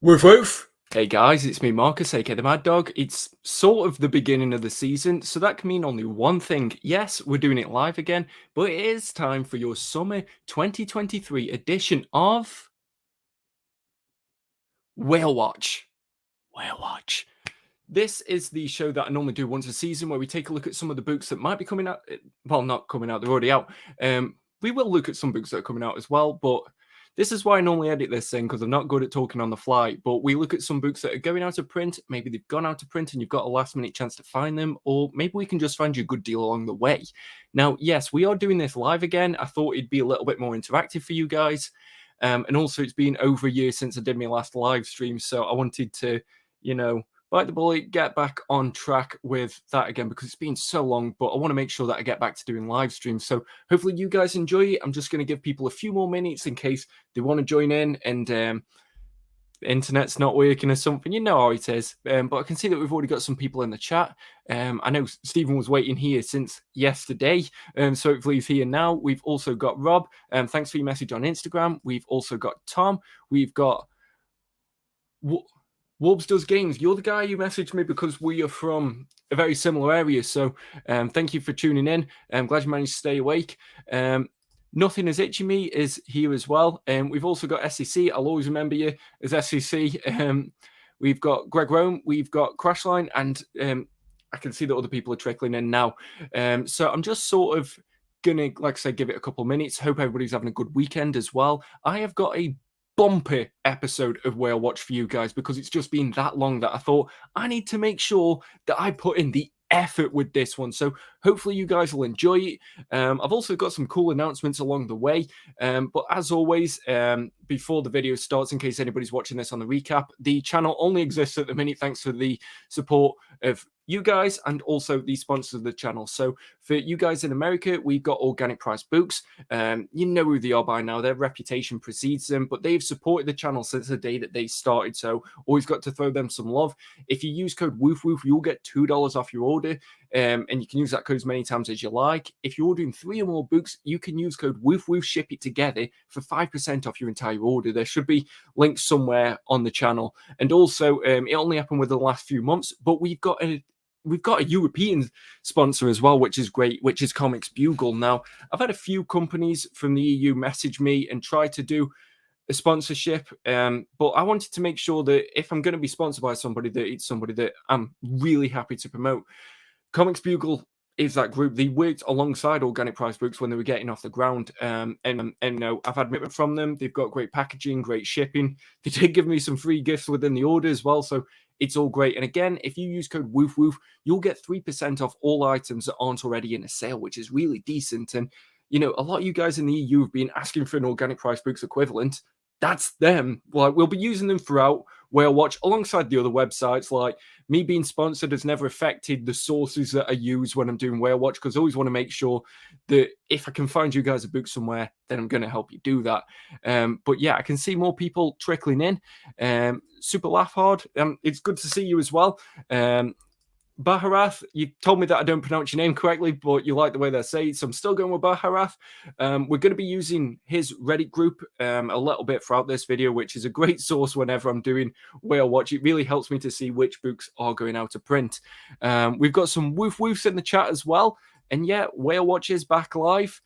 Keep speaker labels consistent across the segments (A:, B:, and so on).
A: Woof woof! Hey guys, it's me Marcus, aka the Mad Dog. It's sort of the beginning of the season, so that can mean only one thing. Yes, we're doing it live again, but it is time for your summer 2023 edition of Whale Watch. Whale Watch. This is the show that I normally do once a season where we take a look at some of the books that might be coming out. Well, not coming out, they're already out. We will look at some books that are coming out as well, but this is why I normally edit this thing, because I'm not good at talking on the fly. But we look at some books that are going out of print. Maybe they've gone out of print and you've got a last minute chance to find them, or maybe we can just find you a good deal along the way. Now, yes, we are doing this live again. I thought it'd be a little bit more interactive for you guys. And also, it's been over a year since I did my last live stream, so I wanted to, bite the bullet, get back on track with that again because it's been so long, but I want to make sure that I get back to doing live streams. So hopefully you guys enjoy it. I'm just going to give people a few more minutes in case they want to join in and the internet's not working or something. You know how it is. But I can see that we've already got some people in the chat. I know Stephen was waiting here since yesterday, so hopefully he's here now. We've also got Rob. Thanks for your message on Instagram. We've also got Tom. We've got... Wolves Does Games, you're the guy who messaged me because we are from a very similar area. So thank you for tuning in. I'm glad you managed to stay awake. Nothing Is Itching Me is here as well. We've also got SEC. I'll always remember you as SEC. We've got Greg Rome. We've got Crashline. And I can see that other people are trickling in now. So I'm just sort of going to, like I said, give it a couple of minutes. Hope everybody's having a good weekend as well. I have got a bumper episode of Whale Watch for you guys because it's just been that long that I thought I need to make sure that I put in the effort with this one. So hopefully you guys will enjoy it. I've also got some cool announcements along the way. But as always, before the video starts, in case anybody's watching this on the recap, the channel only exists at the minute thanks to the support of you guys and also the sponsors of the channel. So for you guys in America, we've got Organic Price Books. You know who they are by now. Their reputation precedes them, but they've supported the channel since the day that they started. So always got to throw them some love. If you use code WOOFWOOF, you'll get $2 off your order. And you can use that code as many times as you like. If you're ordering 3 or more books, you can use code WOOFWOOF, ship it together for 5% off your entire order. There should be links somewhere on the channel. And also, it only happened within the last few months, but we've got a European sponsor as well, which is great, which is Comics Bugle. Now, I've had a few companies from the EU message me and try to do a sponsorship, but I wanted to make sure that if I'm going to be sponsored by somebody, that it's somebody that I'm really happy to promote. Comics Bugle is that group. They worked alongside Organic Price Books when they were getting off the ground. And no, I've had commitment from them. They've got great packaging, great shipping. They did give me some free gifts within the order as well. So it's all great. And again, if you use code WOOFWOOF, you'll get 3% off all items that aren't already in a sale, which is really decent. And, you know, a lot of you guys in the EU have been asking for an Organic Price Books equivalent. That's them. Like, we'll be using them throughout Whale Watch alongside the other websites. Like, me being sponsored has never affected the sources that I use when I'm doing Whale Watch, because I always want to make sure that if I can find you guys a book somewhere, then I'm going to help you do that. But yeah, I can see more people trickling in. Super Laugh Hard, it's good to see you as well. Baharath, you told me that I don't pronounce your name correctly, but you like the way they say it, so I'm still going with Baharath. We're going to be using his Reddit group a little bit throughout this video, which is a great source whenever I'm doing Whale Watch. It really helps me to see which books are going out of print. We've got some woof woofs in the chat as well, and yeah, Whale Watch is back live.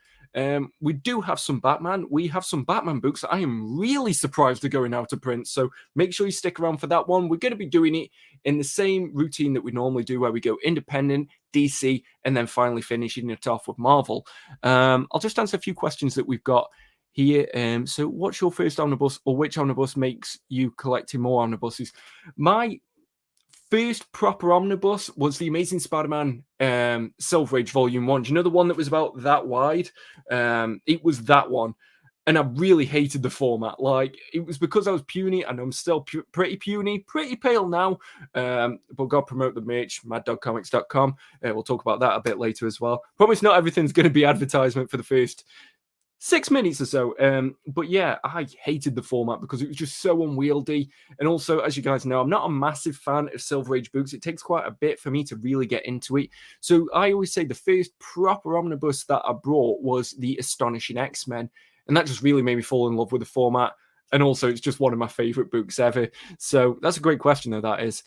A: We do have some Batman. We have some Batman books that I am really surprised are going out of print. So make sure you stick around for that one. We're going to be doing it in the same routine that we normally do, where we go independent, DC, and then finally finishing it off with Marvel. I'll just answer a few questions that we've got here. So what's your first omnibus, or which omnibus makes you collecting more omnibuses? My first proper omnibus was the Amazing Spider-Man Silver Age Volume 1. Do you know the one that was about that wide? It was that one. And I really hated the format. Like, it was because I was puny, and I'm still pretty puny, pretty pale now. But God promote the merch, maddogcomics.com. We'll talk about that a bit later as well. Promise not everything's going to be advertisement for the first 6 minutes or so. But yeah, I hated the format because it was just so unwieldy. And also, as you guys know, I'm not a massive fan of Silver Age books. It takes quite a bit for me to really get into it. So I always say the first proper omnibus that I brought was the Astonishing X-Men. And that just really made me fall in love with the format. and also it's just one of my favorite books ever. So that's a great question, though. That is.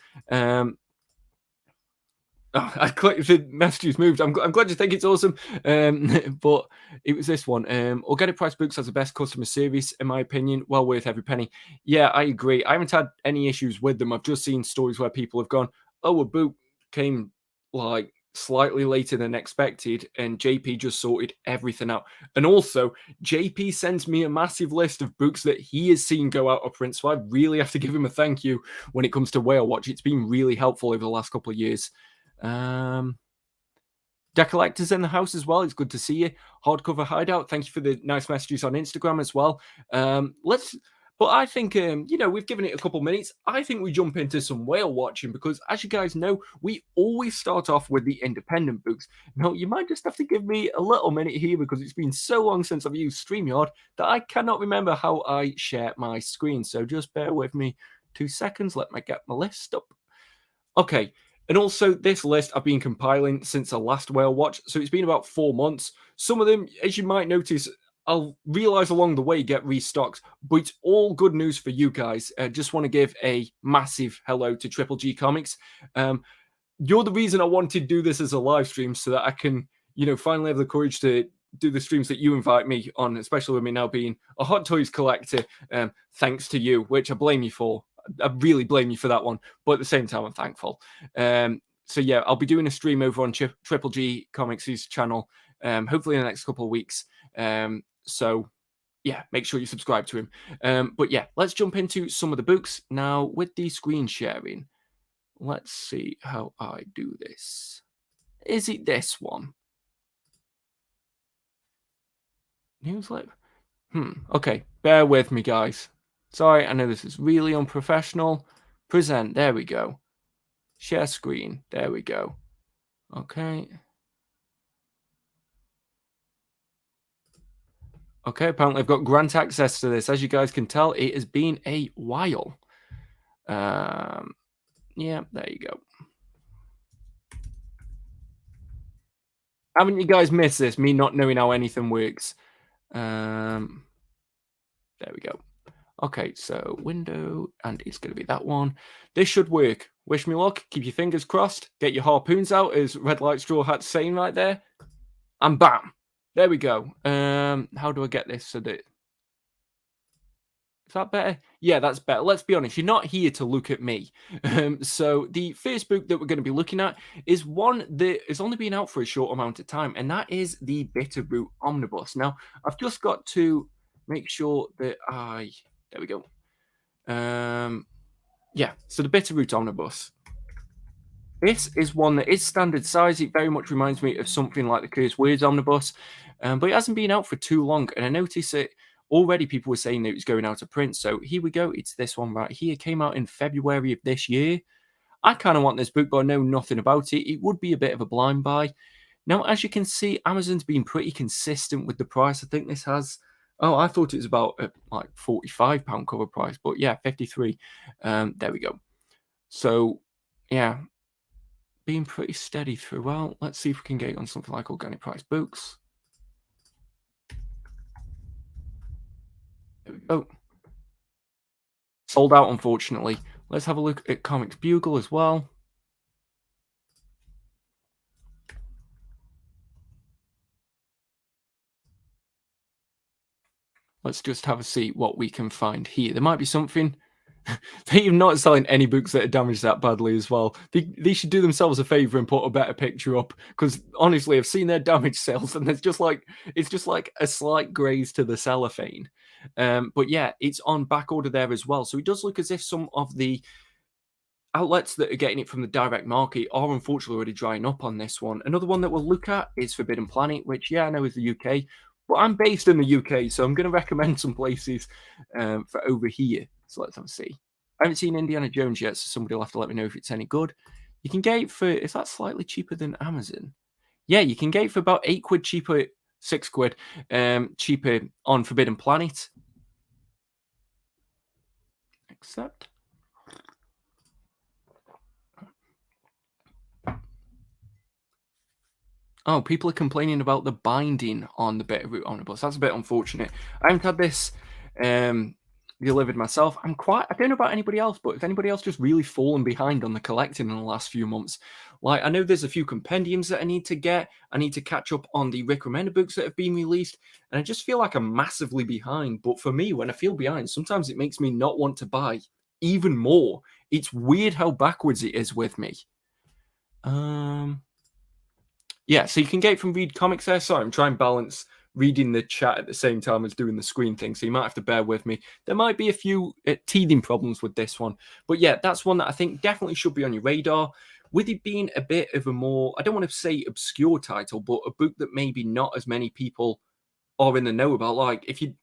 A: Oh, I clicked the messages moved. I'm glad you think it's awesome. But it was this one. Organic Price Books has the best customer service, in my opinion. Well worth every penny. Yeah, I agree. I haven't had any issues with them. I've just seen stories where people have gone, "Oh, a book came like slightly later than expected," and JP just sorted everything out. And also, JP sends me a massive list of books that he has seen go out of print. So I really have to give him a thank you when it comes to Whale Watch. It's been really helpful over the last couple of years. Deck collectors in the house as well. It's good to see you. Hardcover Hideout. Thank you for the nice messages on Instagram as well. But I think we've given it a couple minutes. I think we jump into some whale watching because, as you guys know, we always start off with the independent books. Now, you might just have to give me a little minute here because it's been so long since I've used StreamYard that I cannot remember how I share my screen. So just bear with me 2 seconds. Let me get my list up. Okay. And also, this list I've been compiling since the last whale watch, so it's been about 4 months. Some of them, as you might notice, I'll realize along the way get restocked, but it's all good news for you guys. Just want to give a massive hello to Triple G Comics. You're the reason I wanted to do this as a live stream so that I can, finally have the courage to do the streams that you invite me on, especially with me now being a Hot Toys collector. Thanks to you, which I blame you for. I really blame you for that one, but at the same time, I'm thankful. So yeah, I'll be doing a stream over on Triple G Comics' channel, hopefully in the next couple of weeks. So yeah, make sure you subscribe to him. But yeah, let's jump into some of the books now with the screen sharing. Let's see how I do this. Is it this one? Newsletter? Okay, bear with me, guys. Sorry, I know this is really unprofessional. Present, there we go. Share screen, there we go. Okay. Okay, apparently I've got grant access to this. As you guys can tell, it has been a while. Yeah, there you go. Haven't you guys missed this? Me not knowing how anything works. There we go. Okay, so window, and it's going to be that one. This should work. Wish me luck. Keep your fingers crossed. Get your harpoons out, as Red Light Straw Hat's saying right there. And bam. There we go. How do I get this so that... Is that better? Yeah, that's better. Let's be honest, you're not here to look at me. So the first book that we're going to be looking at is one that has only been out for a short amount of time, and that is the Bitterroot Omnibus. Now, I've just got to make sure that there we go. Yeah, so the Bitterroot Omnibus. This is one that is standard size. It very much reminds me of something like the Cursed Words Omnibus, but it hasn't been out for too long, and I noticed that already people were saying that it was going out of print. So here we go. It's this one right here. It came out in February of this year. I kind of want this book, but I know nothing about it. It would be a bit of a blind buy. Now, as you can see, Amazon's been pretty consistent with the price. I think this has... Oh, I thought it was about like £45 cover price, but yeah, 53. There we go. So, yeah, being pretty steady throughout. Let's see if we can get it on something like Organic Price Books. There we go. Sold out, unfortunately. Let's have a look at Comics Bugle as well. Let's just have a see what we can find here. There might be something. They're not selling any books that are damaged that badly as well. They should do themselves a favor and put a better picture up, because honestly, I've seen their damage sales and it's just like a slight graze to the cellophane. But yeah, it's on back order there as well. So it does look as if some of the outlets that are getting it from the direct market are unfortunately already drying up on this one. Another one that we'll look at is Forbidden Planet, which, yeah, I know is the UK, but I'm based in the UK, so I'm going to recommend some places for over here. So let's have a see. I haven't seen Indiana Jones yet, so somebody will have to let me know if it's any good. You can get it for... Is that slightly cheaper than Amazon? Yeah, you can get it for about £8 cheaper, £6 cheaper on Forbidden Planet. Accept. Oh, people are complaining about the binding on the Bitterroot Omnibus. That's a bit unfortunate. I haven't had this delivered myself. I don't know about anybody else, but if anybody else just really fallen behind on the collecting in the last few months, like I know there's a few compendiums that I need to get. I need to catch up on the recommended books that have been released, and I just feel like I'm massively behind. But for me, when I feel behind, sometimes it makes me not want to buy even more. It's weird how backwards it is with me. Yeah, so you can get it from Read Comics there. Sorry, I'm trying to balance reading the chat at the same time as doing the screen thing, so you might have to bear with me. There might be a few teething problems with this one, but yeah, that's one that I think definitely should be on your radar. With it being a bit of a more, I don't want to say obscure title, but a book that maybe not as many people are in the know about. Like if you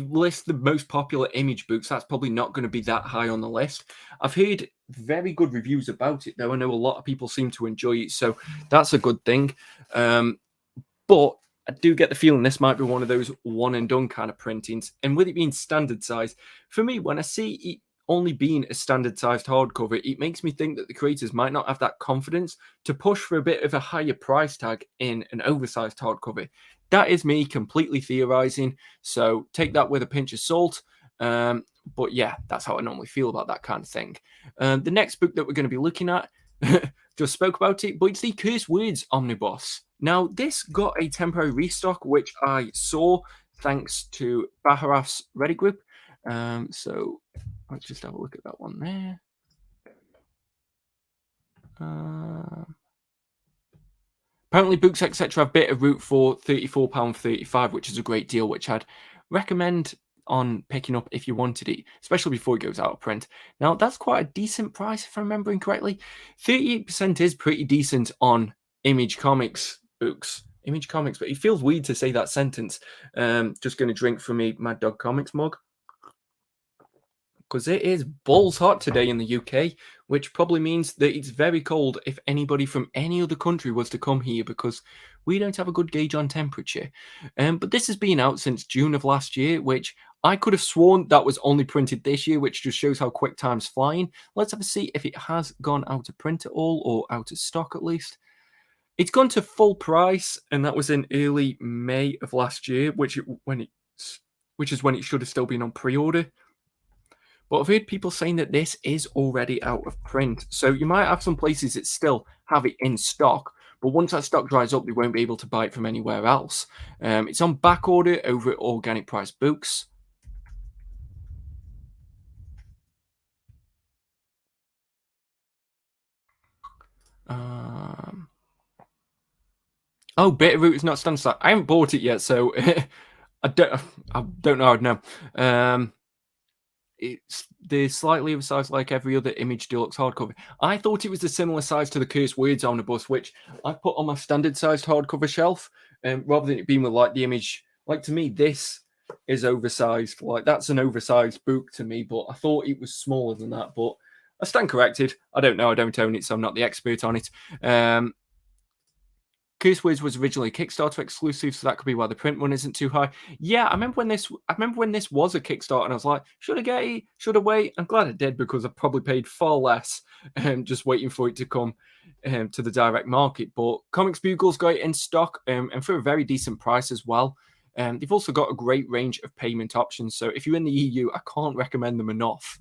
A: list the most popular Image books, that's probably not going to be that high on the list. I've heard very good reviews about it, though. I know a lot of people seem to enjoy it, so that's a good thing. But I do get the feeling this might be one of those one and done kind of printings. And with it being standard size, for me, when I see it only being a standard sized hardcover, it makes me think that the creators might not have that confidence to push for a bit of a higher price tag in an oversized hardcover. That is me completely theorizing, so take that with a pinch of salt. But yeah, that's how I normally feel about that kind of thing. The next book that we're going to be looking at, just spoke about it, but it's the Cursed Words Omnibus. Now, this got a temporary restock, which I saw thanks to Baharaf's Reddit group. So let's just have a look at that one there. Apparently, Books Etc. have bit of route for £34.35, which is a great deal, which I'd recommend on picking up if you wanted it, especially before it goes out of print. Now, that's quite a decent price, if I'm remembering correctly. 38% is pretty decent on Image Comics books. Image Comics, but it feels weird to say that sentence. Just going to drink from a Mad Dog Comics mug, because it is balls hot today in the UK, which probably means that it's very cold if anybody from any other country was to come here, because we don't have a good gauge on temperature. But this has been out since June of last year, which I could have sworn that was only printed this year, which just shows how quick time's flying. Let's have a see if it has gone out of print at all, or out of stock at least. It's gone to full price, and that was in early May of last year, which is when it should have still been on pre-order. But I've heard people saying that this is already out of print. So you might have some places that still have it in stock, but once that stock dries up, they won't be able to buy it from anywhere else. It's on back order over at Organic Price Books. Oh, Bitterroot is not standard size. I haven't bought it yet, so I don't know. I'd know. It's the slightly oversized like every other Image Deluxe hardcover. I thought it was a similar size to the Cursed Words Omnibus, which I put on my standard sized hardcover shelf, rather than it being with like the Image. Like, to me, this is oversized. Like, that's an oversized book to me, but I thought it was smaller than that. But I stand corrected. I don't know. I don't own it, so I'm not the expert on it. Cursed Words was originally a Kickstarter exclusive, so that could be why the print one isn't too high. Yeah, I remember when this was a Kickstarter, and I was like, should I get it? Should I wait? I'm glad I did, because I probably paid far less just waiting for it to come to the direct market. But Comics Bugle's got it in stock, and for a very decent price as well. They've also got a great range of payment options, so if you're in the EU, I can't recommend them enough.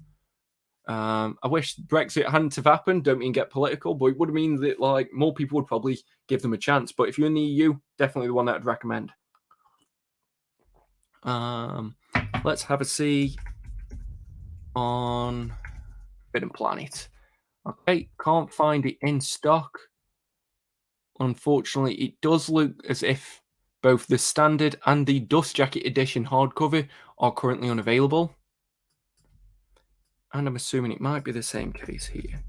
A: I wish Brexit hadn't have happened. Don't mean get political, but it would mean that like more people would probably give them a chance. But if you're in the EU, definitely the one that I'd recommend. Let's have a see on Forbidden Planet. Okay, can't find it in stock. Unfortunately, it does look as if both the standard and the Dust Jacket edition hardcover are currently unavailable. And I'm assuming it might be the same case here.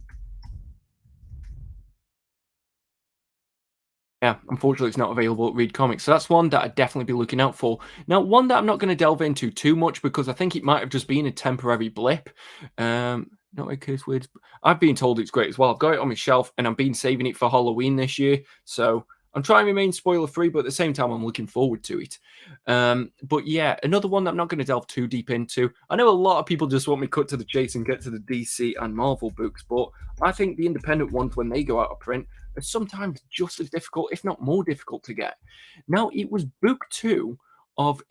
A: Yeah, unfortunately, it's not available at Read Comics. So that's one that I'd definitely be looking out for. Now, one that I'm not going to delve into too much, because I think it might have just been a temporary blip. Not a Curse Words. I've been told it's great as well. I've got it on my shelf, and I've been saving it for Halloween this year. So I'm trying to remain spoiler-free, but at the same time, I'm looking forward to it. But yeah, another one that I'm not going to delve too deep into. I know a lot of people just want me cut to the chase and get to the DC and Marvel books, but I think the independent ones, when they go out of print, are sometimes just as difficult, if not more difficult to get. Now, it was book 2 of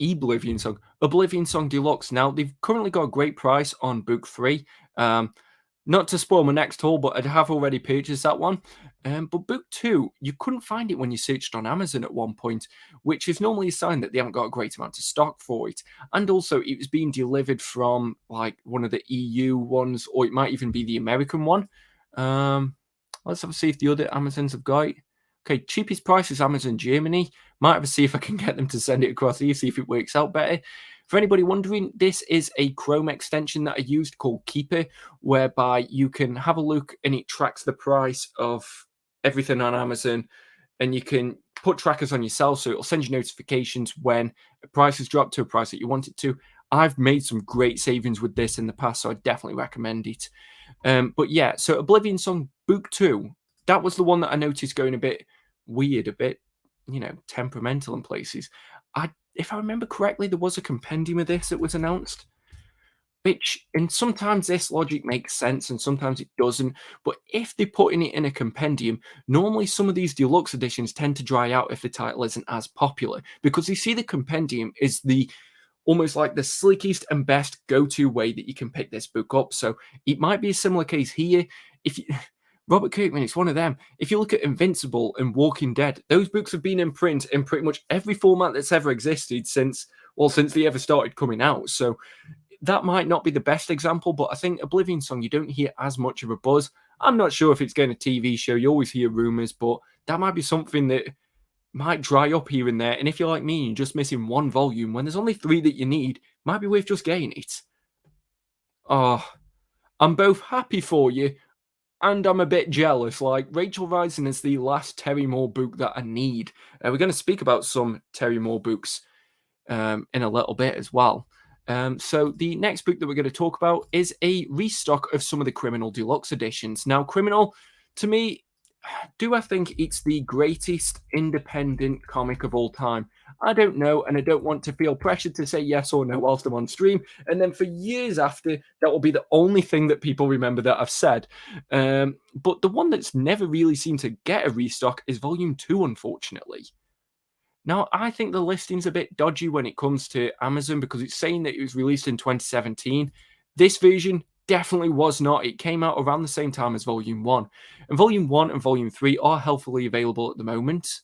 A: Oblivion Song. Oblivion Song Deluxe. Now, they've currently got a great price on book 3. Not to spoil my next haul, but I have already purchased that one. But book 2, you couldn't find it when you searched on Amazon at one point, which is normally a sign that they haven't got a great amount of stock for it. And also, it was being delivered from like one of the EU ones, or it might even be the American one. Let's have a see if the other Amazons have got it. Okay, cheapest price is Amazon Germany. Might have a see if I can get them to send it across here, see if it works out better. For anybody wondering, this is a Chrome extension that I used called Keeper, whereby you can have a look and it tracks the price of everything on Amazon, and you can put trackers on yourself, so it'll send you notifications when a price has dropped to a price that you want it to. I've made some great savings with this in the past, so I definitely recommend it. But yeah, so Oblivion Song Book 2, that was the one that I noticed going a bit weird, a bit, temperamental in places. If I remember correctly, there was a compendium of this that was announced, and sometimes this logic makes sense and sometimes it doesn't. But if they're putting it in a compendium, normally some of these deluxe editions tend to dry out if the title isn't as popular, because they see the compendium is almost like the slickest and best go-to way that you can pick this book up. So it might be a similar case here. Robert Kirkman, it's one of them. If you look at Invincible and Walking Dead, those books have been in print in pretty much every format that's ever existed since they ever started coming out. So that might not be the best example, but I think Oblivion Song, you don't hear as much of a buzz. I'm not sure if it's getting a TV show. You always hear rumors, but that might be something that might dry up here and there. And if you're like me, you're just missing one volume when there's only 3 that you need, might be worth just getting it. Oh, I'm both happy for you, and I'm a bit jealous. Like, Rachel Rising is the last Terry Moore book that I need. We're going to speak about some Terry Moore books in a little bit as well. So the next book that we're going to talk about is a restock of some of the Criminal Deluxe editions. Now, Criminal, to me, do I think it's the greatest independent comic of all time? I don't know, and I don't want to feel pressured to say yes or no whilst I'm on stream, and then for years after, that will be the only thing that people remember that I've said. But the one that's never really seemed to get a restock is Volume 2, unfortunately. Now, I think the listing's a bit dodgy when it comes to Amazon, because it's saying that it was released in 2017. This version definitely was not. It came out around the same time as Volume 1. And Volume 1 and Volume 3 are healthily available at the moment.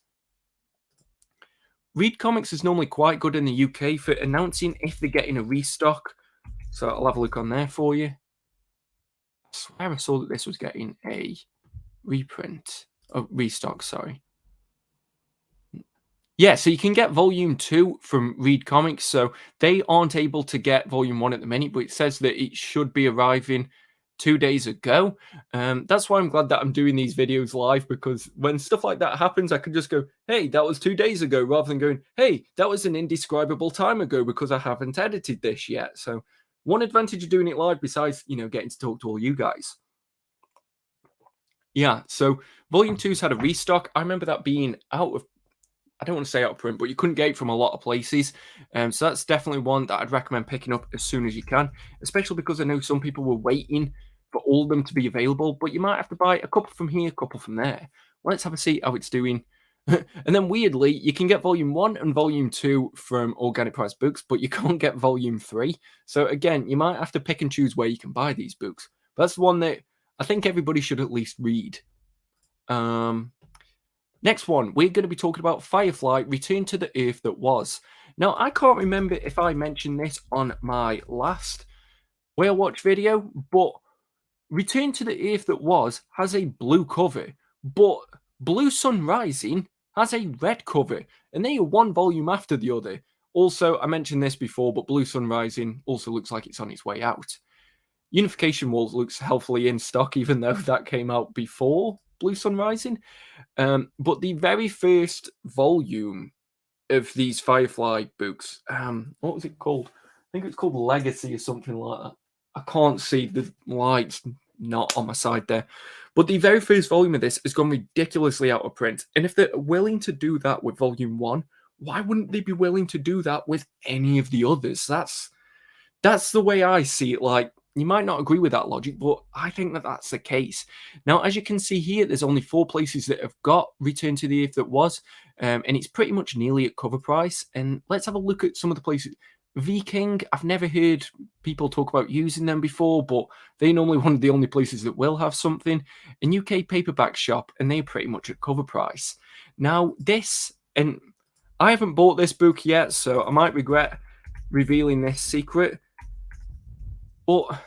A: Read Comics is normally quite good in the UK for announcing if they're getting a restock. So I'll have a look on there for you. I swear I saw that this was getting a restock, sorry. Yeah, so you can get Volume 2 from Read Comics, so they aren't able to get Volume 1 at the minute, but it says that it should be arriving 2 days ago. That's why I'm glad that I'm doing these videos live, because when stuff like that happens, I can just go, hey, that was 2 days ago, rather than going, hey, that was an indescribable time ago, because I haven't edited this yet. So one advantage of doing it live, besides, getting to talk to all you guys. Yeah, so Volume 2's had a restock. I remember that being out of, I don't want to say out of print, but you couldn't get it from a lot of places. So that's definitely one that I'd recommend picking up as soon as you can, especially because I know some people were waiting for all of them to be available, but you might have to buy a couple from here, a couple from there. Let's have a see how it's doing. And then weirdly, you can get Volume 1 and Volume 2 from Organic Price Books, but you can't get Volume 3. So again, you might have to pick and choose where you can buy these books. But that's the one that I think everybody should at least read. Next one, we're going to be talking about Firefly, Return to the Earth That Was. Now, I can't remember if I mentioned this on my last Whale Watch video, but Return to the Earth That Was has a blue cover, but Blue Sun Rising has a red cover, and they are one volume after the other. Also, I mentioned this before, but Blue Sun Rising also looks like it's on its way out. Unification Wars looks healthily in stock, even though that came out before Blue Sun Rising. But the very first volume of these Firefly books, what was it called? I think it's called Legacy or something like that. I can't see, the light's not on my side there. But the very first volume of this has gone ridiculously out of print. And if they're willing to do that with Volume 1, why wouldn't they be willing to do that with any of the others? That's the way I see it. Like, you might not agree with that logic, but I think that that's the case. Now, as you can see here, there's only 4 places that have got Return to the Earth that was, and it's pretty much nearly at cover price. And let's have a look at some of the places. Viking, I've never heard people talk about using them before, but they normally one of the only places that will have something. A UK paperback shop, and they're pretty much at cover price. Now, this, and I haven't bought this book yet, so I might regret revealing this secret, but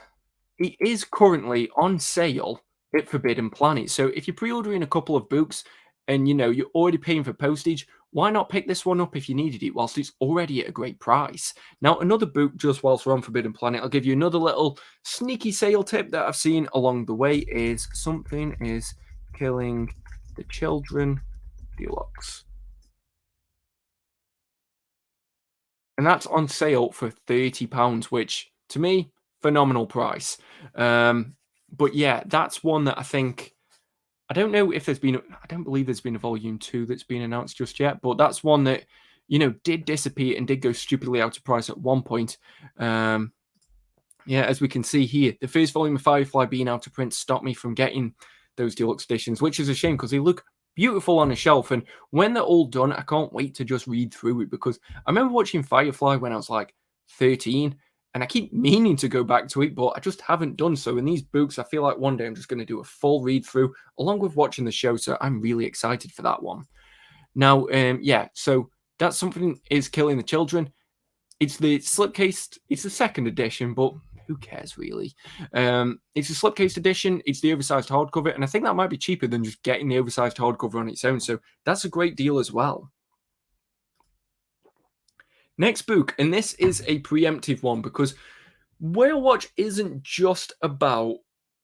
A: it is currently on sale at Forbidden Planet. So if you're pre-ordering a couple of books and you're already paying for postage, why not pick this one up if you needed it whilst it's already at a great price? Now, another book, just whilst we're on Forbidden Planet, I'll give you another little sneaky sale tip that I've seen along the way is Something is Killing the Children Deluxe. And that's on sale for £30, which to me, phenomenal price. But yeah, that's one that I think. I don't know if there's been. I don't believe there's been a volume 2 that's been announced just yet. But that's one that did disappear and did go stupidly out of price at one point. Yeah, as we can see here, the first volume of Firefly being out of print stopped me from getting those deluxe editions, which is a shame because they look beautiful on a shelf. And when they're all done, I can't wait to just read through it because I remember watching Firefly when I was like 13, and I keep meaning to go back to it, but I just haven't done so. In these books, I feel like one day I'm just going to do a full read through along with watching the show. So I'm really excited for that one. Now, yeah, so that's Something is Killing the Children. It's the slipcase. It's the second edition, but who cares really? It's a slipcase edition. It's the oversized hardcover, and I think that might be cheaper than just getting the oversized hardcover on its own. So that's a great deal as well. Next book, and this is a preemptive one because Whale Watch isn't just about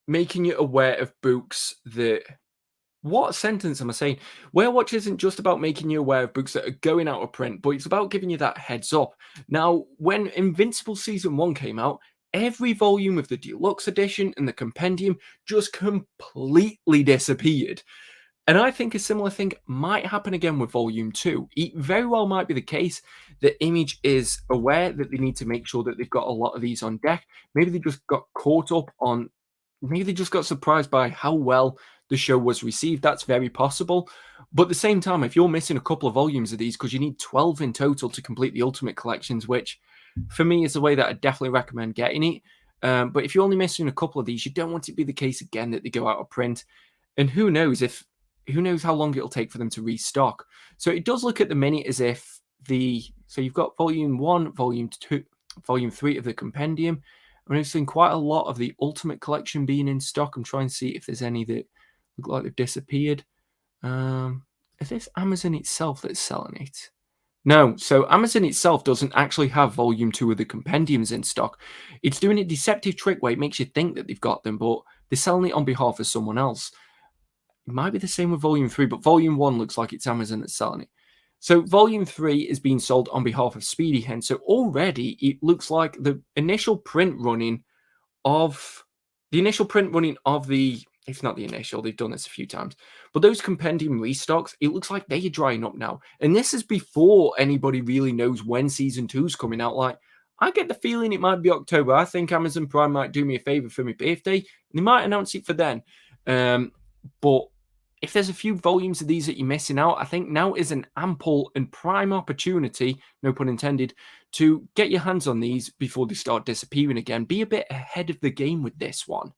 A: making you aware of books that. What sentence am I saying? Whale Watch isn't just about making you aware of books that are going out of print, but it's about giving you that heads up. Now, when Invincible Season 1 came out, every volume of the deluxe edition and the compendium just completely disappeared. And I think a similar thing might happen again with Volume 2. It very well might be the case that Image is aware that they need to make sure that they've got a lot of these on deck. Maybe they just got caught up on, maybe they just got surprised by how well the show was received. That's very possible. But at the same time, if you're missing a couple of volumes of these, because you need 12 in total to complete the Ultimate Collections, which for me is the way that I definitely recommend getting it. But if you're only missing a couple of these, you don't want it to be the case again that they go out of print. And who knows how long it'll take for them to restock. So it does look at the minute as if so you've got volume 1, volume 2, volume 3 of the compendium. I'm noticing quite a lot of the Ultimate Collection being in stock. I'm trying to see if there's any that look like they've disappeared. Is this Amazon itself that's selling it? No, so Amazon itself doesn't actually have volume 2 of the compendiums in stock. It's doing a deceptive trick where it makes you think that they've got them, but they're selling it on behalf of someone else. It might be the same with volume 3, but volume 1 looks like it's Amazon that's selling it. So volume 3 is being sold on behalf of Speedy Hen. So already it looks like the initial print running of the, if not the initial, they've done this a few times, but those compendium restocks, it looks like they are drying up now. And this is before anybody really knows when season 2 is coming out. Like, I get the feeling it might be October. I think Amazon Prime might do me a favor for my birthday, and they might announce it for then. But if there's a few volumes of these that you're missing out, I think now is an ample and prime opportunity, no pun intended, to get your hands on these before they start disappearing again. Be a bit ahead of the game with this one.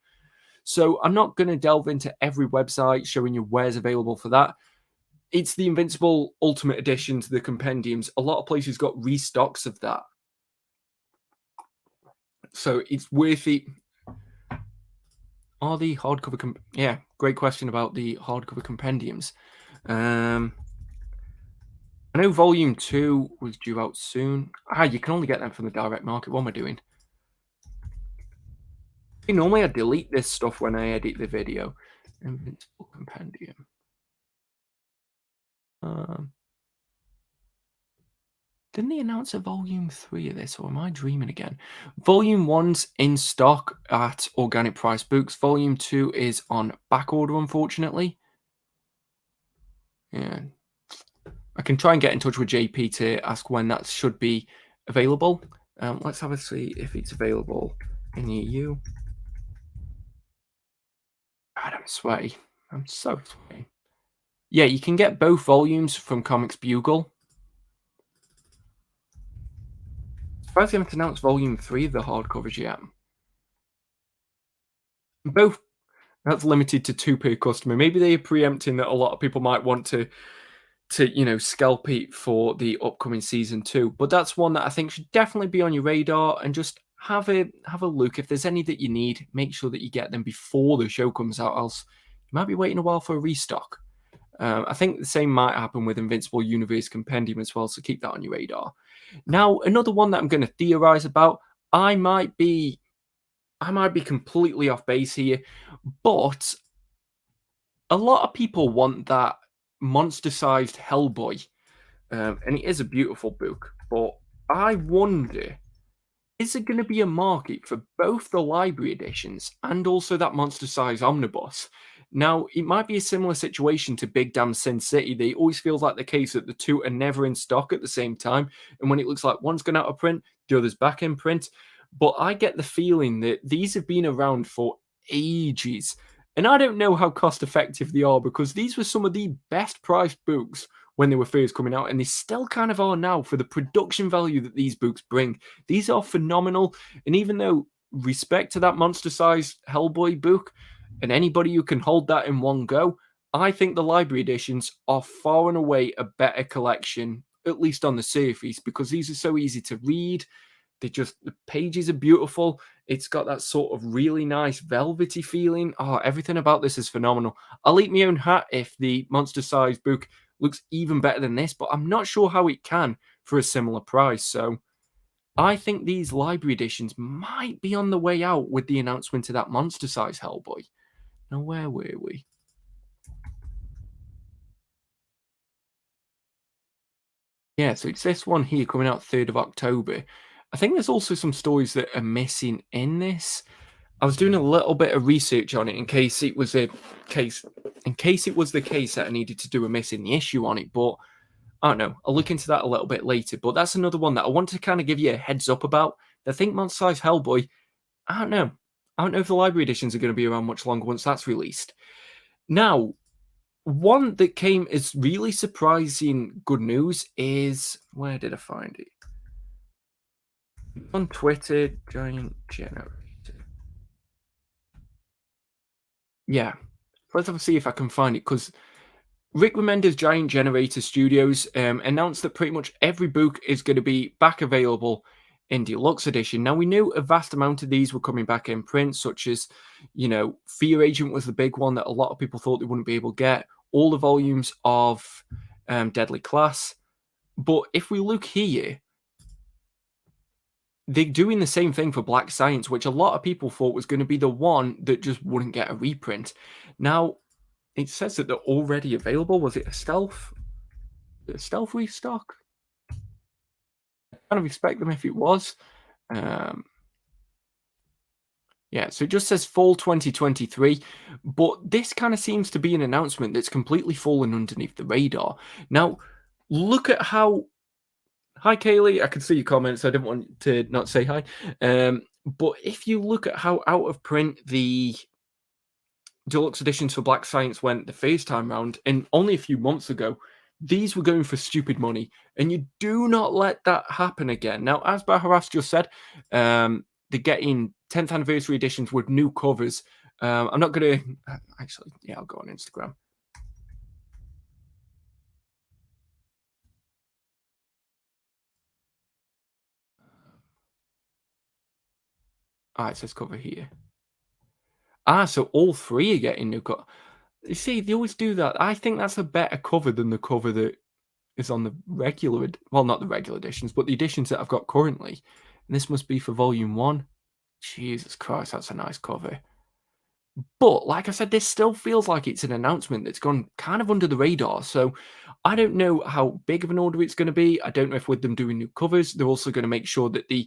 A: So I'm not going to delve into every website showing you where's available for that. It's the Invincible Ultimate Editions, the compendiums. A lot of places got restocks of that. So it's worth it. Are the hardcover... yeah, great question about the hardcover compendiums. I know Volume 2 was due out soon. You can only get them from the direct market. What am I doing? Normally I delete this stuff when I edit the video. Invincible Compendium. Didn't they announce a Volume 3 of this, or am I dreaming again? Volume 1's in stock at Organic Price Books. Volume 2 is on back order, unfortunately. Yeah. I can try and get in touch with JP to ask when that should be available. Let's have a see if it's available in the EU. God, I'm sweaty. I'm so sweaty. Yeah, you can get both volumes from Comics Bugle. Surprised they haven't announced volume 3 of the hardcovers yet. Both, that's limited to 2 per customer. Maybe they're preempting that a lot of people might want to scalp it for the upcoming season 2. But that's one that I think should definitely be on your radar, and just have a look. If there's any that you need, make sure that you get them before the show comes out, else you might be waiting a while for a restock. I think the same might happen with Invincible Universe Compendium as well, so keep that on your radar. Now, another one that I'm going to theorize about, I might be completely off base here, but a lot of people want that monster-sized Hellboy, and it is a beautiful book, but I wonder, is there going to be a market for both the library editions and also that monster-sized omnibus? Now, it might be a similar situation to Big Damn Sin City. They always feels like the case that the two are never in stock at the same time, and when it looks like one's gone out of print, the other's back in print. But I get the feeling that these have been around for ages, and I don't know how cost effective they are, because these were some of the best priced books when they were first coming out, and they still kind of are now for the production value that these books bring. These are phenomenal, and even though respect to that monster-sized Hellboy book, and anybody who can hold that in one go, I think the library editions are far and away a better collection, at least on the surface, because these are so easy to read. The pages are beautiful. It's got that sort of really nice velvety feeling. Oh, everything about this is phenomenal. I'll eat my own hat if the monster-sized book looks even better than this, but I'm not sure how it can for a similar price. So I think these library editions might be on the way out with the announcement of that monster-sized Hellboy. Now, where were we? Yeah, so it's this one here coming out 3rd of October. I think there's also some stories that are missing in this. I was doing a little bit of research on it in case it was the case that I needed to do a missing issue on it, but I don't know. I'll look into that a little bit later. But that's another one that I want to kind of give you a heads up about. I think Monster Size Hellboy, I don't know. I don't know if the library editions are going to be around much longer once that's released. Now, one that came as really surprising good news is, where did I find it? On Twitter, Giant Generator. Yeah. Let's see if I can find it, because Rick Remender's Giant Generator Studios announced that pretty much every book is going to be back available in deluxe edition. Now, we knew a vast amount of these were coming back in print, such as, Fear Agent was the big one that a lot of people thought they wouldn't be able to get. All the volumes of Deadly Class. But if we look here, they're doing the same thing for Black Science, which a lot of people thought was going to be the one that just wouldn't get a reprint. Now, it says that they're already available. Was it a stealth? A stealth restock? I kind of expect them if it was. Yeah, so it just says fall 2023, but this kind of seems to be an announcement that's completely fallen underneath the radar. Now, look at how... Hi, Kaylee. I could see your comments. I didn't want to not say hi. But if you look at how out of print the deluxe editions for Black Science went the first time round, and only a few months ago, these were going for stupid money, and you do not let that happen again. Now, as Baharas just said, they're getting 10th anniversary editions with new covers. I'm not going to... Actually, yeah, I'll go on Instagram. It says cover here. So all three are getting new cover. You see, they always do that. I think that's a better cover than the cover that is on the regular... Well, not the regular editions, but the editions that I've got currently. And this must be for Volume 1. Jesus Christ, that's a nice cover. But, like I said, this still feels like it's an announcement that's gone kind of under the radar. So I don't know how big of an order it's going to be. I don't know if with them doing new covers, they're also going to make sure that they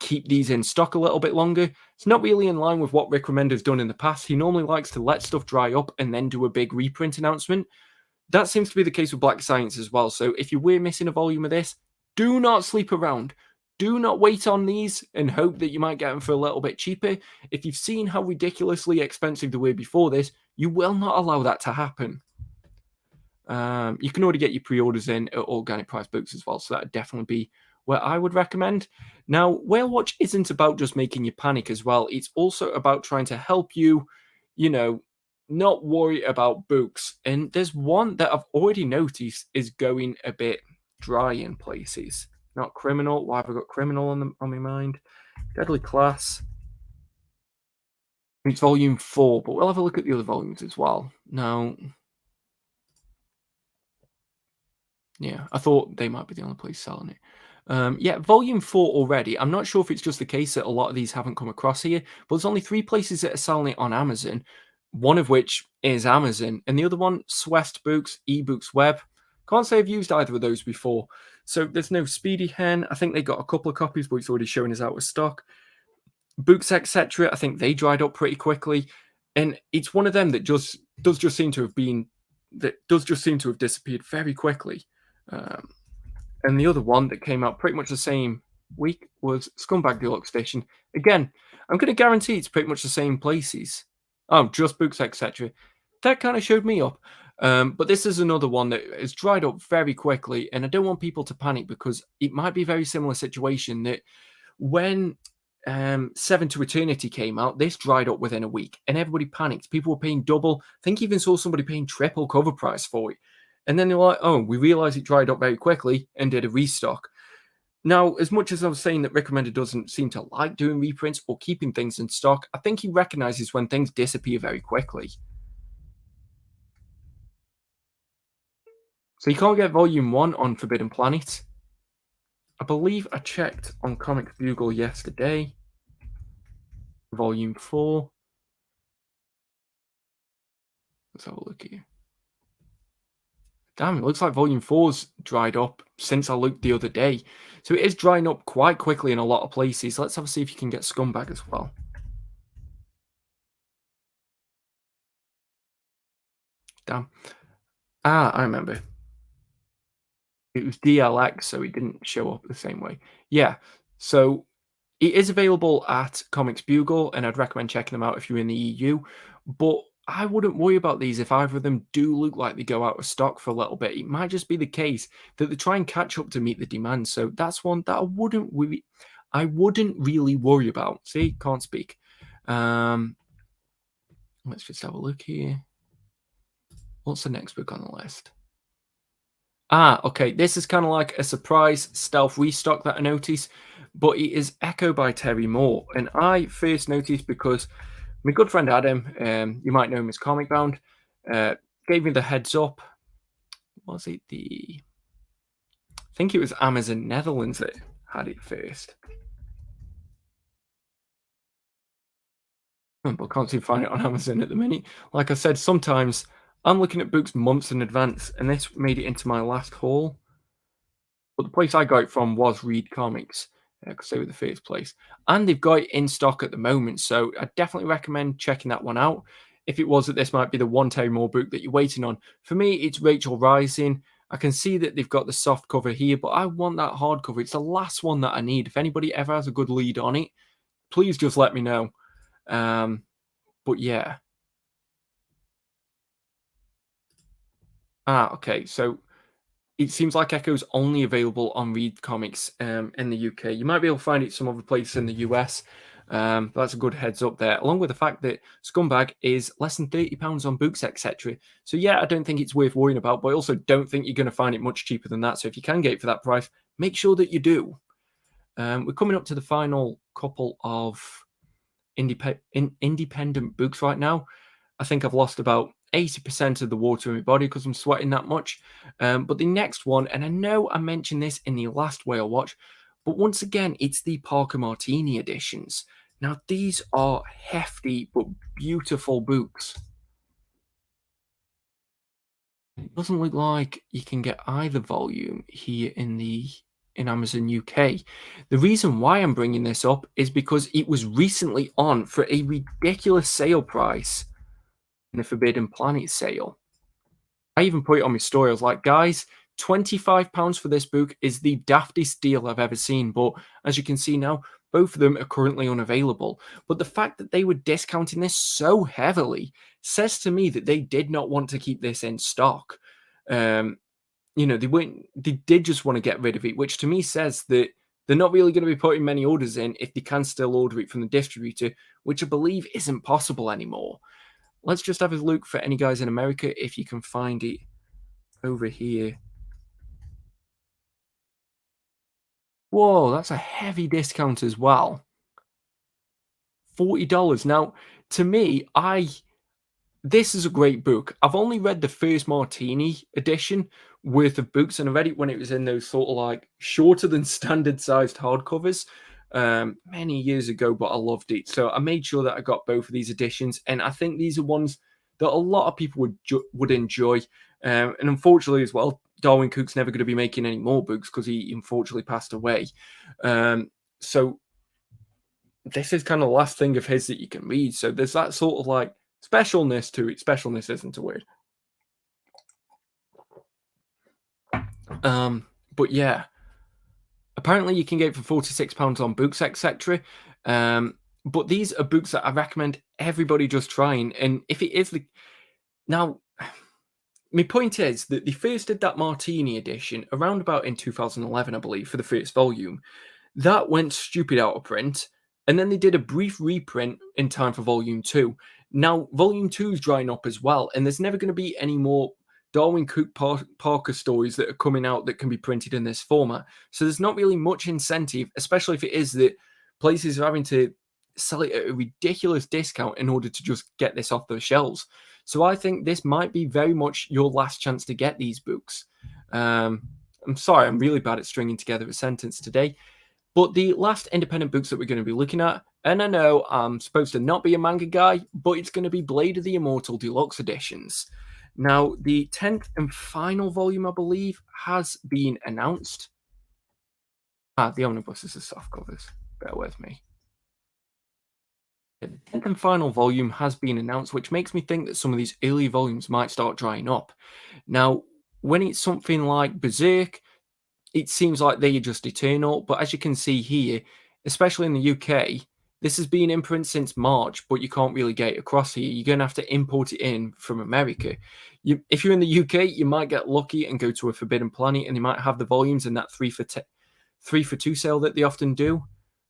A: keep these in stock a little bit longer. It's not really in line with what Rick Remender's done in the past. He normally likes to let stuff dry up and then do a big reprint announcement. That seems to be the case with Black Science as well. So if you were missing a volume of this, do not sleep around. do not wait on these and hope that you might get them for a little bit cheaper. If you've seen how ridiculously expensive they were before this, you will not allow that to happen. You can already get your pre-orders in at organic price books as well, so that would definitely be where I would recommend. Now, Whale Watch isn't about just making you panic as well. It's also about trying to help you, not worry about books. And there's one that I've already noticed is going a bit dry in places. Not Criminal. Why have I got Criminal on my mind? Deadly Class. It's volume 4, but we'll have a look at the other volumes as well. Now, yeah, I thought they might be the only place selling it. Yeah, volume 4 already. I'm not sure if it's just the case that a lot of these haven't come across here, but there's only 3 places that are selling it on Amazon, one of which is Amazon, and the other one, Swest Books, eBooks Web. Can't say I've used either of those before. So there's no Speedy Hen. I think they got a couple of copies, but it's already showing us out of stock. Books, etc. I think they dried up pretty quickly, and it's one of them that does just seem to have disappeared very quickly. And the other one that came out pretty much the same week was Scumbag Deluxe Edition. Again, I'm going to guarantee it's pretty much the same places. Oh, just Books, etc. That kind of showed me up. But this is another one that has dried up very quickly, and I don't want people to panic because it might be a very similar situation that when Seven to Eternity came out, this dried up within a week, and everybody panicked. People were paying double. I think even saw somebody paying triple cover price for it. And then they're like, oh, we realized it dried up very quickly and did a restock. Now, as much as I was saying that Rick Remender doesn't seem to like doing reprints or keeping things in stock, I think he recognizes when things disappear very quickly. So you can't get Volume 1 on Forbidden Planet. I believe I checked on Comics Bugle yesterday. Volume 4. Let's have a look here. Damn, it looks like Volume 4's dried up since I looked the other day. So it is drying up quite quickly in a lot of places. Let's have a see if you can get Scumbag as well. Damn. Ah, I remember. It was DLX, so it didn't show up the same way. Yeah, so it is available at Comics Bugle, and I'd recommend checking them out if you're in the EU. But I wouldn't worry about these if either of them do look like they go out of stock for a little bit. It might just be the case that they try and catch up to meet the demand. So that's one that I wouldn't really worry about. See, can't speak. Let's just have a look here. What's the next book on the list? Ah, okay. This is kind of like a surprise stealth restock that I noticed, but it is Echo by Terry Moore. And I first noticed because my good friend Adam, you might know him as Comic Bound, gave me the heads up. Was it I think it was Amazon Netherlands that had it first. But can't seem to find it on Amazon at the minute. Like I said, sometimes I'm looking at books months in advance, and this made it into my last haul. But the place I got it from was Read Comics, because they were the first place. And they've got it in stock at the moment, so I definitely recommend checking that one out. If it was that this might be the one Terry Moore book that you're waiting on. For me, it's Rachel Rising. I can see that they've got the soft cover here, but I want that hardcover. It's the last one that I need. If anybody ever has a good lead on it, please just let me know. But yeah. Ah, okay. So it seems like Echo's only available on Read Comics in the UK. You might be able to find it some other places in the US. That's a good heads up there, along with the fact that Scumbag is less than £30 on Books, etc. So yeah, I don't think it's worth worrying about, but I also don't think you're going to find it much cheaper than that. So if you can get it for that price, make sure that you do. We're coming up to the final couple of independent books right now. I think I've lost about 80% of the water in my body because I'm sweating that much. But the next one, and I know I mentioned this in the last Whale Watch, but once again, it's the Parker Martini editions. Now, these are hefty but beautiful books. It doesn't look like you can get either volume here in Amazon UK. The reason why I'm bringing this up is because it was recently on for a ridiculous sale price in the Forbidden Planet sale. I even put it on my story. I was like, guys, £25 for this book is the daftest deal I've ever seen, but as you can see now, both of them are currently unavailable. But the fact that they were discounting this so heavily says to me that they did not want to keep this in stock. They did just want to get rid of it, which to me says that they're not really going to be putting many orders in if they can still order it from the distributor, which I believe isn't possible anymore. Let's just have a look for any guys in America if you can find it over here. Whoa, that's a heavy discount as well. $40. Now, to me, this is a great book. I've only read the first Martini edition worth of books, and I read it when it was in those sort of like shorter than standard sized hardcovers many years ago, but I loved it. So I made sure that I got both of these editions, and I think these are ones that a lot of people would enjoy. And unfortunately as well, Darwin Cook's never going to be making any more books because he unfortunately passed away. So this is kind of the last thing of his that you can read. So there's that sort of like specialness to it. Specialness isn't a word. But yeah, apparently you can get it for £46 on Books, etc. But these are books that I recommend everybody just trying. And if it is now, my point is that they first did that Martini edition around about in 2011, I believe, for the first volume. That went stupid out of print. And then they did a brief reprint in time for Volume 2. Now, Volume 2 is drying up as well, and there's never going to be any more Darwin Cook Parker stories that are coming out that can be printed in this format. So there's not really much incentive, especially if it is that places are having to sell it at a ridiculous discount in order to just get this off their shelves. So I think this might be very much your last chance to get these books. I'm sorry, I'm really bad at stringing together a sentence today. But the last independent books that we're going to be looking at, and I know I'm supposed to not be a manga guy, but it's going to be Blade of the Immortal Deluxe editions. Now, the 10th and final volume, I believe, has been announced. The Omnibus is the soft covers. Bear with me. The 10th and final volume has been announced, which makes me think that some of these early volumes might start drying up. Now, when it's something like Berserk, it seems like they are just eternal, but as you can see here, especially in the UK, this has been in print since March, but you can't really get it across here. You're going to have to import it in from America. If you're in the UK, you might get lucky and go to a Forbidden Planet, and they might have the volumes in that 3 for 2 sale that they often do.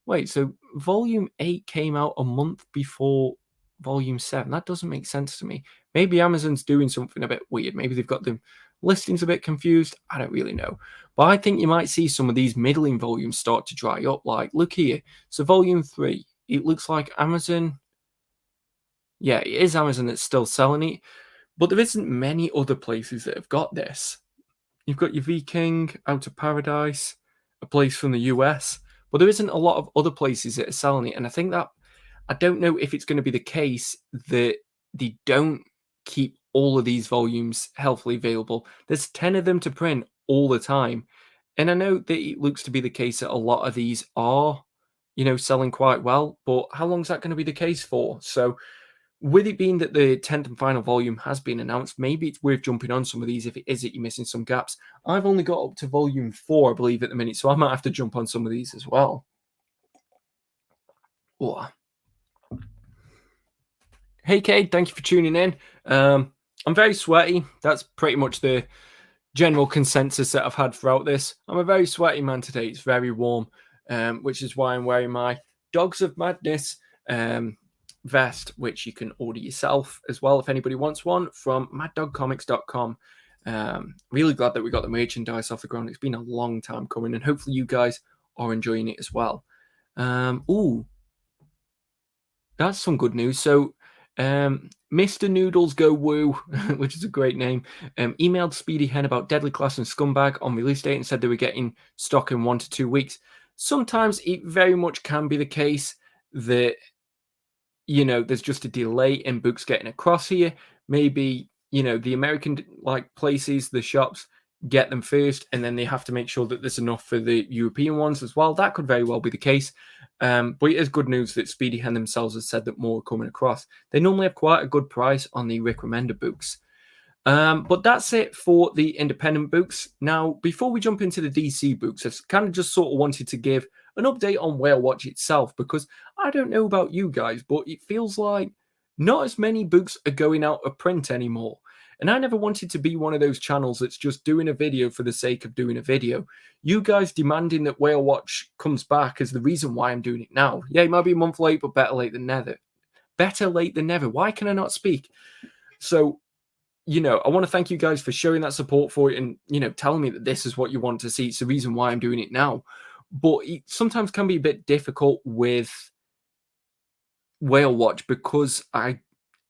A: Wait, so Volume 8 came out a month before Volume 7. That doesn't make sense to me. Maybe Amazon's doing something a bit weird. Maybe they've got the listings a bit confused. I don't really know. But I think you might see some of these middling volumes start to dry up. Like, look here. So Volume 3, it looks like Amazon. Yeah, it is Amazon that's still selling it. But there isn't many other places that have got this. You've got your Viking, Out of Paradise, a place from the US. But there isn't a lot of other places that are selling it. And I think that, I don't know if it's going to be the case that they don't keep all of these volumes healthily available. There's 10 of them to print all the time. And I know that it looks to be the case that a lot of these are, selling quite well. But how long is that going to be the case for? So with it being that the 10th and final volume has been announced, maybe it's worth jumping on some of these if it is that you're missing some gaps. I've only got up to Volume 4, I believe, at the minute, so I might have to jump on some of these as well. Oh. Hey, Cade, thank you for tuning in. I'm very sweaty. That's pretty much the general consensus that I've had throughout this. I'm a very sweaty man today. It's very warm, which is why I'm wearing my Dogs of Madness vest, which you can order yourself as well if anybody wants one from maddogcomics.com. Really glad that we got the merchandise off the ground. It's been a long time coming, and hopefully you guys are enjoying it as well. Ooh, that's some good news. So Mr. Noodles Go Woo, which is a great name, emailed Speedy Hen about Deadly Class and Scumbag on release date and said they were getting stock in 1 to 2 weeks. Sometimes it very much can be the case that, there's just a delay in books getting across here. Maybe, the American places, the shops get them first, and then they have to make sure that there's enough for the European ones as well. That could very well be the case. But it is good news that Speedy Hen themselves has said that more are coming across. They normally have quite a good price on the Rick Remender books. But that's it for the independent books. Now, before we jump into the DC books, I kind of just sort of wanted to give an update on Whale Watch itself, because I don't know about you guys, but it feels like not as many books are going out of print anymore. And I never wanted to be one of those channels that's just doing a video for the sake of doing a video. You guys demanding that Whale Watch comes back is the reason why I'm doing it now. Yeah, it might be a month late, but better late than never. Better late than never. Why can I not speak? So, I want to thank you guys for showing that support for it and, telling me that this is what you want to see. It's the reason why I'm doing it now. But it sometimes can be a bit difficult with Whale Watch because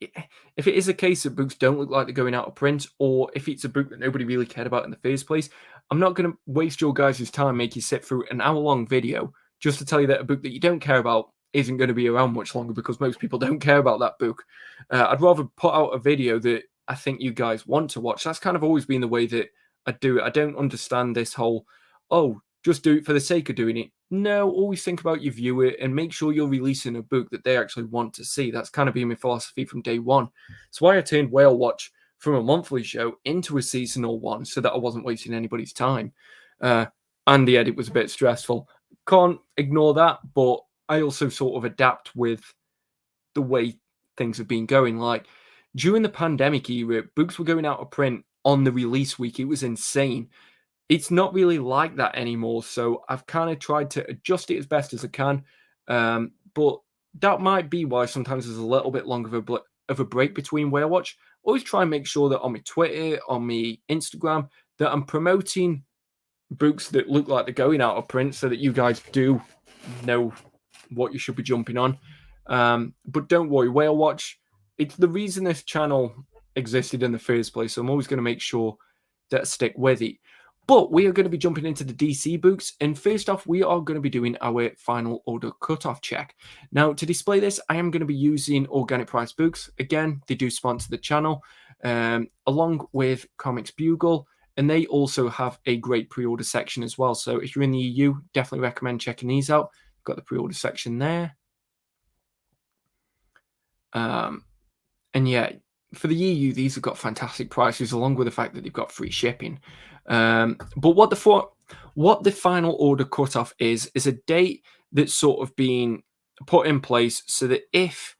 A: if it is a case that books don't look like they're going out of print, or if it's a book that nobody really cared about in the first place, I'm not going to waste your guys' time, make you sit through an hour-long video just to tell you that a book that you don't care about isn't going to be around much longer, because most people don't care about that book. I'd rather put out a video that I think you guys want to watch. That's kind of always been the way that I do it. I don't understand this whole, oh, just do it for the sake of doing it. No, always think about your viewer and make sure you're releasing a book that they actually want to see. That's kind of been my philosophy from day one. That's why I turned Whale Watch from a monthly show into a seasonal one, so that I wasn't wasting anybody's time. And the edit was a bit stressful. Can't ignore that, but I also sort of adapt with the way things have been going. Like during the pandemic era, books were going out of print on the release week. It was insane. It's not really like that anymore, so I've kind of tried to adjust it as best as I can. But that might be why sometimes there's a little bit longer of a break between Whale Watch. Always try and make sure that on my Twitter, on my Instagram, that I'm promoting books that look like they're going out of print, so that you guys do know what you should be jumping on. But don't worry, Whale Watch, it's the reason this channel existed in the first place, so I'm always going to make sure that I stick with it. But we are going to be jumping into the DC books, and first off, we are going to be doing our final order cutoff check. Now, to display this, I am going to be using Organic Price Books. Again, they do sponsor the channel, along with Comics Bugle, and they also have a great pre-order section as well. So if you're in the EU, definitely recommend checking these out. Got the pre-order section there. And yeah, for the EU, these have got fantastic prices, along with the fact that they've got free shipping. But what the final order cutoff is a date that's sort of been put in place so that if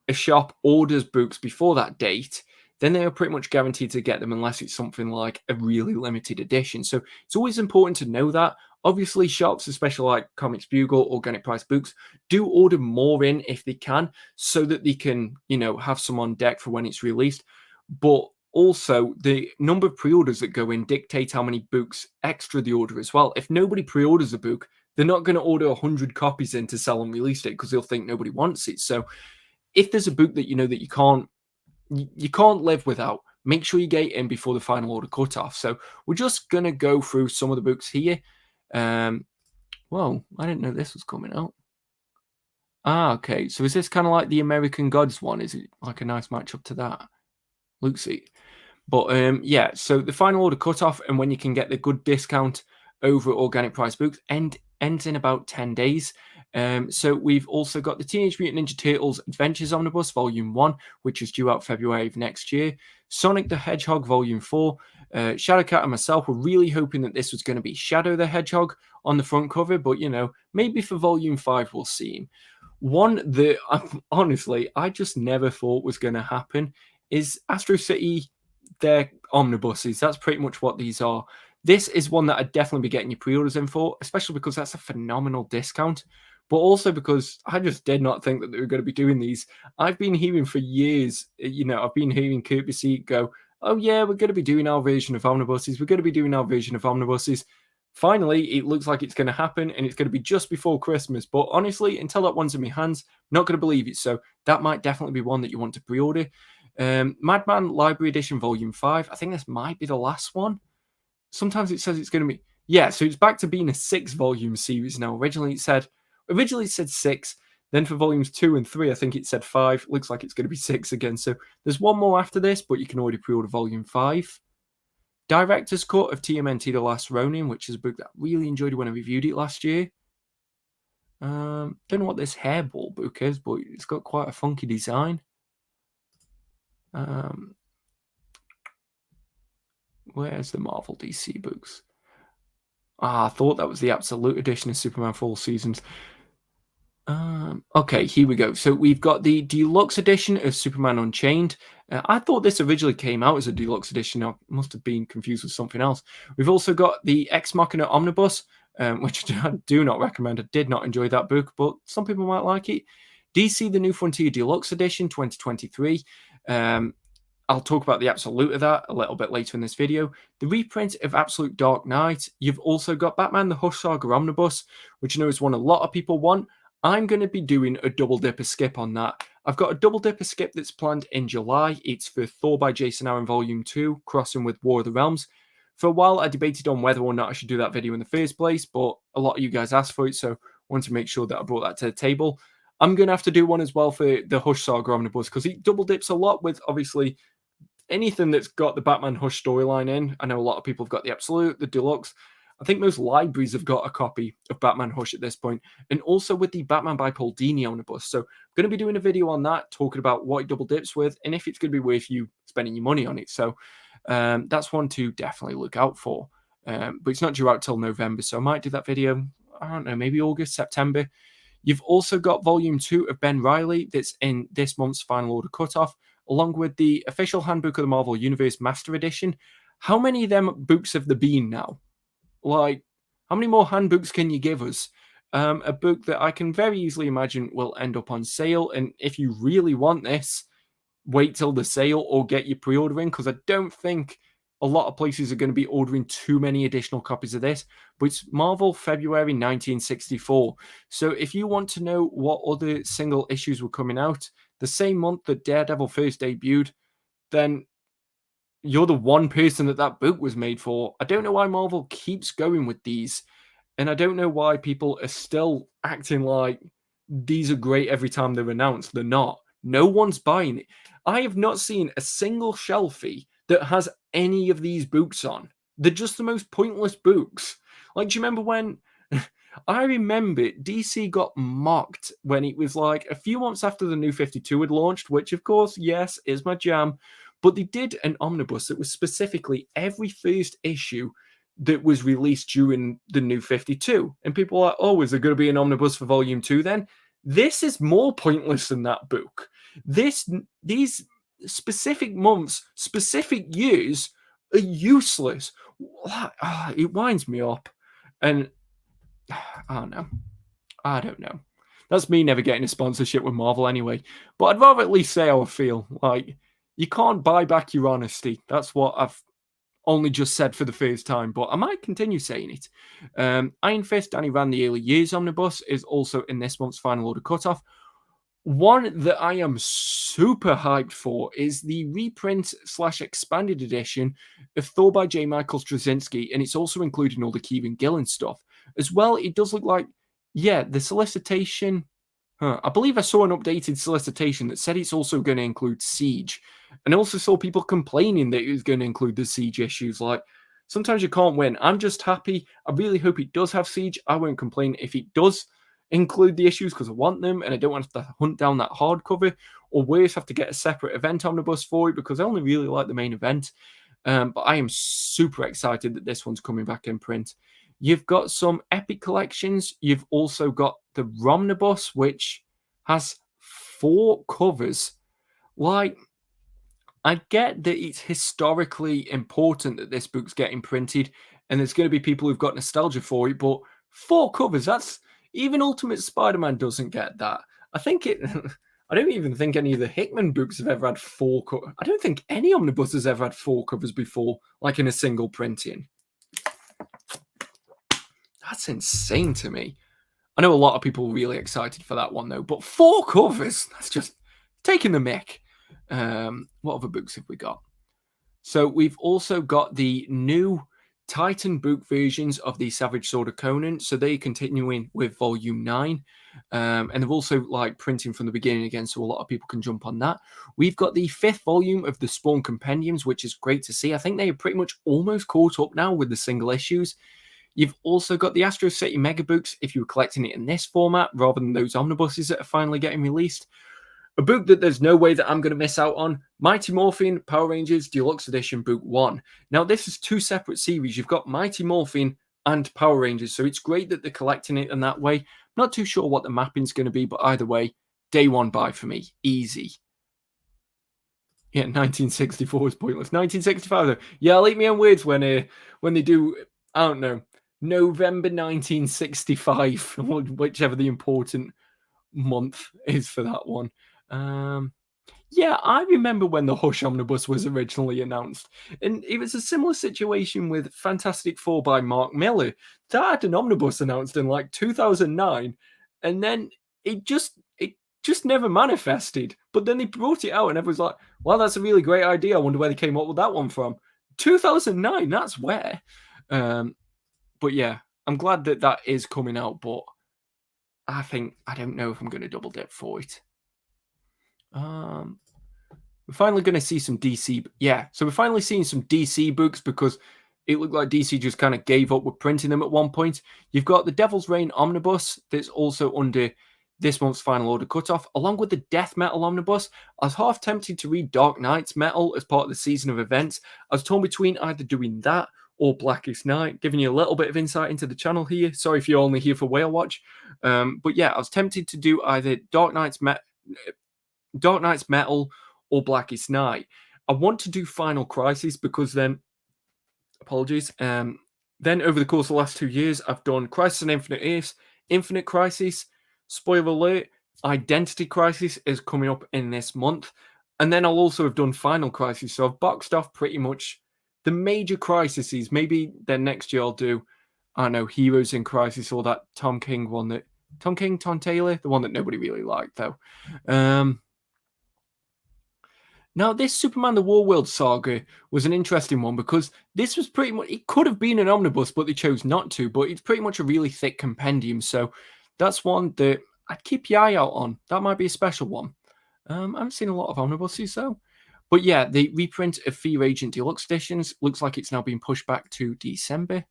A: a shop orders books before that date, then they are pretty much guaranteed to get them, unless it's something like a really limited edition. So it's always important to know that. Obviously, shops, especially like Comics Bugle, Organic Price Books, do order more in if they can, so that they can, have some on deck for when it's released. But also, the number of pre-orders that go in dictate how many books extra they order as well. If nobody pre-orders a book, they're not going to order 100 copies in to sell and release it, because they'll think nobody wants it. So if there's a book that that you can't live without, make sure you get it in before the final order cutoff. So we're just going to go through some of the books here. Whoa, I didn't know this was coming out. Okay. So is this kind of like the American Gods one? Is it like a nice matchup to that? Lucy. But yeah, so the final order cutoff and when you can get the good discount over at Organic Price Books ends in about 10 days. So we've also got the Teenage Mutant Ninja Turtles Adventures Omnibus Volume 1, which is due out February of next year. Sonic the Hedgehog Volume 4. Shadowcat and myself were really hoping that this was going to be Shadow the Hedgehog on the front cover, but maybe for Volume 5 we'll see him. One that honestly I just never thought was going to happen is Astro City, their omnibuses. That's pretty much what these are. This is one that I'd definitely be getting your pre-orders in for, especially because that's a phenomenal discount, but also because I just did not think that they were going to be doing these. I've been hearing for years, I've been hearing Kurt Busiek go, oh yeah, we're going to be doing our version of omnibuses. We're going to be doing our version of omnibuses. Finally, it looks like it's going to happen, and it's going to be just before Christmas. But honestly, until that one's in my hands, I'm not going to believe it. So that might definitely be one that you want to pre-order. Madman Library Edition Volume 5. I think this might be the last one. Sometimes it says it's going to be... Yeah, so it's back to being a 6-volume series now. Originally it said 6. Then for volumes 2 and 3, I think it said 5. Looks like it's going to be 6 again. So there's one more after this, but you can already pre-order Volume 5. Director's Cut of TMNT The Last Ronin, which is a book that I really enjoyed when I reviewed it last year. Don't know what this hairball book is, but it's got quite a funky design. Where's the Marvel DC books? I thought that was the Absolute Edition of Superman for All Seasons. Okay, here we go. So we've got the deluxe edition of Superman Unchained. I thought this originally came out as a deluxe edition. I must have been confused with something else. We've also got the Ex Machina Omnibus, which I do not recommend. I did not enjoy that book, but some people might like it. DC The New Frontier Deluxe Edition 2023. I'll talk about the absolute of that a little bit later in this video. The reprint of Absolute Dark Knight. You've also got Batman The Hush Saga Omnibus, which I know is one a lot of people want. I'm going to be doing a double dipper skip on that. I've got a double dipper skip that's planned in July. It's for Thor by Jason Aaron Volume 2, crossing with War of the Realms. For a while, I debated on whether or not I should do that video in the first place, but a lot of you guys asked for it, so I wanted to make sure that I brought that to the table. I'm going to have to do one as well for the Hush Saga Omnibus, because it double dips a lot with, obviously, anything that's got the Batman Hush storyline in. I know a lot of people have got the Absolute, the Deluxe. I think most libraries have got a copy of Batman Hush at this point, and also with the Batman by Paul Dini Omnibus. So I'm going to be doing a video on that, talking about what it double dips with, and if it's going to be worth you spending your money on it. So that's one to definitely look out for. But it's not due out till November, so I might do that video, I don't know, maybe August, September. You've also got Volume 2 of Ben Reilly that's in this month's Final Order Cutoff, along with the official Handbook of the Marvel Universe Master Edition. How many of them books have there been now? Like, how many more handbooks can you give us? A book that I can very easily imagine will end up on sale. And if you really want this, wait till the sale or get your pre-order in, because I don't think a lot of places are going to be ordering too many additional copies of this. But it's Marvel February 1964. So if you want to know what other single issues were coming out the same month that Daredevil first debuted, then you're the one person that book was made for. I don't know why Marvel keeps going with these, and I don't know why people are still acting like these are great every time they're announced. They're not. No one's buying it. I have not seen a single shelfie that has any of these books on. They're just the most pointless books. Like, do you remember when... I remember DC got mocked when it was like a few months after the New 52 had launched, which, of course, yes, is my jam. But they did an omnibus that was specifically every first issue that was released during the New 52. And people are like, oh, is there going to be an omnibus for Volume 2 then? This is more pointless than that book. These specific months, specific years are useless. It winds me up. And I don't know. That's me never getting a sponsorship with Marvel anyway. But I'd rather at least say how I feel. Like, you can't buy back your honesty. That's what I've only just said for the first time, but I might continue saying it. Iron Fist, Danny Rand, the Early Years Omnibus is also in this month's Final Order Cutoff. One that I am super hyped for is the reprint / expanded edition of Thor by J. Michael Straczynski, and it's also including all the Kieran Gillen stuff. As well, it does look like, yeah, the solicitation... I believe I saw an updated solicitation that said it's also going to include Siege. And I also saw people complaining that it was going to include the Siege issues. Like, sometimes you can't win. I'm just happy. I really hope it does have Siege. I won't complain if it does include the issues because I want them and I don't want to hunt down that hardcover. Or worse, have to get a separate event omnibus for it because I only really like the main event. But I am super excited that this one's coming back in print. You've got some epic collections. You've also got the Romnibus, which has 4 covers. Like, I get that it's historically important that this book's getting printed, and there's going to be people who've got nostalgia for it, but 4 covers, that's... Even Ultimate Spider-Man doesn't get that. I think it... I don't even think any of the Hickman books have ever had 4 covers. I don't think any omnibus has ever had 4 covers before, like in a single printing. That's insane to me. I know a lot of people are really excited for that one, though. But 4 covers? That's just taking the mick. What other books have we got? So we've also got the new Titan book versions of the Savage Sword of Conan. So they're continuing with Volume 9. And they're also like printing from the beginning again, so a lot of people can jump on that. We've got the 5th volume of the Spawn Compendiums, which is great to see. I think they are pretty much almost caught up now with the single issues. You've also got the Astro City Mega Books if you were collecting it in this format rather than those omnibuses that are finally getting released. A book that there's no way that I'm going to miss out on, Mighty Morphin Power Rangers Deluxe Edition Book 1. Now, this is two separate series. You've got Mighty Morphin and Power Rangers, so it's great that they're collecting it in that way. Not too sure what the mapping's going to be, but either way, day one buy for me. Easy. Yeah, 1964 is pointless. 1965, though. Yeah, I'll eat me on words when they do, I don't know, November 1965, whichever the important month is for that one. Yeah, I remember when the Hush Omnibus was originally announced, and it was a similar situation with Fantastic Four by Mark Millar. That had an omnibus announced in like 2009, and then it just never manifested. But then they brought it out, and everyone's like, "Well, that's a really great idea. I wonder where they came up with that one from." 2009, that's where. But yeah, I'm glad that that is coming out, but I don't know if I'm going to double dip for it. We're finally going to see some DC. Yeah, so we're finally seeing some DC books because it looked like DC just kind of gave up with printing them at one point. You've got the Devil's Reign Omnibus that's also under this month's final order cutoff, along with the Death Metal Omnibus. I was half tempted to read Dark Knight's Metal as part of the season of events. I was torn between either doing that or Blackest Night, giving you a little bit of insight into the channel here. Sorry if you're only here for Whale Watch. But yeah, I was tempted to do either Dark Knight's Metal or Blackest Night. I want to do Final Crisis because then, apologies, then over the course of the last 2 years, I've done Crisis on Infinite Earths, Infinite Crisis, spoiler alert, Identity Crisis is coming up in this month, and then I'll also have done Final Crisis, so I've boxed off pretty much the major crises. Maybe then next year I'll do, I don't know, Heroes in Crisis or that Tom Taylor, the one that nobody really liked though. Now, this Superman the Warworld saga was an interesting one because this was pretty much, it could have been an omnibus, but they chose not to, but it's pretty much a really thick compendium. So that's one that I'd keep your eye out on. That might be a special one. I haven't seen a lot of omnibuses though. But yeah, the reprint of Fear Agent Deluxe editions looks like it's now being pushed back to December.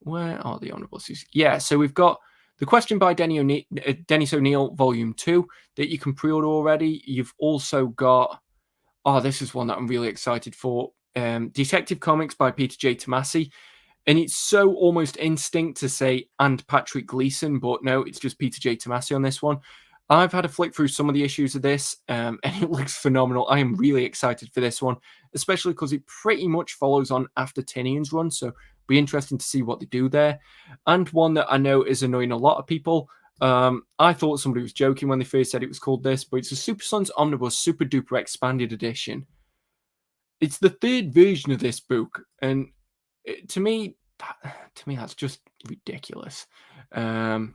A: Where are the omnibuses? Yeah, so we've got The Question by Dennis O'Neil, Volume 2, that you can pre-order already. You've also got, this is one that I'm really excited for, Detective Comics by Peter J. Tomasi. And it's so almost instinct to say, and Patrick Gleason, but no, it's just Peter J. Tomasi on this one. I've had a flick through some of the issues of this, and it looks phenomenal. I am really excited for this one, especially because it pretty much follows on after Tinian's run, so be interesting to see what they do there. And one that I know is annoying a lot of people. I thought somebody was joking when they first said it was called this, but it's a Super Sons Omnibus Super Duper Expanded Edition. It's the third version of this book, and to me, that's just ridiculous. But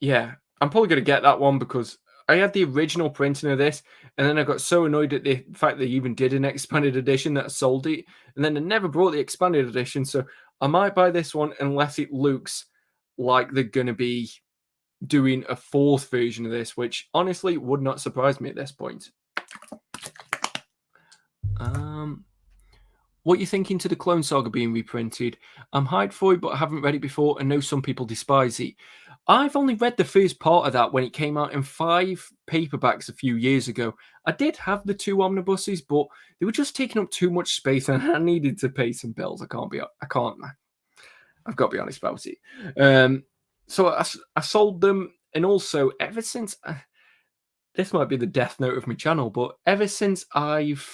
A: yeah, I'm probably going to get that one because I had the original printing of this, and then I got so annoyed at the fact they even did an expanded edition that I sold it, and then they never brought the expanded edition. So I might buy this one unless it looks like they're going to be doing a fourth version of this, which honestly would not surprise me at this point. What you thinking to the Clone Saga being reprinted? I'm hyped for it, but I haven't read it before and know some people despise it. I've only read the first part of that when it came out in 5 paperbacks a few years ago. I did have the 2 omnibuses, but they were just taking up too much space and I needed to pay some bills. I've got to be honest about it. So I sold them, and also ever since, this might be the death note of my channel, but ever since I've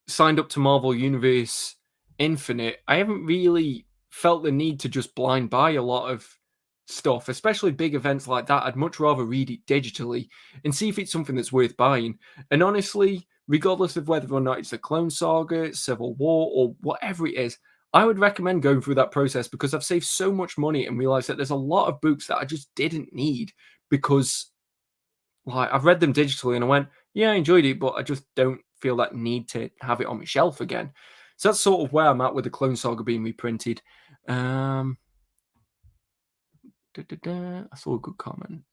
A: signed up to Marvel Universe Infinite, I haven't really felt the need to just blind buy a lot of stuff, especially big events like that. I'd much rather read it digitally and see if it's something that's worth buying. And honestly, regardless of whether or not it's the Clone Saga, Civil War, or whatever it is, I would recommend going through that process because I've saved so much money and realized that there's a lot of books that I just didn't need because I've read them digitally and I went, yeah, I enjoyed it, but I just don't feel that need to have it on my shelf again. So that's sort of where I'm at with the Clone Saga being reprinted. I saw a good comment.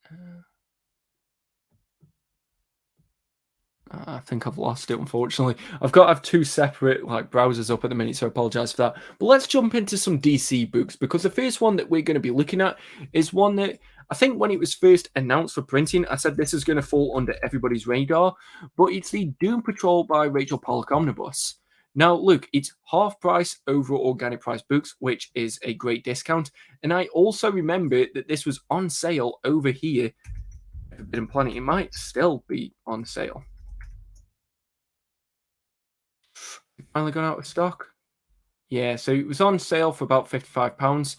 A: I think I've lost it, unfortunately. I have two separate like browsers up at the minute, so I apologize for that. But let's jump into some DC books, because the first one that we're going to be looking at is one that I think when it was first announced for printing, I said this is going to fall under everybody's radar, but it's the Doom Patrol by Rachel Pollack Omnibus. Now, look, it's half price over organic price books, which is a great discount. And I also remember that this was on sale over here at Forbidden Planet. It might still be on sale. Finally gone out of stock. Yeah, so it was on sale for about £55,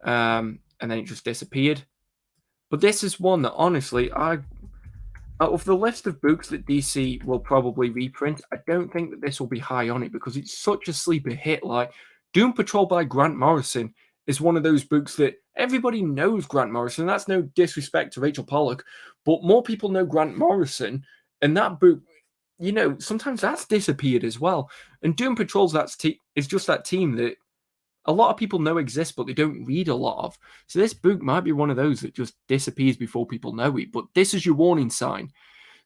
A: and then it just disappeared. But this is one that, honestly, out of the list of books that DC will probably reprint, I don't think that this will be high on it, because it's such a sleeper hit. Like, Doom Patrol by Grant Morrison is one of those books that everybody knows Grant Morrison. That's no disrespect to Rachel Pollack, but more people know Grant Morrison, and that book, you know, sometimes that's disappeared as well. And Doom Patrol's is just that team that a lot of people know exists, but they don't read a lot of. So this book might be one of those that just disappears before people know it. But this is your warning sign.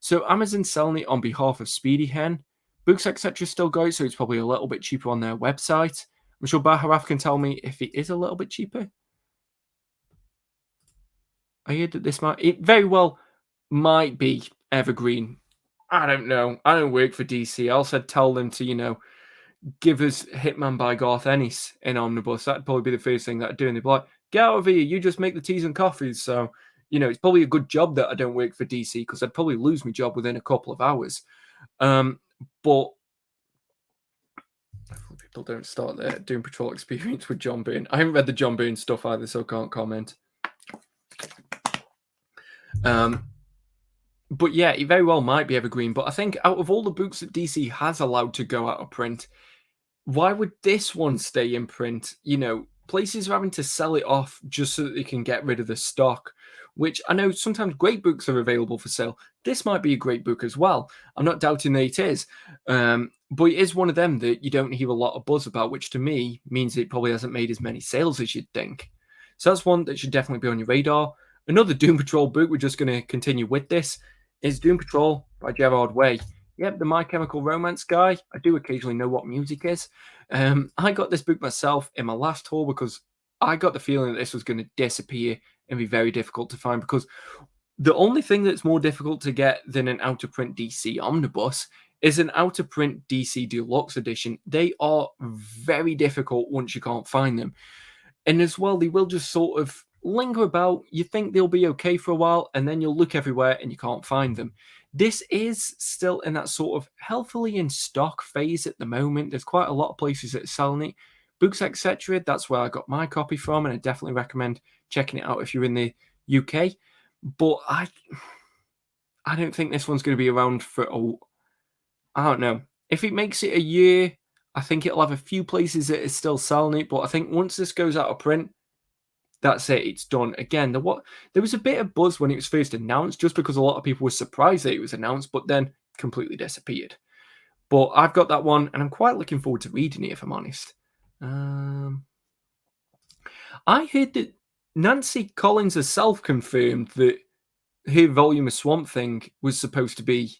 A: So Amazon's selling it on behalf of Speedy Hen. Books, etc. still go, so it's probably a little bit cheaper on their website. I'm sure Baharaf can tell me if it is a little bit cheaper. I heard that it very well might be evergreen. I don't know. I don't work for DC. I also tell them to, you know, give us Hitman by Garth Ennis in Omnibus. That'd probably be the first thing that I'd do. And they'd be like, get out of here. You just make the teas and coffees. So, you know, it's probably a good job that I don't work for DC, because I'd probably lose my job within a couple of hours. But people don't start their Doom Patrol experience with John Byrne. I haven't read the John Byrne stuff either, so I can't comment. But yeah, it very well might be evergreen. But I think out of all the books that DC has allowed to go out of print, why would this one stay in print? You know, places are having to sell it off just so that they can get rid of the stock, which I know sometimes great books are available for sale. This might be a great book as well. I'm not doubting that it is. But it is one of them that you don't hear a lot of buzz about, which to me means it probably hasn't made as many sales as you'd think. So that's one that should definitely be on your radar. Another Doom Patrol book, we're just going to continue with this, is Doom Patrol by Gerard Way. Yep, the My Chemical Romance guy. I do occasionally know what music is. I got this book myself in my last haul because I got the feeling that this was going to disappear and be very difficult to find, because the only thing that's more difficult to get than an out-of-print DC Omnibus is an out-of-print DC Deluxe edition. They are very difficult once you can't find them. And as well, they will just sort of linger about. You think they'll be okay for a while, and then you'll look everywhere and you can't find them. This is still in that sort of healthily in stock phase at the moment. There's quite a lot of places that are selling it. Books, etc. That's where I got my copy from, and I definitely recommend checking it out if you're in the UK. But I don't think this one's going to be around for I don't know. If it makes it a year, I think it'll have a few places that are still selling it. But I think once this goes out of print, that's it. It's done. Again, there was a bit of buzz when it was first announced, just because a lot of people were surprised that it was announced, but then completely disappeared. But I've got that one, and I'm quite looking forward to reading it, if I'm honest. I heard that Nancy Collins herself confirmed that her volume of Swamp Thing was supposed to be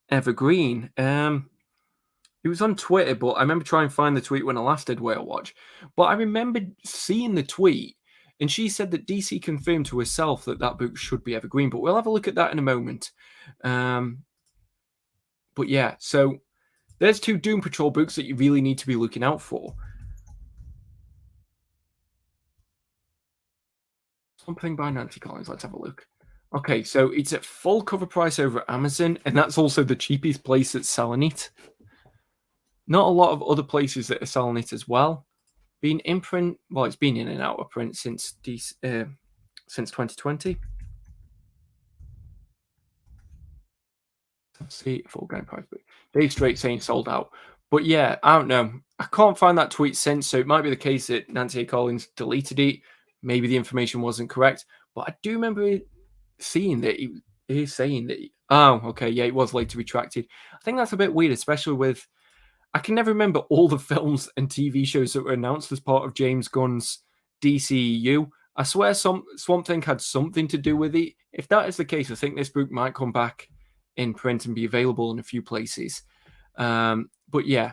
A: evergreen. It was on Twitter, but I remember trying to find the tweet when I last did Whale Watch. But I remember seeing the tweet, and she said that DC confirmed to herself that that book should be evergreen. But we'll have a look at that in a moment. But yeah, so there's two Doom Patrol books that you really need to be looking out for. Something by Nancy Collins. Let's have a look. Okay, so it's at full cover price over Amazon, and that's also the cheapest place that's selling it. Not a lot of other places that are selling it as well. Been in print, well, it's been in and out of print since 2020. Let's see, full game price. Dave Straight saying sold out. But yeah, I don't know. I can't find that tweet since, so it might be the case that Nancy Collins deleted it. Maybe the information wasn't correct. But I do remember seeing that he is saying that. Oh, okay, yeah, it was later retracted. I think that's a bit weird, especially with. I can never remember all the films and TV shows that were announced as part of James Gunn's DCEU. I swear Swamp Thing had something to do with it. If that is the case, I think this book might come back in print and be available in a few places. But yeah,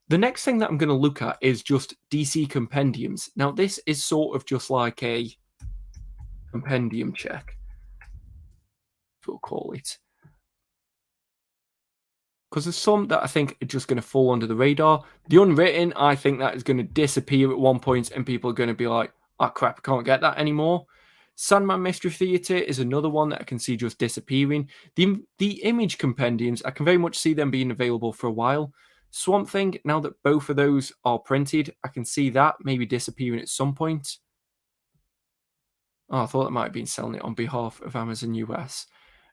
A: the next thing that I'm going to look at is just DC compendiums. Now, this is sort of just like a compendium check, we'll call it. Because there's some that I think are just going to fall under the radar. The unwritten, I think that is going to disappear at one point, and people are going to be like, oh crap, I can't get that anymore. Sandman Mystery Theatre is another one that I can see just disappearing. The image compendiums, I can very much see them being available for a while. Swamp Thing, now that both of those are printed, I can see that maybe disappearing at some point. Oh, I thought that might have been selling it on behalf of Amazon US.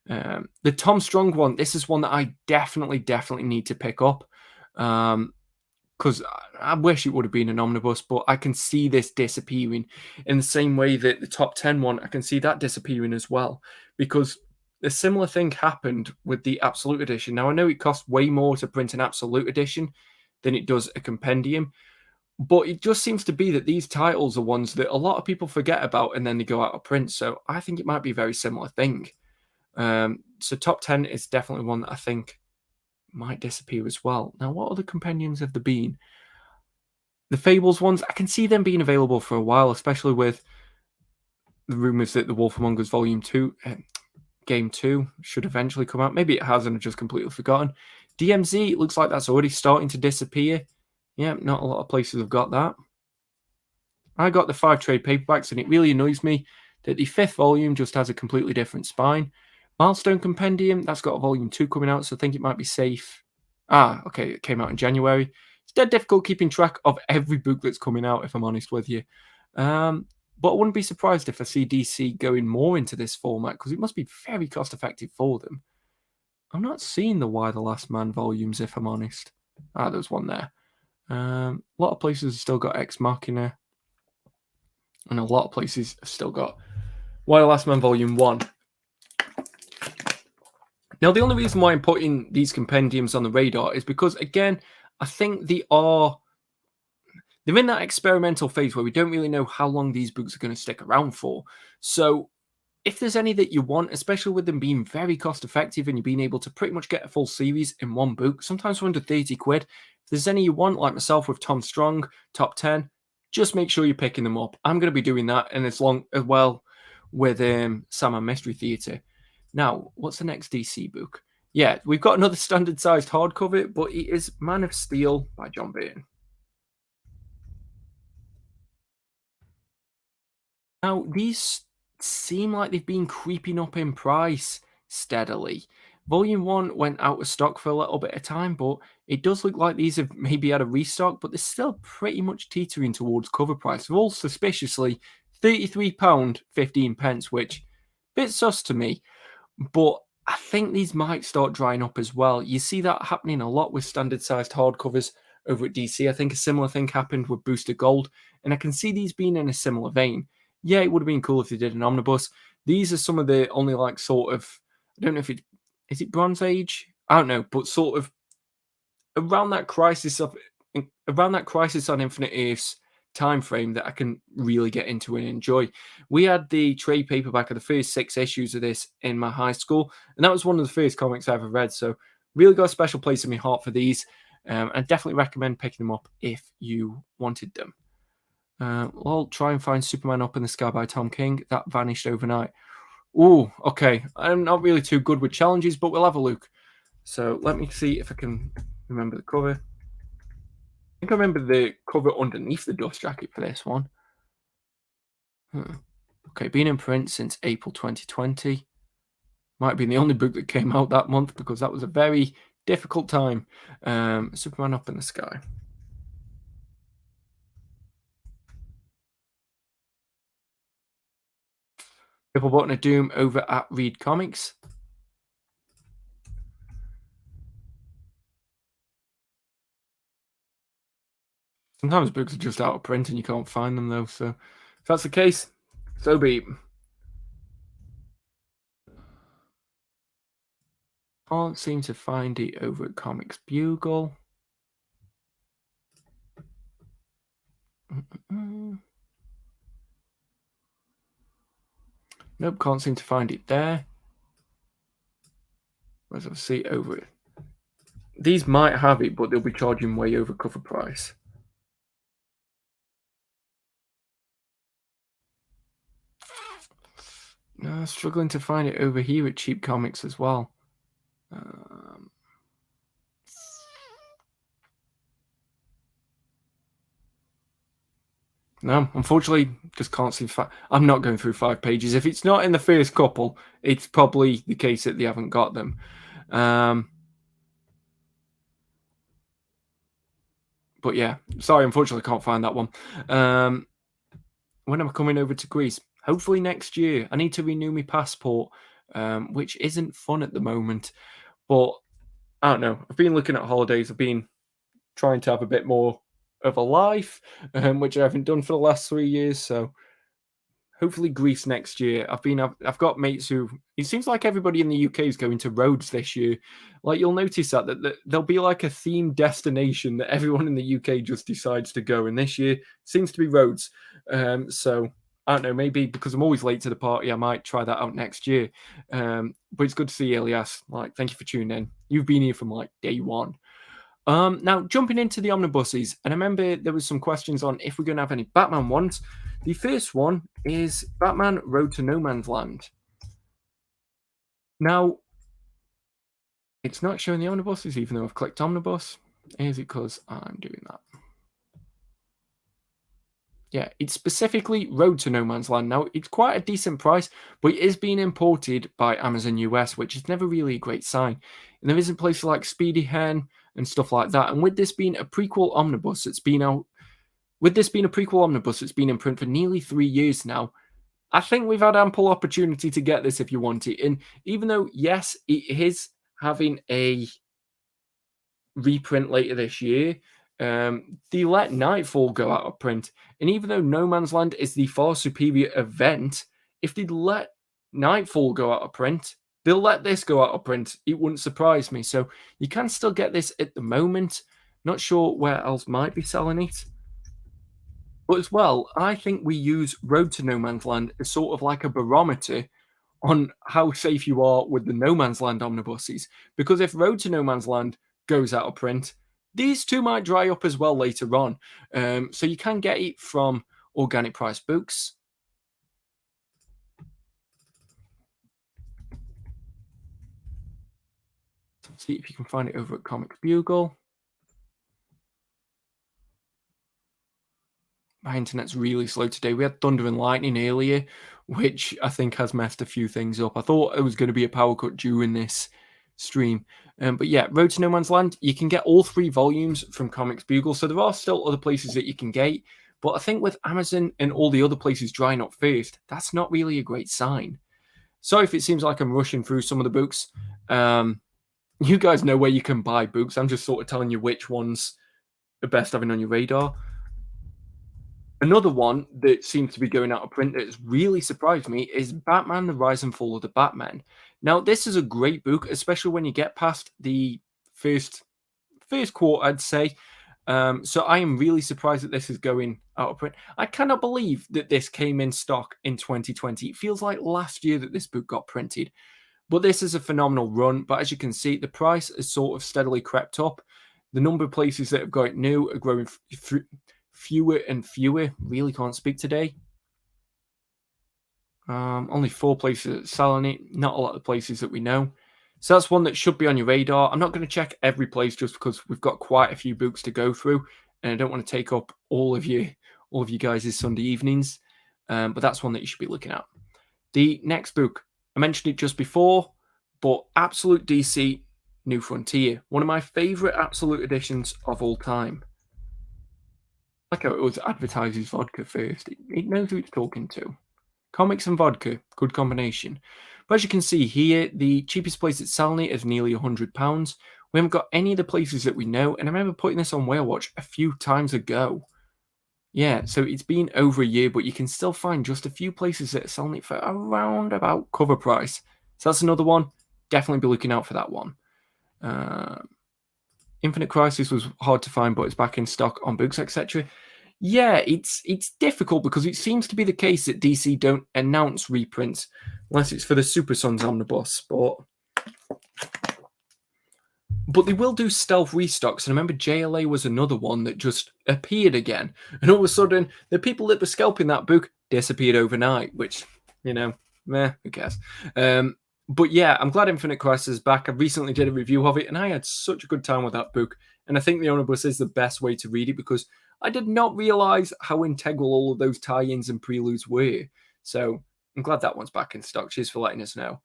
A: The Tom Strong one, this is one that I definitely need to pick up. Because I wish it would have been an omnibus, but I can see this disappearing in the same way that the top 10 one, I can see that disappearing as well. Because a similar thing happened with the Absolute Edition. Now, I know it costs way more to print an Absolute Edition than it does a compendium, but it just seems to be that these titles are ones that a lot of people forget about and then they go out of print. So I think it might be a very similar thing. So top 10 is definitely one that I think might disappear as well. Now, what other compendiums have there been? The Fables ones, I can see them being available for a while, especially with the rumours that the Wolf Among Us Volume 2, Game 2, should eventually come out. Maybe it has and I've just completely forgotten. DMZ, it looks like that's already starting to disappear. Yeah, not a lot of places have got that. I got the 5 trade paperbacks, and it really annoys me that the 5th volume just has a completely different spine. Milestone Compendium, that's got a volume 2 coming out, so I think it might be safe. Okay, it came out in January. It's dead difficult keeping track of every book that's coming out, if I'm honest with you. But I wouldn't be surprised if I see DC going more into this format, because it must be very cost effective for them. I'm not seeing the Why the Last Man volumes, if I'm honest. There's one there. A lot of places have still got Ex Machina, and a lot of places have still got Why the Last Man Volume 1. Now, the only reason why I'm putting these compendiums on the radar is because, again, I think they're in that experimental phase where we don't really know how long these books are going to stick around for. So if there's any that you want, especially with them being very cost effective and you being able to pretty much get a full series in one book, sometimes for under 30 quid, if there's any you want, like myself with Tom Strong, top 10, just make sure you're picking them up. I'm going to be doing that, and as well with Sandman Mystery Theatre. Now, what's the next DC book? Yeah, we've got another standard-sized hardcover, but it is Man of Steel by John Byrne. Now, these seem like they've been creeping up in price steadily. Volume 1 went out of stock for a little bit of time, but it does look like these have maybe had a restock, but they're still pretty much teetering towards cover price. They're all suspiciously £33.15, which bit sus to me. But I think these might start drying up as well. You see that happening a lot with standard-sized hardcovers over at DC. I think a similar thing happened with Booster Gold, and I can see these being in a similar vein. Yeah, it would have been cool if they did an omnibus. These are some of the only sort of, I don't know if is it Bronze Age? I don't know, but sort of around that Crisis on Infinite Earths time frame that I can really get into and enjoy. We had the trade paperback of the first 6 issues of this in my high school, and that was one of the first comics I ever read. So really got a special place in my heart for these, and definitely recommend picking them up if you wanted them. I'll try and find Superman Up in the Sky by Tom King. That vanished overnight. Ooh, okay. I'm not really too good with challenges, but we'll have a look. So let me see if I can remember the cover. I think I remember the cover underneath the dust jacket for this one. Okay, been in print since April 2020. Might have been the only book that came out that month because that was a very difficult time. Superman Up in the Sky. Triple Button of Doom over at Read Comics. Sometimes books are just out of print and you can't find them, though. So if that's the case, so be it. Can't seem to find it over at Comics Bugle. Nope, can't seem to find it there. As I see over it. These might have it, but they'll be charging way over cover price. No, struggling to find it over here at Cheap Comics as well. No, unfortunately, just can't see. I'm not going through 5 pages. If it's not in the first couple, it's probably the case that they haven't got them. But yeah, sorry, unfortunately, can't find that one. When am I coming over to Greece? Hopefully next year. I need to renew my passport, which isn't fun at the moment. But I don't know. I've been looking at holidays. I've been trying to have a bit more of a life, which I haven't done for the last 3 years. So hopefully Greece next year. I've got mates who, it seems like everybody in the UK is going to Rhodes this year. Like, you'll notice that there'll be like a themed destination that everyone in the UK just decides to go, and this year seems to be Rhodes. So I don't know, maybe because I'm always late to the party, I might try that out next year. But it's good to see Elias. Like, thank you for tuning in. You've been here from like day one. Now, jumping into the omnibuses, and I remember there was some questions on if we're going to have any Batman ones. The first one is Batman Road to No Man's Land. Now, it's not showing the omnibuses, even though I've clicked omnibus. Is it because I'm doing that? Yeah, it's specifically Road to No Man's Land. Now, it's quite a decent price, but it is being imported by Amazon US, which is never really a great sign. And there isn't places like Speedy Hen and stuff like that. And with this being a prequel omnibus that's been out, with this being a prequel omnibus that's been in print for nearly 3 years now, I think we've had ample opportunity to get this if you want it. And even though, yes, it is having a reprint later this year, they let Nightfall go out of print. And even though No Man's Land is the far superior event, if they'd let Nightfall go out of print, they'll let this go out of print. It wouldn't surprise me. So you can still get this at the moment. Not sure where else might be selling it. But as well, I think we use Road to No Man's Land as sort of like a barometer on how safe you are with the No Man's Land omnibuses. Because if Road to No Man's Land goes out of print, these two might dry up as well later on. So you can get it from organic price books. See if you can find it over at Comics Bugle. My internet's really slow today. We had thunder and lightning earlier, which I think has messed a few things up. I thought it was going to be a power cut during this stream. But yeah, Road to No Man's Land, you can get all 3 volumes from Comics Bugle. So there are still other places that you can get. But I think with Amazon and all the other places drying up first, that's not really a great sign. Sorry if it seems like I'm rushing through some of the books. You guys know where you can buy books. I'm just sort of telling you which ones are best having on your radar. Another one that seems to be going out of print that has really surprised me is Batman: The Rise and Fall of the Batman. Now, this is a great book, especially when you get past the first quarter, I'd say. So I am really surprised that this is going out of print. I cannot believe that this came in stock in 2020. It feels like last year that this book got printed. But this is a phenomenal run. But as you can see, the price has sort of steadily crept up. The number of places that have got it new are growing fewer and fewer. Really can't speak today. Only 4 places selling it. Not a lot of places that we know. So that's one that should be on your radar. I'm not going to check every place just because we've got quite a few books to go through, and I don't want to take up all of you guys' Sunday evenings. But that's one that you should be looking at. The next book, I mentioned it just before, but Absolute DC New Frontier, one of my favorite Absolute editions of all time. Like how it was advertises vodka first. It knows who it's talking to. Comics and vodka, good combination. But as you can see here, the cheapest place it's selling it is nearly £100. We haven't got any of the places that we know, and I remember putting this on Whale Watch a few times ago. Yeah, so it's been over a year, but you can still find just a few places that are selling it for around about cover price. So that's another one. Definitely be looking out for that one. Infinite Crisis was hard to find, but it's back in stock on books, etc. Yeah, it's difficult because it seems to be the case that DC don't announce reprints unless it's for the Super Sons omnibus. But But they will do stealth restocks. And I remember JLA was another one that just appeared again. And all of a sudden, the people that were scalping that book disappeared overnight, which, meh, who cares? But yeah, I'm glad Infinite Crisis is back. I recently did a review of it, and I had such a good time with that book. And I think the Omnibus is the best way to read it because I did not realize how integral all of those tie-ins and preludes were. So I'm glad that one's back in stock. Cheers for letting us know.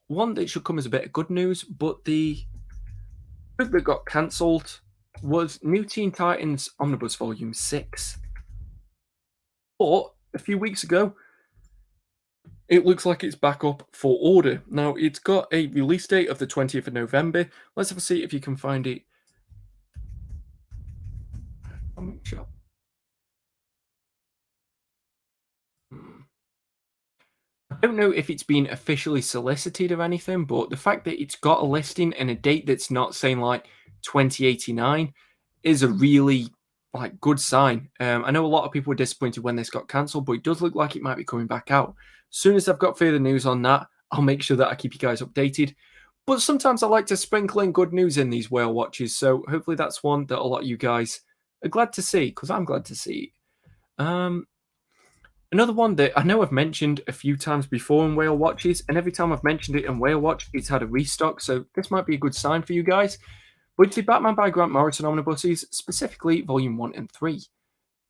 A: One that should come as a bit of good news, but the book that got cancelled was New Teen Titans Omnibus Volume 6. But a few weeks ago, it looks like it's back up for order. Now, it's got a release date of the 20th of November. Let's have a see if you can find it. Shop. I don't know if it's been officially solicited or anything, but the fact that it's got a listing and a date that's not saying like 2089 is a really good sign. I know a lot of people were disappointed when this got cancelled, but it does look like it might be coming back out. As soon as I've got further news on that, I'll make sure that I keep you guys updated. But sometimes I like to sprinkle in good news in these whale watches, so hopefully that's one that a lot of you guys are glad to see, because I'm glad to see it. Another one that I know I've mentioned a few times before in Whale Watches, and every time I've mentioned it in Whale Watch, it's had a restock, so this might be a good sign for you guys. But it's the Batman by Grant Morrison omnibuses, specifically Volume 1 and 3.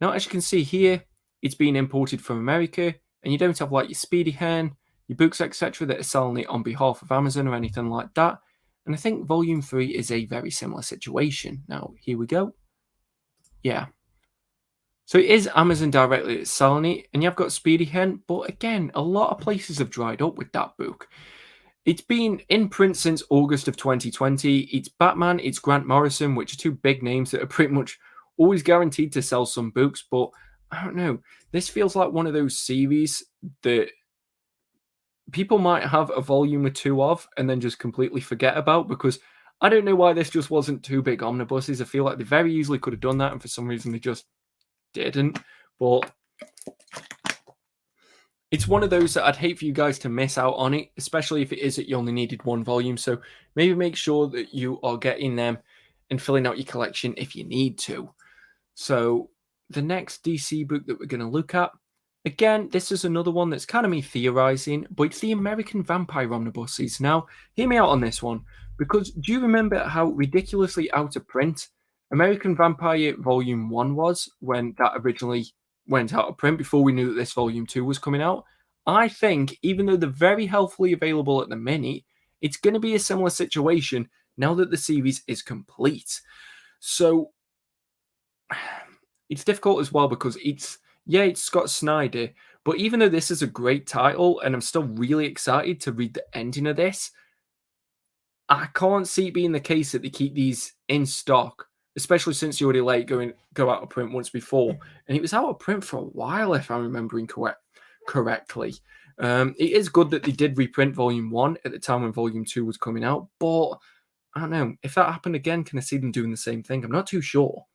A: Now, as you can see here, it's being imported from America, and you don't have like your Speedy Hen, your books, etc. that are selling it on behalf of Amazon or anything like that. And I think Volume 3 is a very similar situation. Now, here we go. Yeah. So it is Amazon directly that's selling it, and you've got Speedy Hen, but again, a lot of places have dried up with that book. It's been in print since August of 2020. It's Batman, it's Grant Morrison, which are two big names that are pretty much always guaranteed to sell some books, but I don't know. This feels like one of those series that people might have a volume or two of and then just completely forget about because I don't know why this just wasn't two big omnibuses. I feel like they very easily could have done that, and for some reason they just didn't. But it's one of those that I'd hate for you guys to miss out on it, especially if it is that you only needed one volume. So maybe make sure that you are getting them and filling out your collection if you need to. So the next DC book that we're going to look at, again, this is another one that's kind of me theorizing, but it's the American Vampire omnibuses. Now, hear me out on this one, because do you remember how ridiculously out of print American Vampire Volume 1 was when that originally went out of print before we knew that this Volume 2 was coming out? I think, even though they're very healthily available at the minute, it's going to be a similar situation now that the series is complete. So it's difficult as well because it's Scott Snyder, but even though this is a great title and I'm still really excited to read the ending of this, I can't see it being the case that they keep these in stock, especially since you already go out of print once before, and it was out of print for a while if I'm remembering correctly. It is good that they did reprint Volume 1 at the time when Volume 2 was coming out, but I don't know. If that happened again, can I see them doing the same thing? I'm not too sure.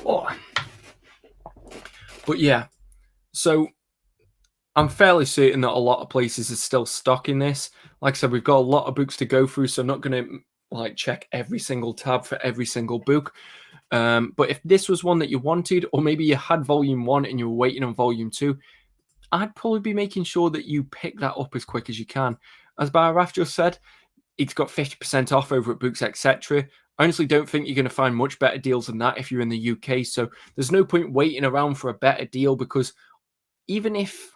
A: Oh. But yeah, so I'm fairly certain that a lot of places are still stocking this. Like I said, we've got a lot of books to go through, so I'm not going to check every single tab for every single book. But if this was one that you wanted, or maybe you had Volume 1 and you were waiting on Volume 2, I'd probably be making sure that you pick that up as quick as you can. As Baraf just said, it's got 50% off over at Books, etc. I honestly don't think you're going to find much better deals than that if you're in the UK. So there's no point waiting around for a better deal because even if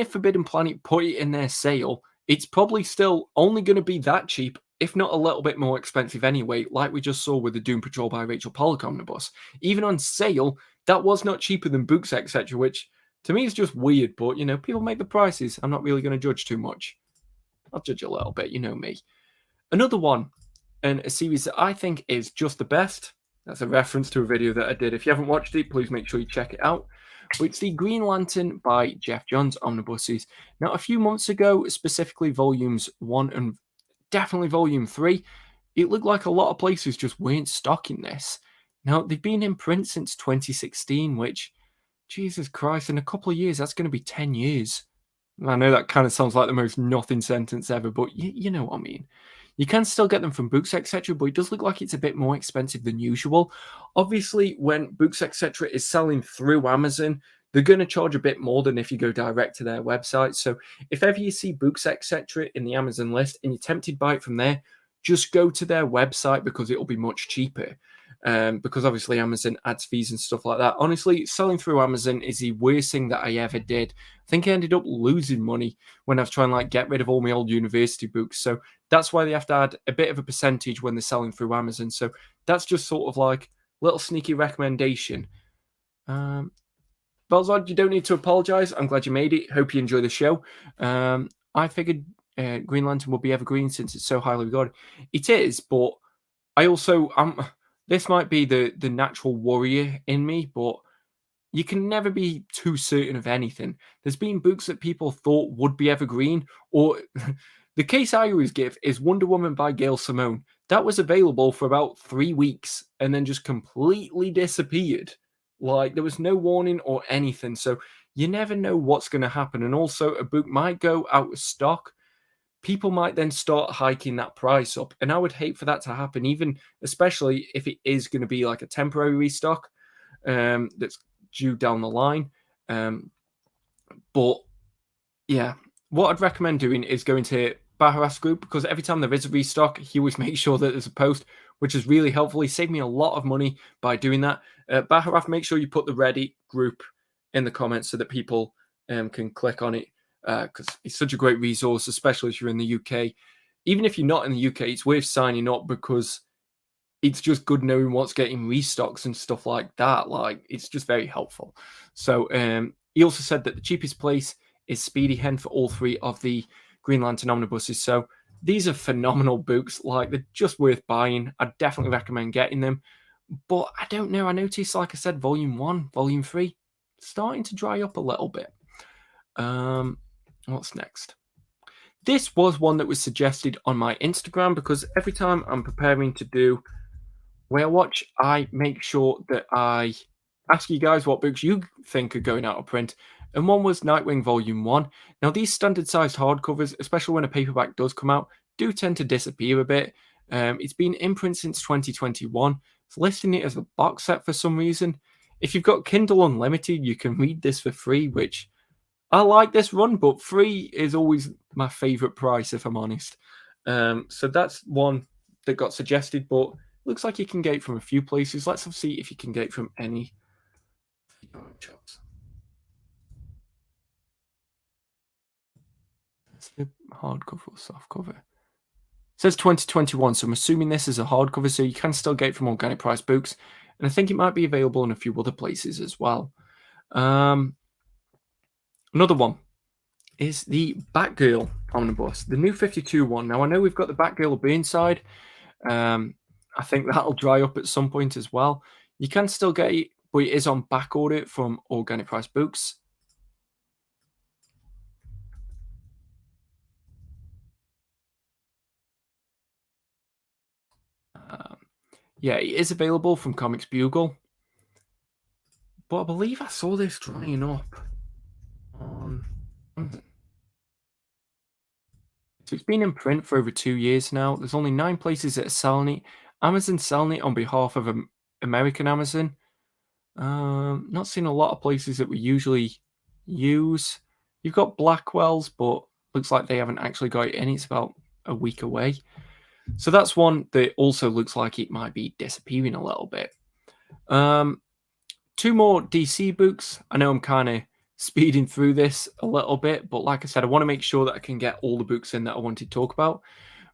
A: Forbidden Planet put it in their sale, it's probably still only going to be that cheap, if not a little bit more expensive anyway, like we just saw with the Doom Patrol by Rachel Pollack omnibus. Even on sale, that was not cheaper than Books, etc., which to me is just weird, but, people make the prices. I'm not really going to judge too much. I'll judge a little bit, you know me. Another one, and a series that I think is just the best. That's a reference to a video that I did. If you haven't watched it, please make sure you check it out. But it's the Green Lantern by Jeff Johns omnibuses. Now, a few months ago, specifically Volumes 1 and definitely Volume 3, it looked like a lot of places just weren't stocking this. Now, they've been in print since 2016, which, Jesus Christ, in a couple of years, that's going to be 10 years I know that kind of sounds like the most nothing sentence ever, but you know what I mean. You can still get them from Books etc., but it does look like it's a bit more expensive than usual. Obviously, when Books etc. is selling through Amazon, they're going to charge a bit more than if you go direct to their website. So if ever you see Books etc. in the Amazon list and you're tempted to buy it from there, just go to their website because it'll be much cheaper. Because obviously Amazon adds fees and stuff like that. Honestly, selling through Amazon is the worst thing that I ever did. I think I ended up losing money when I was trying to like get rid of all my old university books. So that's why they have to add a bit of a percentage when they're selling through Amazon. So that's just sort of like little sneaky recommendation. Belzod, you don't need to apologize. I'm glad you made it. Hope you enjoy the show. I figured Green Lantern would be evergreen since it's so highly regarded. It is, but I also this might be the natural warrior in me, but you can never be too certain of anything. There's been books that people thought would be evergreen, or the case I always give is Wonder Woman by Gail Simone. That was available for about 3 weeks and then just completely disappeared. Like there was no warning or anything. So you never know what's going to happen. And also, a book might go out of stock. People might then start hiking that price up. And I would hate for that to happen, even especially if it is going to be like a temporary restock that's due down the line. But yeah, what I'd recommend doing is going to Baharaf's group because every time there is a restock, he always makes sure that there's a post, which is really helpful. He saved me a lot of money by doing that. Baharaf, make sure you put the Reddit group in the comments so that people can click on it because it's such a great resource, especially if you're in the UK. Even if you're not in the UK, it's worth signing up because it's just good knowing what's getting restocks and stuff like that. Like it's just very helpful. So he also said that the cheapest place is Speedy Hen for all 3 of the Green Lantern omnibuses. So these are phenomenal books. Like they're just worth buying. I definitely recommend getting them. But I don't know. I noticed, like I said, Volume 1, Volume 3 starting to dry up a little bit. What's next? This was one that was suggested on my Instagram because every time I'm preparing to do Whale Watch, I make sure that I ask you guys what books you think are going out of print. And one was Nightwing Volume 1. Now, these standard sized hardcovers, especially when a paperback does come out, do tend to disappear a bit. It's been in print since 2021. It's listing it as a box set for some reason. If you've got Kindle Unlimited, you can read this for free, which I like this run, but free is always my favorite price, if I'm honest. So that's one that got suggested, but looks like you can get it from a few places. Let's see if you can get it from any shops. It's the hardcover or softcover. It says 2021, so I'm assuming this is a hardcover, so you can still get it from Organic Price Books. And I think it might be available in a few other places as well. Another one is the Batgirl Omnibus, the new 52 one. Now, I know we've got the Batgirl Burnside. I think that'll dry up at some point as well. You can still get it, but it is on back order from Organic Price Books. Yeah, it is available from Comics Bugle. But I believe I saw this drying up on... So it's been in print for over 2 years now. There's only 9 places that are selling it. Amazon's selling it on behalf of American Amazon. Not seeing a lot of places that we usually use. You've got Blackwell's, but looks like they haven't actually got it in. It's about a week away. So that's one that also looks like it might be disappearing a little bit. 2 more DC books. I know I'm kind of speeding through this a little bit, but like I said, I want to make sure that I can get all the books in that I want to talk about.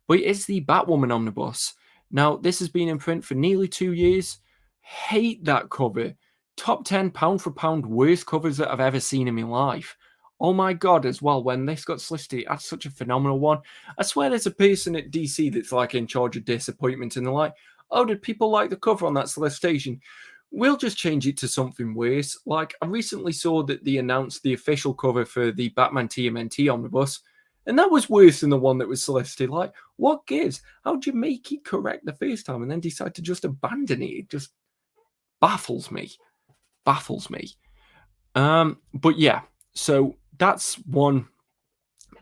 A: But it's the Batwoman Omnibus. Now, this has been in print for nearly 2 years. Hate that cover. Top 10 pound for pound worst covers that I've ever seen in my life. Oh my god, as well, when this got solicited, that's such a phenomenal one. I swear there's a person at DC that's like in charge of disappointment and they're like, oh, did people like the cover on that solicitation? We'll just change it to something worse. Like, I recently saw that they announced the official cover for the Batman TMNT Omnibus, and that was worse than the one that was solicited. Like, what gives? How'd you make it correct the first time and then decide to just abandon it? It just baffles me. Baffles me. But yeah, so that's one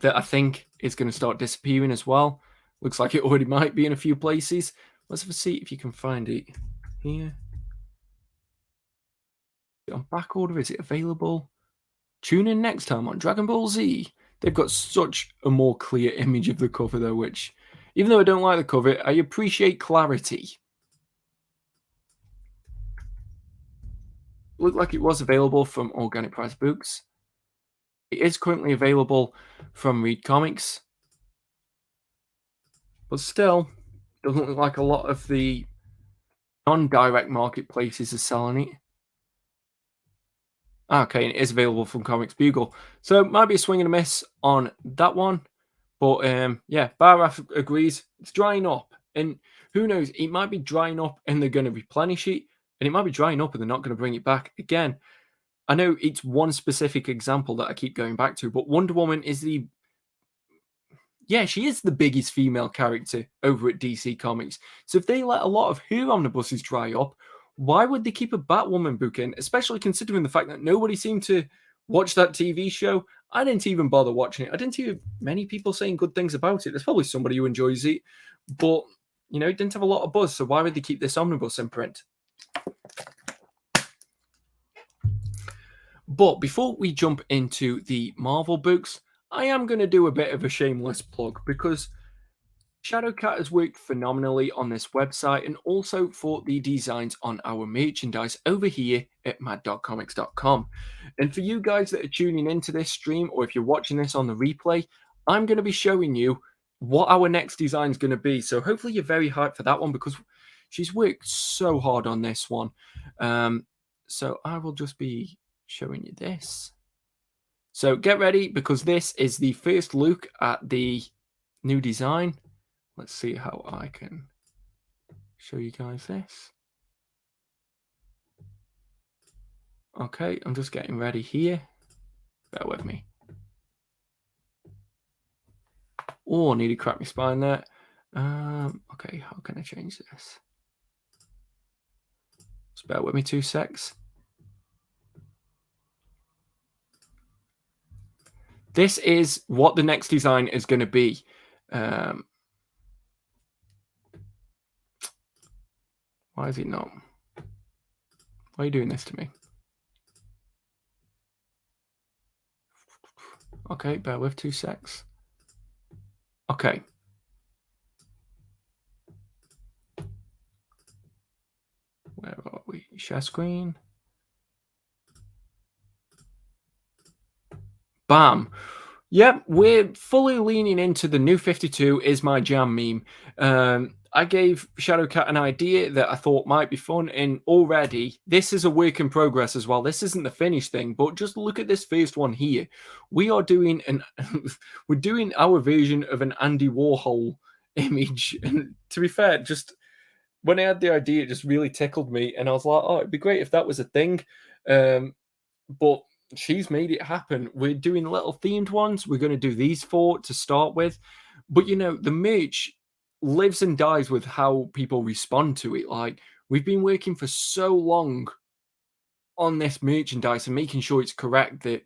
A: that I think is going to start disappearing as well. Looks like it already might be in a few places. Let's have a see if you can find it here. On back order, is it available? Tune in next time on Dragon Ball Z. They've got such a more clear image of the cover though, which, even though I don't like the cover, I appreciate clarity. Looked like it was available from Organic Price Books. It is currently available from Read Comics. But still, doesn't look like a lot of the non-direct marketplaces are selling it. Okay, and it is available from Comics Bugle. So it might be a swing and a miss on that one. But yeah, Baraf agrees. It's drying up. And who knows, it might be drying up and they're going to replenish it. And it might be drying up and they're not going to bring it back again. I know it's one specific example that I keep going back to, but Wonder Woman is she is the biggest female character over at DC Comics. So if they let a lot of her omnibuses dry up, why would they keep a Batwoman book in? Especially considering the fact that nobody seemed to watch that TV show. I didn't even bother watching it. I didn't hear many people saying good things about it. There's probably somebody who enjoys it, but it didn't have a lot of buzz. So why would they keep this omnibus in print? But before we jump into the Marvel books, I am going to do a bit of a shameless plug because Shadowcat has worked phenomenally on this website and also for the designs on our merchandise over here at maddogcomics.com. And for you guys that are tuning into this stream, or if you're watching this on the replay, I'm going to be showing you what our next design is going to be. So hopefully you're very hyped for that one because she's worked so hard on this one. So I will just be showing you this. So get ready because this is the first look at the new design. Let's see how I can show you guys this. Okay, I'm just getting ready here. Bear with me. Oh, I need to crack my spine there. Okay, how can I change this? Just bear with me 2 secs. This is what the next design is going to be. Why is it not? Why are you doing this to me? Okay, bear with 2 secs. Okay. Where are we? Share screen. Bam. Yep, we're fully leaning into the new 52 is my jam meme. I gave Shadowcat an idea that I thought might be fun, and already this is a work in progress as well. This isn't the finished thing, but just look at this first one here. We are doing we're doing our version of an Andy Warhol image. And to be fair, just when I had the idea, it just really tickled me, and I was like, oh, it'd be great if that was a thing. But she's made it happen. We're doing little themed ones. We're going to do these 4 to start with. But, the merch lives and dies with how people respond to it. Like, we've been working for so long on this merchandise and making sure it's correct that,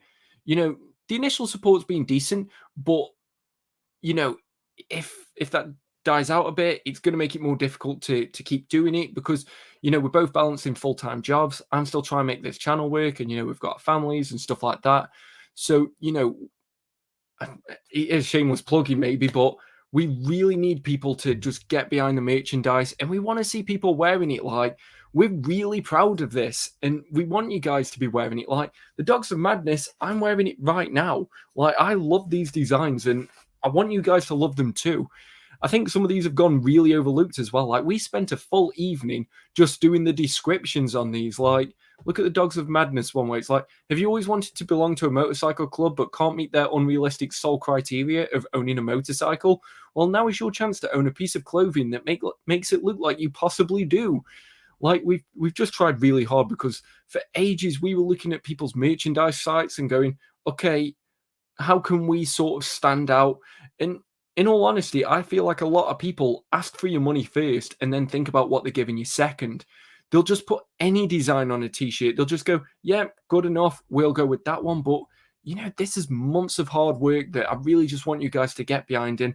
A: the initial support's been decent, but, if that dies out a bit, it's going to make it more difficult to keep doing it because, we're both balancing full-time jobs. I'm still trying to make this channel work and, we've got families and stuff like that. So, it is shameless plugging maybe, but we really need people to just get behind the merchandise and we want to see people wearing it. Like, we're really proud of this and we want you guys to be wearing it. Like, the Dogs of Madness, I'm wearing it right now. Like, I love these designs and I want you guys to love them too. I think some of these have gone really overlooked as well. Like, we spent a full evening just doing the descriptions on these. Like, look at the Dogs of Madness one where it's like, have you always wanted to belong to a motorcycle club but can't meet their unrealistic sole criteria of owning a motorcycle? Well, now is your chance to own a piece of clothing that makes it look like you possibly do. Like, we've just tried really hard because for ages we were looking at people's merchandise sites and going, okay, how can we sort of stand out? And in all honesty, I feel like a lot of people ask for your money first and then think about what they're giving you second. They'll just put any design on a t-shirt. They'll just go, yeah, good enough. We'll go with that one. But, this is months of hard work that I really just want you guys to get behind. And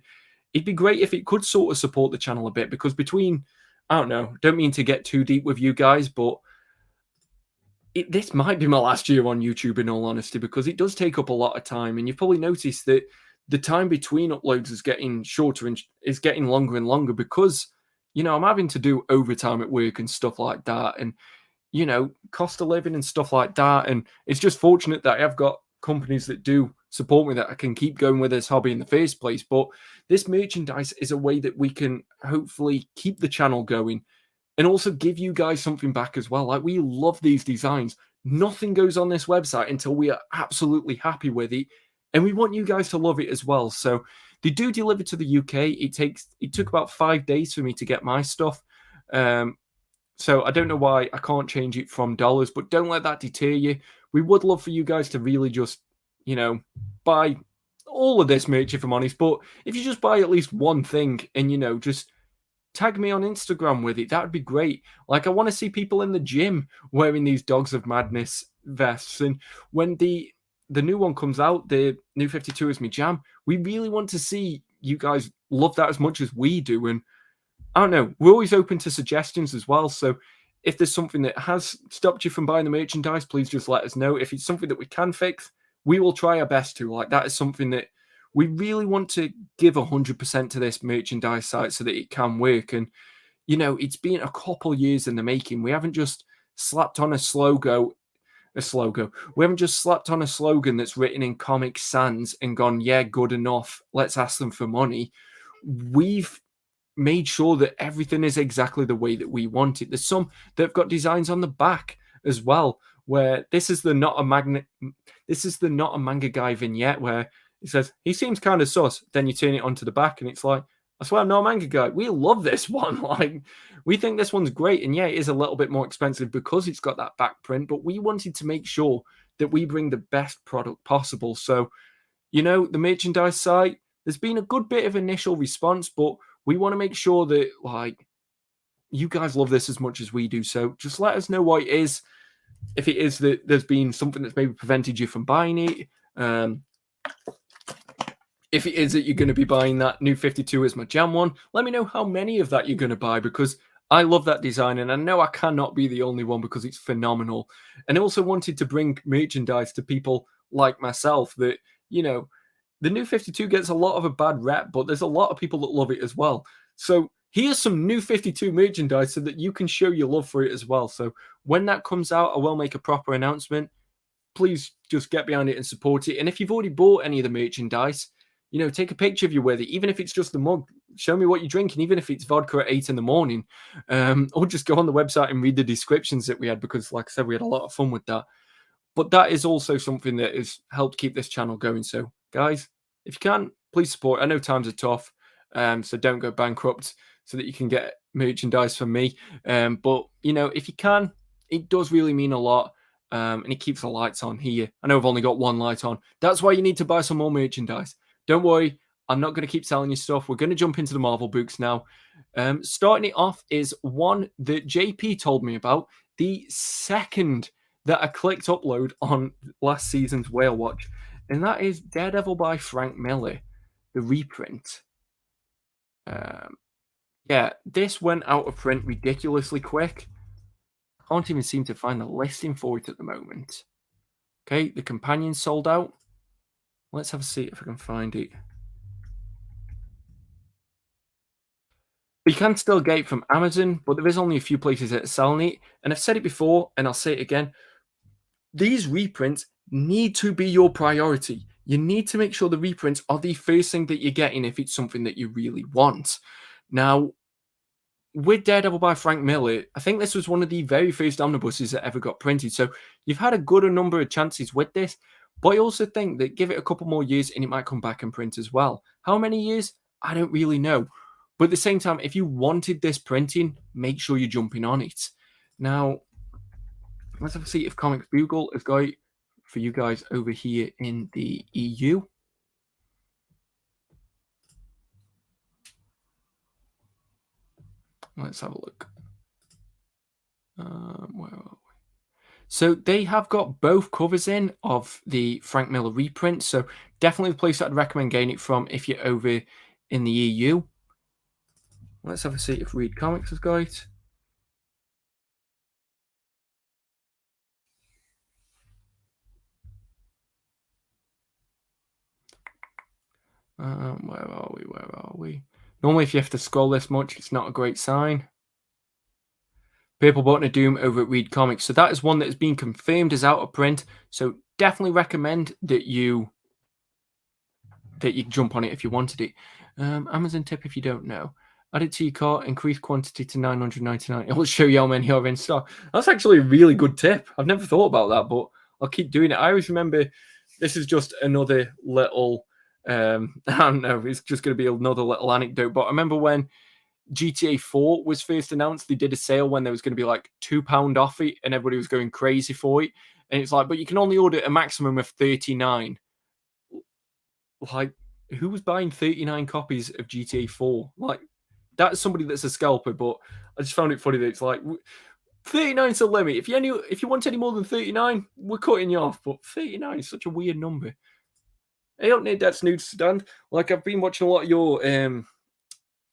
A: it'd be great if it could sort of support the channel a bit, because between, I don't know, don't mean to get too deep with you guys, but this might be my last year on YouTube, in all honesty, because it does take up a lot of time. And you've probably noticed that the time between uploads is getting shorter and is getting longer and longer because, I'm having to do overtime at work and stuff like that. And, cost of living and stuff like that. And it's just fortunate that I've got companies that do support me that I can keep going with this hobby in the first place. But this merchandise is a way that we can hopefully keep the channel going and also give you guys something back as well. Like, we love these designs. Nothing goes on this website until we are absolutely happy with it, and we want you guys to love it as well. So they do deliver to the UK. It took about 5 days for me to get my stuff. So I don't know why I can't change it from dollars, but don't let that deter you. We would love for you guys to really just, buy all of this merch, if I'm honest. But if you just buy at least one thing and, just tag me on Instagram with it, that would be great. Like, I want to see people in the gym wearing these Dogs of Madness vests. And when the new one comes out, the new 52 is my jam, we really want to see you guys love that as much as we do. And I don't know, we're always open to suggestions as well. So if there's something that has stopped you from buying the merchandise, please just let us know. If it's something that we can fix, we will try our best to. Like, that is something that we really want to give 100% to this merchandise site so that it can work. And, it's been a couple years in the making. We haven't just slapped on a slogan. We haven't just slapped on a slogan that's written in Comic Sans and gone, yeah, good enough, let's ask them for money. We've made sure that everything is exactly the way that we want it. There's some that have got designs on the back as well, where this is the not a manga guy vignette where it says he seems kind of sus. Then you turn it onto the back and it's like, I swear I'm not a manga guy. We love this one. Like, we think this one's great. And yeah, it is a little bit more expensive because it's got that back print, but we wanted to make sure that we bring the best product possible. So, the merchandise site, there's been a good bit of initial response, but we want to make sure that, like, you guys love this as much as we do. So just let us know what it is. If it is that there's been something that's maybe prevented you from buying it, if it is that you're going to be buying that new 52 as my jam one, let me know how many of that you're going to buy, because I love that design and I know I cannot be the only one because it's phenomenal. And I also wanted to bring merchandise to people like myself that, the new 52 gets a lot of a bad rep, but there's a lot of people that love it as well. So here's some new 52 merchandise so that you can show your love for it as well. So when that comes out, I will make a proper announcement. Please just get behind it and support it. And if you've already bought any of the merchandise, take a picture of you with it, even if it's just the mug. Show me what you're drinking, even if it's vodka at 8 a.m, or just go on the website and read the descriptions that we had, because, like I said, we had a lot of fun with that. But that is also something that has helped keep this channel going. So, guys, if you can, please support. I know times are tough, so don't go bankrupt so that you can get merchandise from me. But, if you can, it does really mean a lot. And it keeps the lights on here. I know I've only got one light on. That's why you need to buy some more merchandise. Don't worry, I'm not going to keep selling you stuff. We're going to jump into the Marvel books now. Starting it off is one that JP told me about, the second that I clicked upload on last season's Whale Watch, and that is Daredevil by Frank Miller, the reprint. Yeah, this went out of print ridiculously quick. Can't even seem to find the listing for it at the moment. Okay, the companion sold out. Let's have a see if I can find it. You can still get it from Amazon, but there is only a few places that are selling it. And I've said it before, and I'll say it again. These reprints need to be your priority. You need to make sure the reprints are the first thing that you're getting if it's something that you really want. Now, with Daredevil by Frank Miller, I think this was one of the very first omnibuses that ever got printed. So you've had a good number of chances with this, but I also think that give it a couple more years and it might come back and print as well. How many years? I don't really know. But at the same time, if you wanted this printing, make sure you're jumping on it. Now, let's have a see if Comics Bugle has got it for you guys over here in the EU. Let's have a look. Where are we? So they have got both covers in of the Frank Miller reprint. So definitely the place that I'd recommend getting it from if you're over in the EU. Let's have a see if Read Comics has got it. Where are we? Where are we? Normally, if you have to scroll this much, it's not a great sign. Purple Button of Doom over at Read Comics. So that is one that has been confirmed as out of print. So definitely recommend that you jump on it if you wanted it. Amazon tip if you don't know. Add it to your cart, increase quantity to 999. It will show you how many are in stock. That's actually a really good tip. I've never thought about that, but I'll keep doing it. I always remember this is just another little, I don't know, it's just going to be another little anecdote. But I remember when GTA 4 was first announced, they did a sale when there was going to be like £2 off it, and everybody was going crazy for it. And it's like, but you can only order a maximum of 39. Like, who was buying 39 copies of GTA 4? Like, that's somebody that's a scalper, but I just found it funny that it's like 39 is the limit. If you want any more than 39, we're cutting you off. But 39 is such a weird number. I don't need that snooze stand. Like, I've been watching a lot of your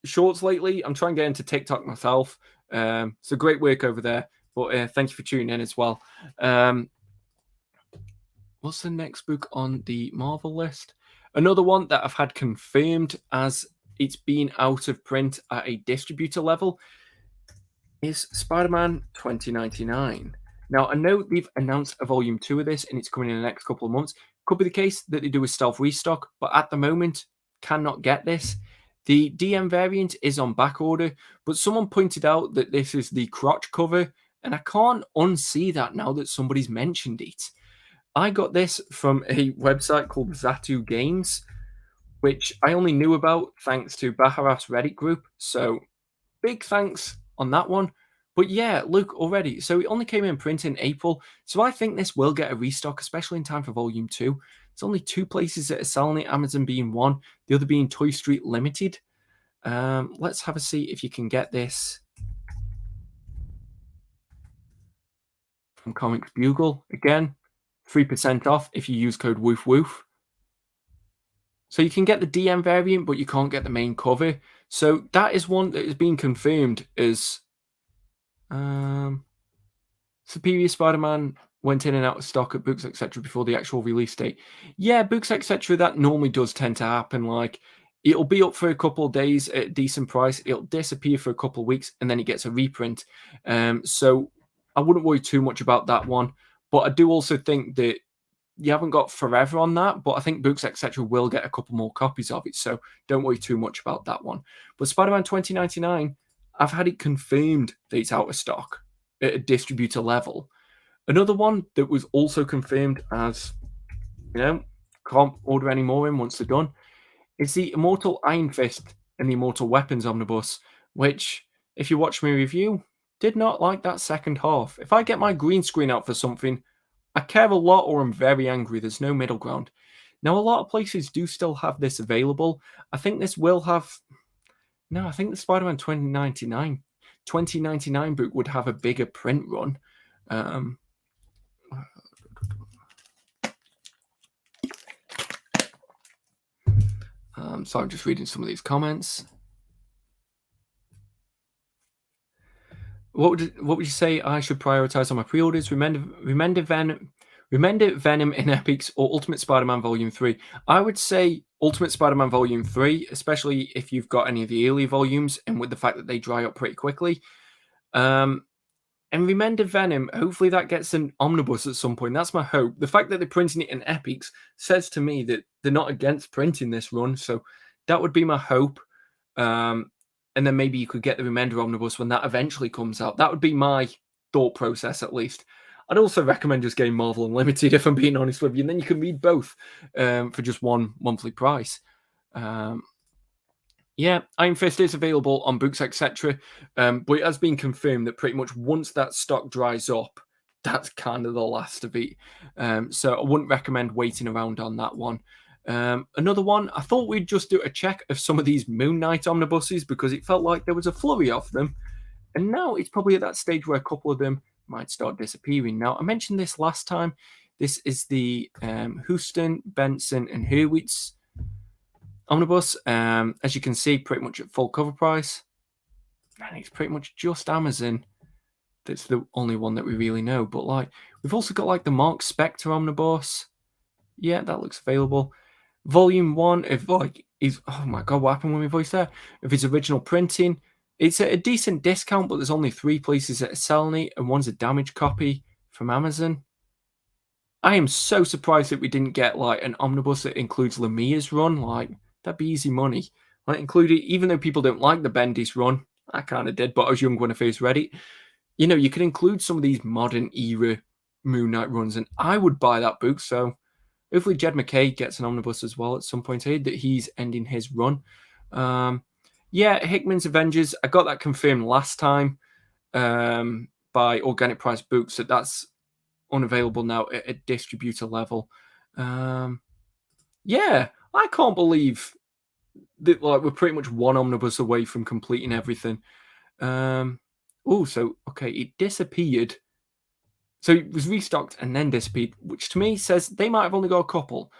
A: shorts lately. I'm trying to get into TikTok myself. So great work over there. But thank you for tuning in as well. What's the next book on the Marvel list? Another one that I've had confirmed as it's been out of print at a distributor level is Spider-Man 2099. Now, I know they've announced a volume 2 of this and it's coming in the next couple of months. Could be the case that they do a stealth restock, but at the moment, cannot get this. The DM variant is on back order, but someone pointed out that this is the crotch cover, and I can't unsee that now that somebody's mentioned it. I got this from a website called Zatu Games, which I only knew about thanks to Baharat's Reddit group. So big thanks on that one. But yeah, look already. So it only came in print in April. So I think this will get a restock, especially in time for Volume 2. There's only 2 places that are selling it, Amazon being one, the other being Toy Street Limited. Let's have a see if you can get this from Comics Bugle. Again, 3% off if you use code WOOF. So you can get the DM variant, but you can't get the main cover. So that is one that has been confirmed as Superior Spider-Man went in and out of stock at Books Etc. before the actual release date. Yeah, Books Etc. that normally does tend to happen. Like, it'll be up for a couple of days at a decent price. It'll disappear for a couple of weeks, and then it gets a reprint. So I wouldn't worry too much about that one. But I do also think that you haven't got forever on that, but I think Books Etc. will get a couple more copies of it, so don't worry too much about that one. But Spider-Man 2099, I've had it confirmed that it's out of stock at a distributor level. Another one that was also confirmed as, can't order any more in once they're done, is the Immortal Iron Fist and the Immortal Weapons Omnibus, which, if you watch my review, did not like that second half. If I get my green screen out for something, I care a lot or I'm very angry. There's no middle ground. Now, a lot of places do still have this available. I think this will have... No, I think the Spider-Man 2099 book would have a bigger print run. So I'm just reading some of these comments. What would you say I should prioritize on my pre-orders? Remender Venom in Epics or Ultimate Spider-Man Volume 3? I would say Ultimate Spider-Man Volume 3, especially if you've got any of the early volumes and with the fact that they dry up pretty quickly. And Remender Venom, hopefully that gets an omnibus at some point. That's my hope. The fact that they're printing it in Epics says to me that they're not against printing this run. So that would be my hope. And then maybe you could get the Remender Omnibus when that eventually comes out. That would be my thought process, at least. I'd also recommend just getting Marvel Unlimited, if I'm being honest with you. And then you can read both for just one monthly price. Yeah, Iron Fist is available on Books Etc. But it has been confirmed that pretty much once that stock dries up, that's kind of the last of it. So I wouldn't recommend waiting around on that one. Another one, I thought we'd just do a check of some of these Moon Knight omnibuses because it felt like there was a flurry of them. And now it's probably at that stage where a couple of them might start disappearing. Now, I mentioned this last time. This is the Houston, Benson, and Hurwitz Omnibus. As you can see, pretty much at full cover price. And it's pretty much just Amazon that's the only one that we really know. But like, we've also got like the Mark Spector Omnibus. Yeah, that looks available. Volume 1 of like is, oh my god, what happened with my voice there? Of his original printing. It's at a decent discount, but there's only 3 places that are selling it, and one's a damaged copy from Amazon. I am so surprised that we didn't get like an omnibus that includes Lemire's run. Like, that'd be easy money. Like, included, even though people don't like the Bendis run, I kind of did, but I was young when I first read it. You know, you could include some of these modern era Moon Knight runs, and I would buy that book. So hopefully Jed McKay gets an omnibus as well at some point here, that he's ending his run. Yeah, Hickman's Avengers, I got that confirmed last time by Organic Price Books, that that's unavailable now at a distributor level. Yeah, I can't believe that like we're pretty much one omnibus away from completing everything. So okay, it disappeared. So it was restocked and then disappeared, which to me says they might have only got a couple.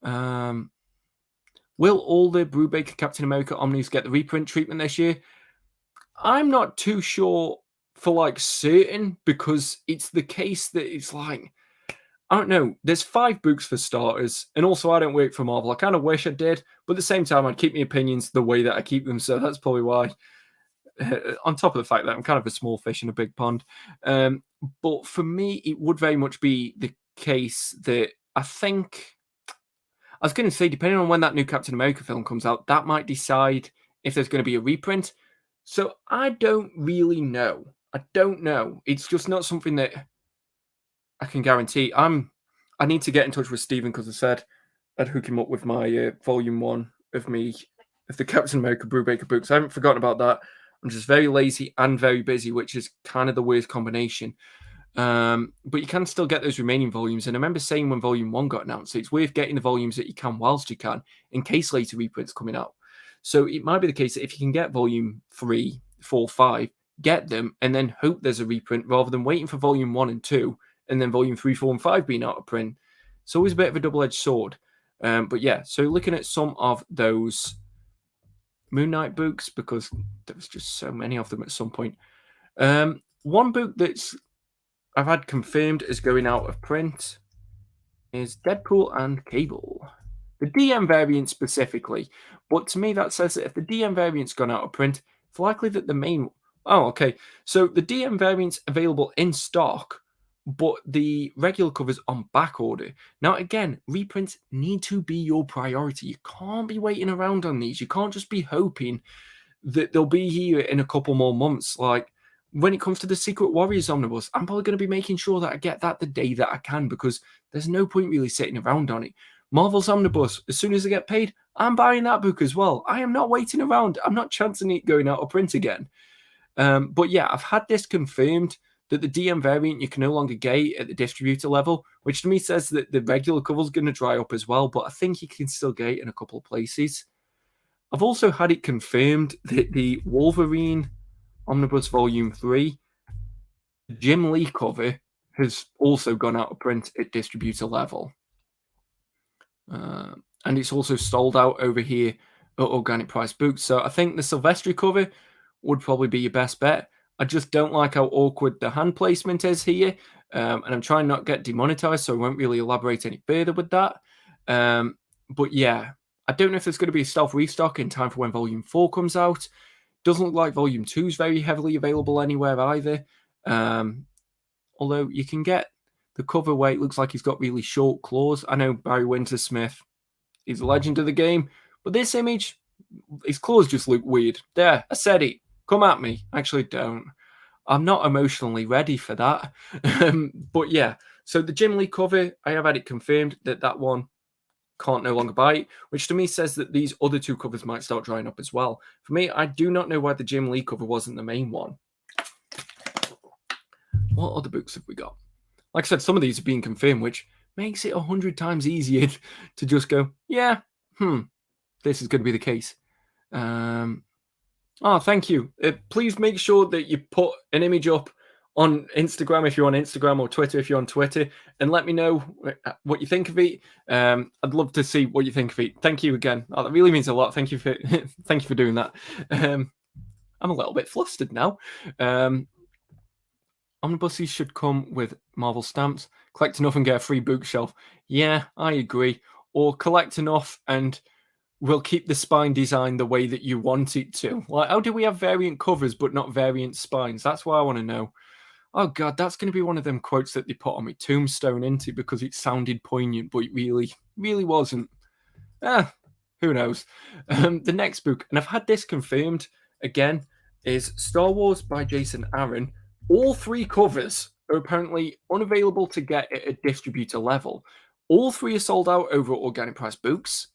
A: Will all the Brubaker Captain America Omnis get the reprint treatment this year? I'm not too sure for like certain, because it's the case that it's like, I don't know, there's 5 books for starters, and also I don't work for Marvel. I kind of wish I did, but at the same time, I'd keep my opinions the way that I keep them, so that's probably why. On top of the fact that I'm kind of a small fish in a big pond. But for me, it would very much be the case that I think, I was going to say, depending on when that new Captain America film comes out, that might decide if there's going to be a reprint. So I don't really know. I don't know. It's just not something that I can guarantee. I need to get in touch with Stephen, because I said I'd hook him up with my volume 1 of the Captain America Brubaker books. I haven't forgotten about that. I'm just very lazy and very busy, which is kind of the worst combination. But you can still get those remaining volumes. And I remember saying when volume 1 got announced, it's worth getting the volumes that you can whilst you can, in case later reprints coming out. So it might be the case that if you can get volume 3, 4, 5, get them and then hope there's a reprint, rather than waiting for volume 1 and 2 and then volume 3, 4, and 5 being out of print. It's always a bit of a double-edged sword. But yeah, so looking at some of those Moon Knight books, because there was just so many of them at some point. One book that's I've had confirmed is going out of print is Deadpool and Cable. The DM variant specifically. But to me, that says that if the DM variant's gone out of print, it's likely that the main... Oh, okay. So the DM variant's available in stock, but the regular cover's on back order. Now, again, reprints need to be your priority. You can't be waiting around on these. You can't just be hoping that they'll be here in a couple more months. Like, when it comes to the Secret Warriors Omnibus, I'm probably going to be making sure that I get that the day that I can, because there's no point really sitting around on it. Marvel's Omnibus, as soon as I get paid, I'm buying that book as well. I am not waiting around. I'm not chancing it going out of print again. But yeah, I've had this confirmed that the DM variant you can no longer get at the distributor level, which to me says that the regular cover's going to dry up as well, but I think you can still get it in a couple of places. I've also had it confirmed that the Wolverine Omnibus Volume 3, the Jim Lee cover, has also gone out of print at distributor level. And it's also sold out over here at Organic Price Books. So I think the Silvestri cover would probably be your best bet. I just don't like how awkward the hand placement is here. And I'm trying not to get demonetized, so I won't really elaborate any further with that. But yeah, I don't know if there's going to be a stealth restock in time for when Volume 4 comes out. Doesn't look like Volume 2 is very heavily available anywhere either. Although you can get the cover where it looks like he's got really short claws. I know Barry Wintersmith is a legend of the game, but this image, his claws just look weird. There, I said it. Come at me. Actually, don't. I'm not emotionally ready for that. But yeah, so the Jim Lee cover, I have had it confirmed that that one can't no longer buy it, which to me says that these other 2 covers might start drying up as well. For me, I do not know why the Jim Lee cover wasn't the main one. What other books have we got? Like I said, some of these are being confirmed, which makes it 100 times easier to just go, yeah, this is going to be the case. Thank you. Please make sure that you put an image up on Instagram if you're on Instagram, or Twitter if you're on Twitter, and let me know what you think of it. I'd love to see what you think of it. Thank you again. Oh, that really means a lot. Thank you for thank you for doing that. I'm a little bit flustered now. Omnibuses should come with Marvel stamps. Collect enough and get a free bookshelf. Yeah, I agree. Or collect enough and we'll keep the spine design the way that you want it to. Like, how do we have variant covers but not variant spines? That's what I want to know. Oh God, that's going to be one of them quotes that they put on my tombstone, into because it sounded poignant, but it really wasn't. Who knows? The next book, and I've had this confirmed again, is Star Wars by Jason Aaron. All 3 covers are apparently unavailable to get at a distributor level. All 3 are sold out over at Organic Price Books.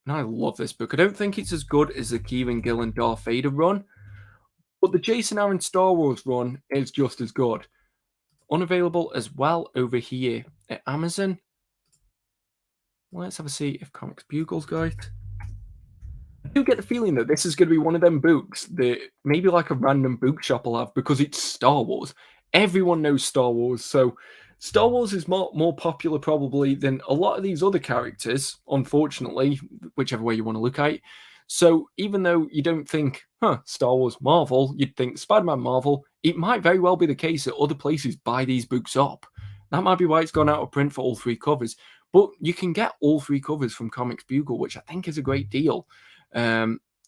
A: And I love this book. I don't think it's as good as the Kieran Gillen Darth Vader run, but the Jason Aaron Star Wars run is just as good. Unavailable as well over here at Amazon. Let's have a see if Comics Bugle's got it. I do get the feeling that this is going to be one of them books that maybe like a random bookshop will have, because it's Star Wars. Everyone knows Star Wars, so Star Wars is more popular probably than a lot of these other characters, unfortunately, whichever way you want to look at it. So even though you don't think, Star Wars Marvel, you'd think Spider-Man Marvel, it might very well be the case that other places buy these books up. That might be why it's gone out of print for all 3 covers. But you can get all 3 covers from Comics Bugle, which I think is a great deal.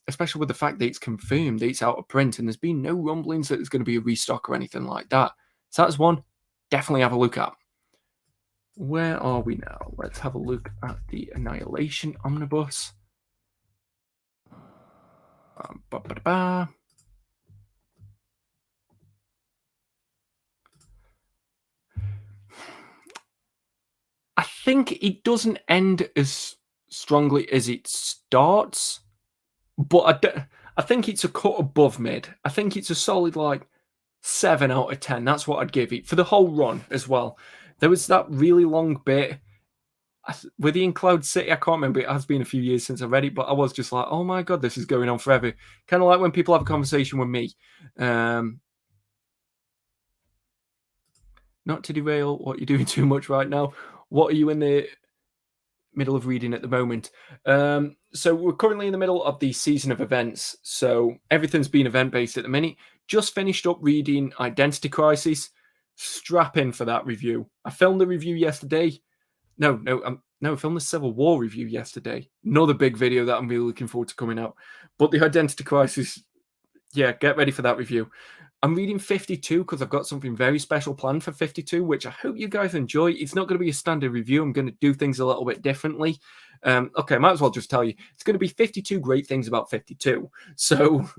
A: Especially with the fact that it's confirmed that it's out of print and there's been no rumblings that there's going to be a restock or anything like that. So that's one definitely have a look at. Where are we now? Let's have a look at the Annihilation Omnibus. I think it doesn't end as strongly as it starts, but I think it's a cut above mid. I think it's a solid like 7 out of 10. That's what I'd give it for the whole run as well. There was that really long bit with the In Cloud City. I can't remember. It has been a few years since I read it, but I was just like, oh my God, this is going on forever. Kind of like when people have a conversation with me. Not to derail what you're doing too much right now. What are you in the middle of reading at the moment? So we're currently in the middle of the season of events. So everything's been event-based at the minute. Just finished up reading Identity Crisis. Strap in for that review. I filmed the review yesterday. I filmed the Civil War review yesterday. Another big video that I'm really looking forward to coming out. But the Identity Crisis, yeah, get ready for that review. I'm reading 52 because I've got something very special planned for 52, which I hope you guys enjoy. It's not going to be a standard review. I'm going to do things a little bit differently. Okay, might as well just tell you. It's going to be 52 great things about 52. So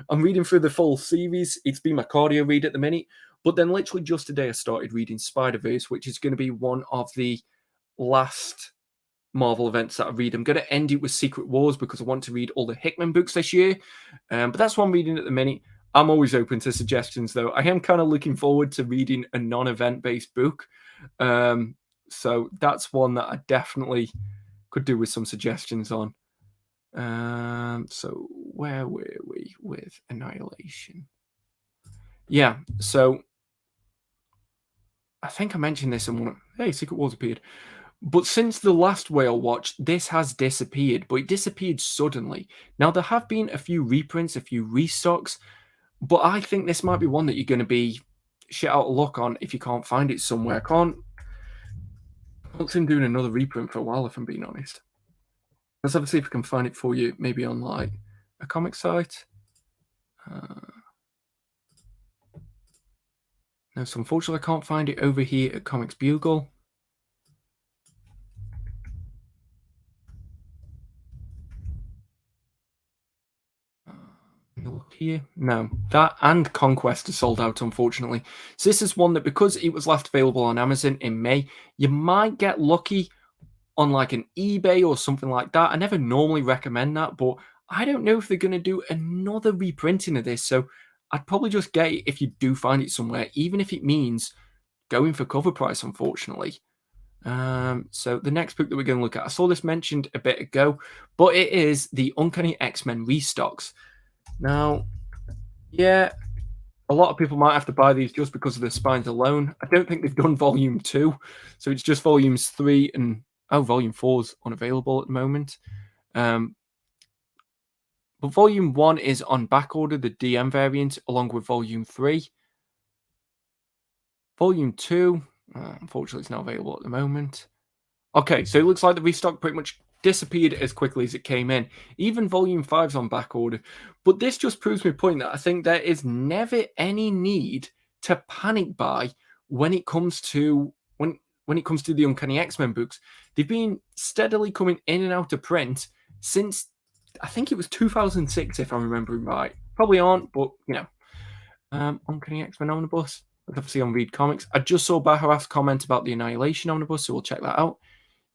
A: I'm reading through the full series. It's been my cardio read at the minute. But then literally just today I started reading Spider-Verse, which is going to be one of the last Marvel events that I read. I'm going to end it with Secret Wars because I want to read all the Hickman books this year. But that's what I'm reading at the minute. I'm always open to suggestions, though. I am kind of looking forward to reading a non-event-based book. So that's one that I definitely could do with some suggestions on. So where were we with Annihilation? Yeah, so I think I mentioned this in one. Hey, Secret Wars appeared. But since the last Whale Watch, this has disappeared, but it disappeared suddenly. Now, there have been a few reprints, a few restocks, but I think this might be one that you're going to be shit out of luck on if you can't find it somewhere. I can't see him doing another reprint for a while, if I'm being honest. Let's have a see if I can find it for you, maybe on like a comic site. No, so unfortunately I can't find it over here at Comics Bugle. Look here. No, that and Conquest are sold out, unfortunately. So this is one that, because it was last available on Amazon in May, you might get lucky on like an eBay or something like that. I never normally recommend that, but I don't know if they're going to do another reprinting of this. So I'd probably just get it if you do find it somewhere, even if it means going for cover price, unfortunately. So the next book that we're going to look at, I saw this mentioned a bit ago, but it is the Uncanny X-Men restocks. Now, yeah, A lot of people might have to buy these just because of the spines alone. I don't think they've done volume 2, so it's just volumes 3 and volume 4's unavailable at the moment. But volume 1 is on back order, the DM variant, along with volume 3. Volume 2, unfortunately, it's not available at the moment. Okay, so it looks like the restock pretty much disappeared as quickly as it came in. Even volume 5's on back order. But this just proves my point that I think there is never any need to panic buy when it comes to when it comes to the Uncanny X-Men books. They've been steadily coming in and out of print since I think it was 2006, if I'm remembering right. Probably aren't, but you know. Uncanny X-Men Omnibus. Let's obviously on Read Comics. I just saw Baharaf's comment about the Annihilation Omnibus, so we'll check that out.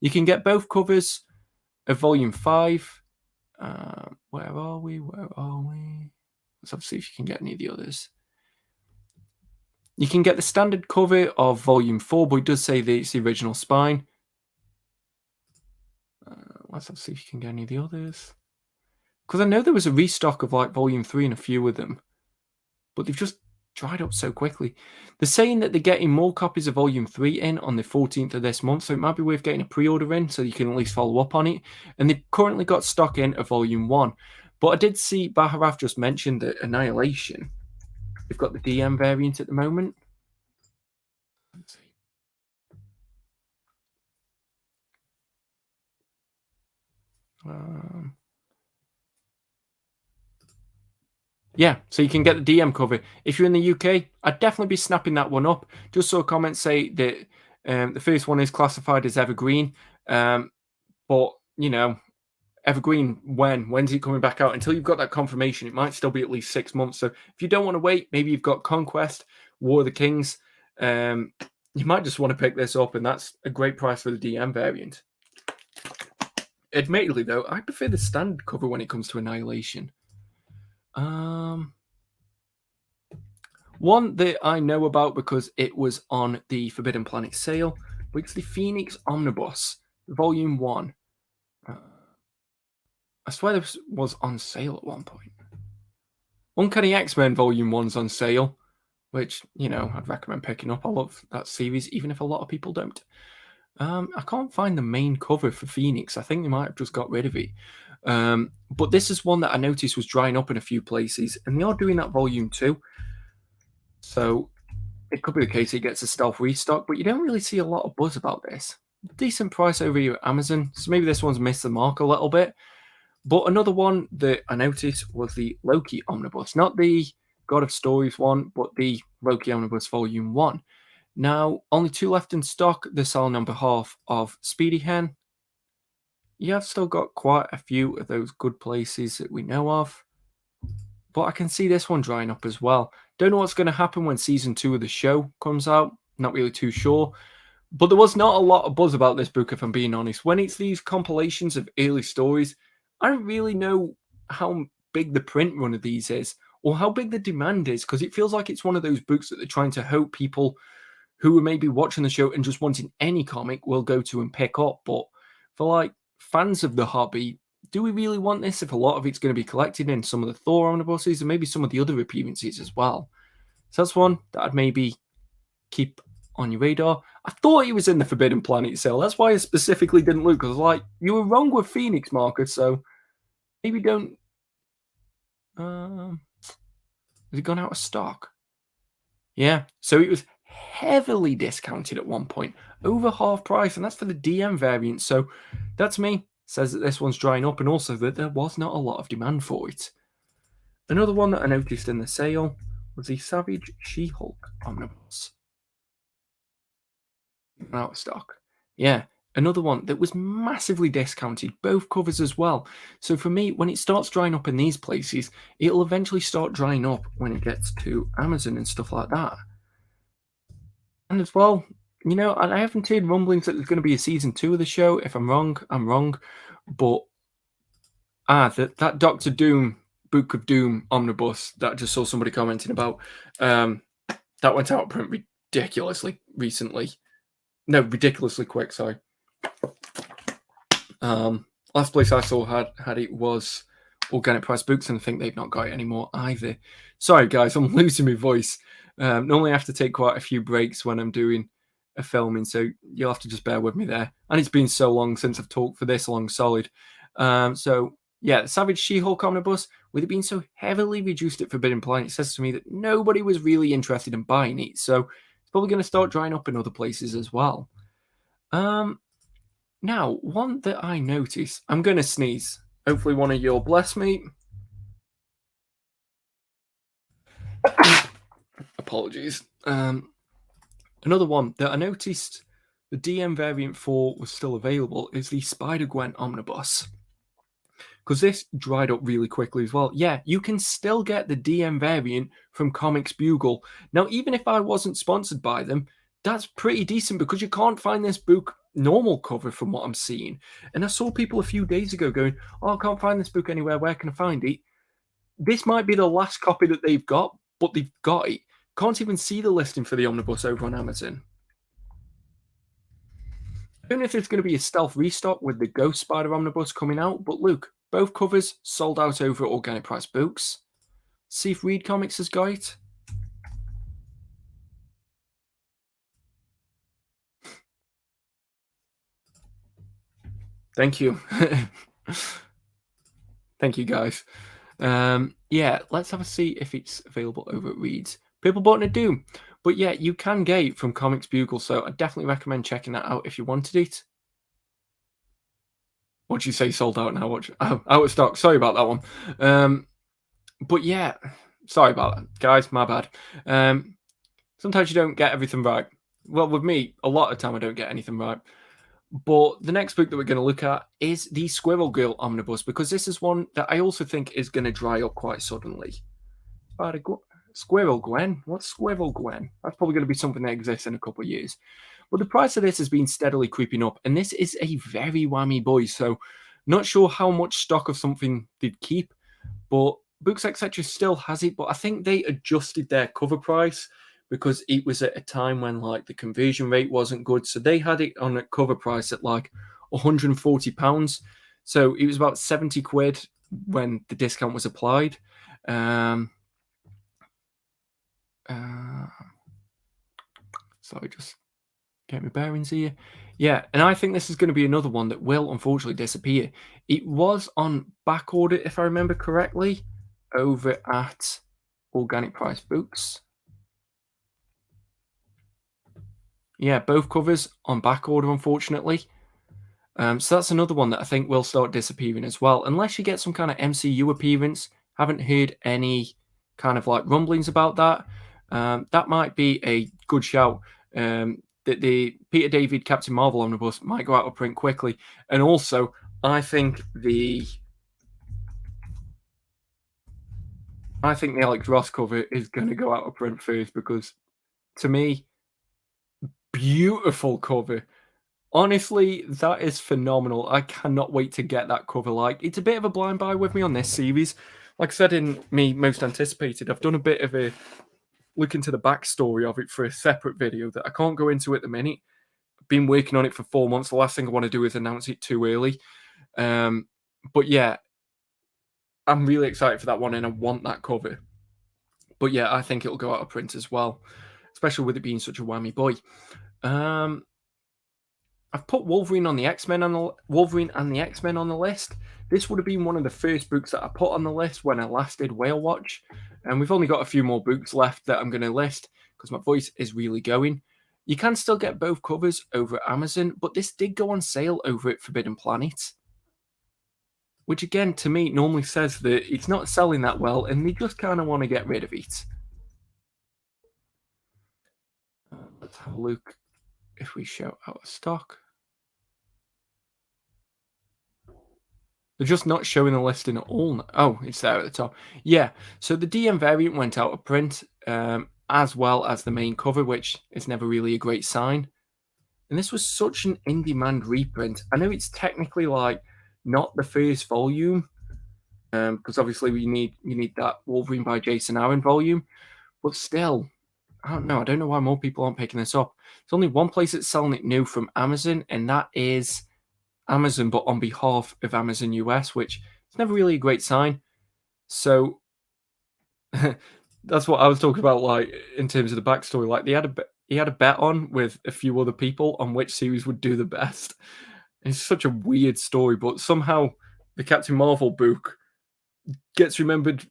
A: You can get both covers of volume 5. Where are we? Let's have to see if you can get any of the others. You can get the standard cover of volume 4, but it does say that it's the original spine. Let's have to see if you can get any of the others. Because I know there was a restock of like volume 3 and a few of them, but they've just dried up so quickly. They're saying that they're getting more copies of volume 3 in on the 14th of this month, so it might be worth getting a pre-order in so you can at least follow up on it. And they've currently got stock in of volume 1. But I did see Baharaf just mentioned that Annihilation. They've got the DM variant at the moment. Let's see. Yeah, so you can get the DM cover. If you're in the UK, I'd definitely be snapping that one up. Just saw comments say that the first one is classified as evergreen. But, you know, evergreen, when's it coming back out? Until you've got that confirmation, it might still be at least 6 months. So if you don't want to wait, maybe you've got Conquest, War of the Kings. You might just want to pick this up, and that's a great price for the DM variant. Admittedly, though, I prefer the standard cover when it comes to Annihilation. One that I know about because it was on the Forbidden Planet sale, but it's the Phoenix Omnibus, Volume 1. I swear this was on sale at one point. Uncanny X-Men Volume 1's on sale, which, you know, I'd recommend picking up. I love that series, even if a lot of people don't. I can't find the main cover for Phoenix. I think they might have just got rid of it. But this is one that I noticed was drying up in a few places, and they are doing that Volume 2. So it could be the case it gets a stealth restock, but you don't really see a lot of buzz about this. Decent price over here at Amazon, so maybe this one's missed the mark a little bit. But another one that I noticed was the Loki Omnibus. Not the God of Stories one, but the Loki Omnibus Volume 1. Now, only 2 left in stock. They're selling on behalf of Speedy Hen. You have still got quite a few of those good places that we know of. But I can see this one drying up as well. Don't know what's going to happen when season 2 of the show comes out. Not really too sure. But there was not a lot of buzz about this book, if I'm being honest. When it's these compilations of early stories, I don't really know how big the print run of these is or how big the demand is, because it feels like it's one of those books that they're trying to hope people who are maybe watching the show and just wanting any comic will go to and pick up. But for like fans of the hobby, do we really want this if a lot of it's going to be collected in some of the Thor omnibuses and maybe some of the other appearances as well? So that's one that I'd maybe keep on your radar. I thought he was in the Forbidden Planet sale. That's why I specifically didn't look. Because like, you were wrong with Phoenix, Marcus. So maybe don't. Has it gone out of stock? Yeah. So it was heavily discounted at one point, over half price, and that's for the DM variant. So that to me says that this one's drying up, and also that there was not a lot of demand for it. Another one that I noticed in the sale was the Savage She-Hulk Omnibus. Out of stock. Yeah, another one that was massively discounted, both covers as well. So for me, when it starts drying up in these places, it'll eventually start drying up when it gets to Amazon and stuff like that. And as well, you know, I haven't heard rumblings that there's going to be a season 2 of the show. If I'm wrong, I'm wrong. But that Doctor Doom Book of Doom omnibus that I just saw somebody commenting about, that went out of print ridiculously recently. No, ridiculously quick, sorry. Last place I saw had it was organic price books, and I think they've not got it anymore either. Sorry, guys, I'm losing my voice. Normally I have to take quite a few breaks when I'm doing a filming, so you'll have to just bear with me there. And it's been so long since I've talked for this long solid. So yeah, Savage She-Hulk Omnibus, with it being so heavily reduced at Forbidden Planet, it says to me that nobody was really interested in buying it, so it's probably going to start drying up in other places as well. Now, one that I noticed, I'm going to sneeze. Hopefully one of you'll bless me. Apologies. Another one that I noticed the DM variant for was still available is the Spider-Gwen Omnibus. Because this dried up really quickly as well. Yeah, you can still get the DM variant from Comics Bugle. Now, even if I wasn't sponsored by them, that's pretty decent because you can't find this book normal cover from what I'm seeing. And I saw people a few days ago going, oh, I can't find this book anywhere. Where can I find it? This might be the last copy that they've got, but they've got it. Can't even see the listing for the Omnibus over on Amazon. I don't know if there's going to be a stealth restock with the Ghost Spider Omnibus coming out, but look, both covers sold out over at Organic Price Books. See if Reed Comics has got it. Thank you. Thank you, guys. Yeah, let's have a see if it's available over at Reed's. People bought a Doom. But yeah, you can get it from Comics Bugle, so I definitely recommend checking that out if you wanted it. What'd you say sold out now? Out of stock. Sorry about that one. But yeah, sorry about that, guys. My bad. Sometimes you don't get everything right. Well, with me, a lot of the time I don't get anything right. But the next book that we're going to look at is the Squirrel Girl Omnibus, because this is one that I also think is going to dry up quite suddenly. Squirrel Gwen? What's Squirrel Gwen? That's probably going to be something that exists in a couple of years. But the price of this has been steadily creeping up, and this is a very whammy boy, so not sure how much stock of something they'd keep, but Books Etc. still has it, but I think they adjusted their cover price because it was at a time when like the conversion rate wasn't good, so they had it on a cover price at like £140, so it was about 70 quid when the discount was applied. Sorry, just get my bearings here. Yeah, and I think this is going to be another one that will unfortunately disappear. It was on back order, if I remember correctly, over at Organic Price Books. Yeah, both covers on back order, unfortunately. So that's another one that I think will start disappearing as well, unless you get some kind of MCU appearance. Haven't heard any kind of like rumblings about that. That might be a good shout. That the Peter David Captain Marvel Omnibus might go out of print quickly. And also, I think the Alex Ross cover is going to go out of print first because, to me, beautiful cover. Honestly, that is phenomenal. I cannot wait to get that cover. Like, it's a bit of a blind buy with me on this series. Like I said in me most anticipated, I've done a bit of a look into the backstory of it for a separate video that I can't go into at the minute. I've been working on it for 4 months. The last thing I want to do is announce it too early. But yeah, I'm really excited for that one and I want that cover. But yeah, I think it'll go out of print as well, especially with it being such a whammy boy. I've put Wolverine and the X-Men on the list. This would have been one of the first books that I put on the list when I last did Whale Watch. And we've only got a few more books left that I'm going to list because my voice is really going. You can still get both covers over at Amazon, but this did go on sale over at Forbidden Planet, which again, to me, normally says that it's not selling that well and they just kind of want to get rid of it. Let's have a look if we show out of stock. They're just not showing the listing at all. Oh, it's there at the top. Yeah, so the DM variant went out of print, as well as the main cover, which is never really a great sign. And this was such an in-demand reprint. I know it's technically like not the first volume, because obviously you need that Wolverine by Jason Aaron volume, but still, I don't know. I don't know why more people aren't picking this up. There's only one place that's selling it new from Amazon, and that is Amazon, but on behalf of Amazon US, which it's never really a great sign. So that's what I was talking about, like in terms of the backstory. Like he had a bet on with a few other people on which series would do the best. It's such a weird story, but somehow the Captain Marvel book gets remembered.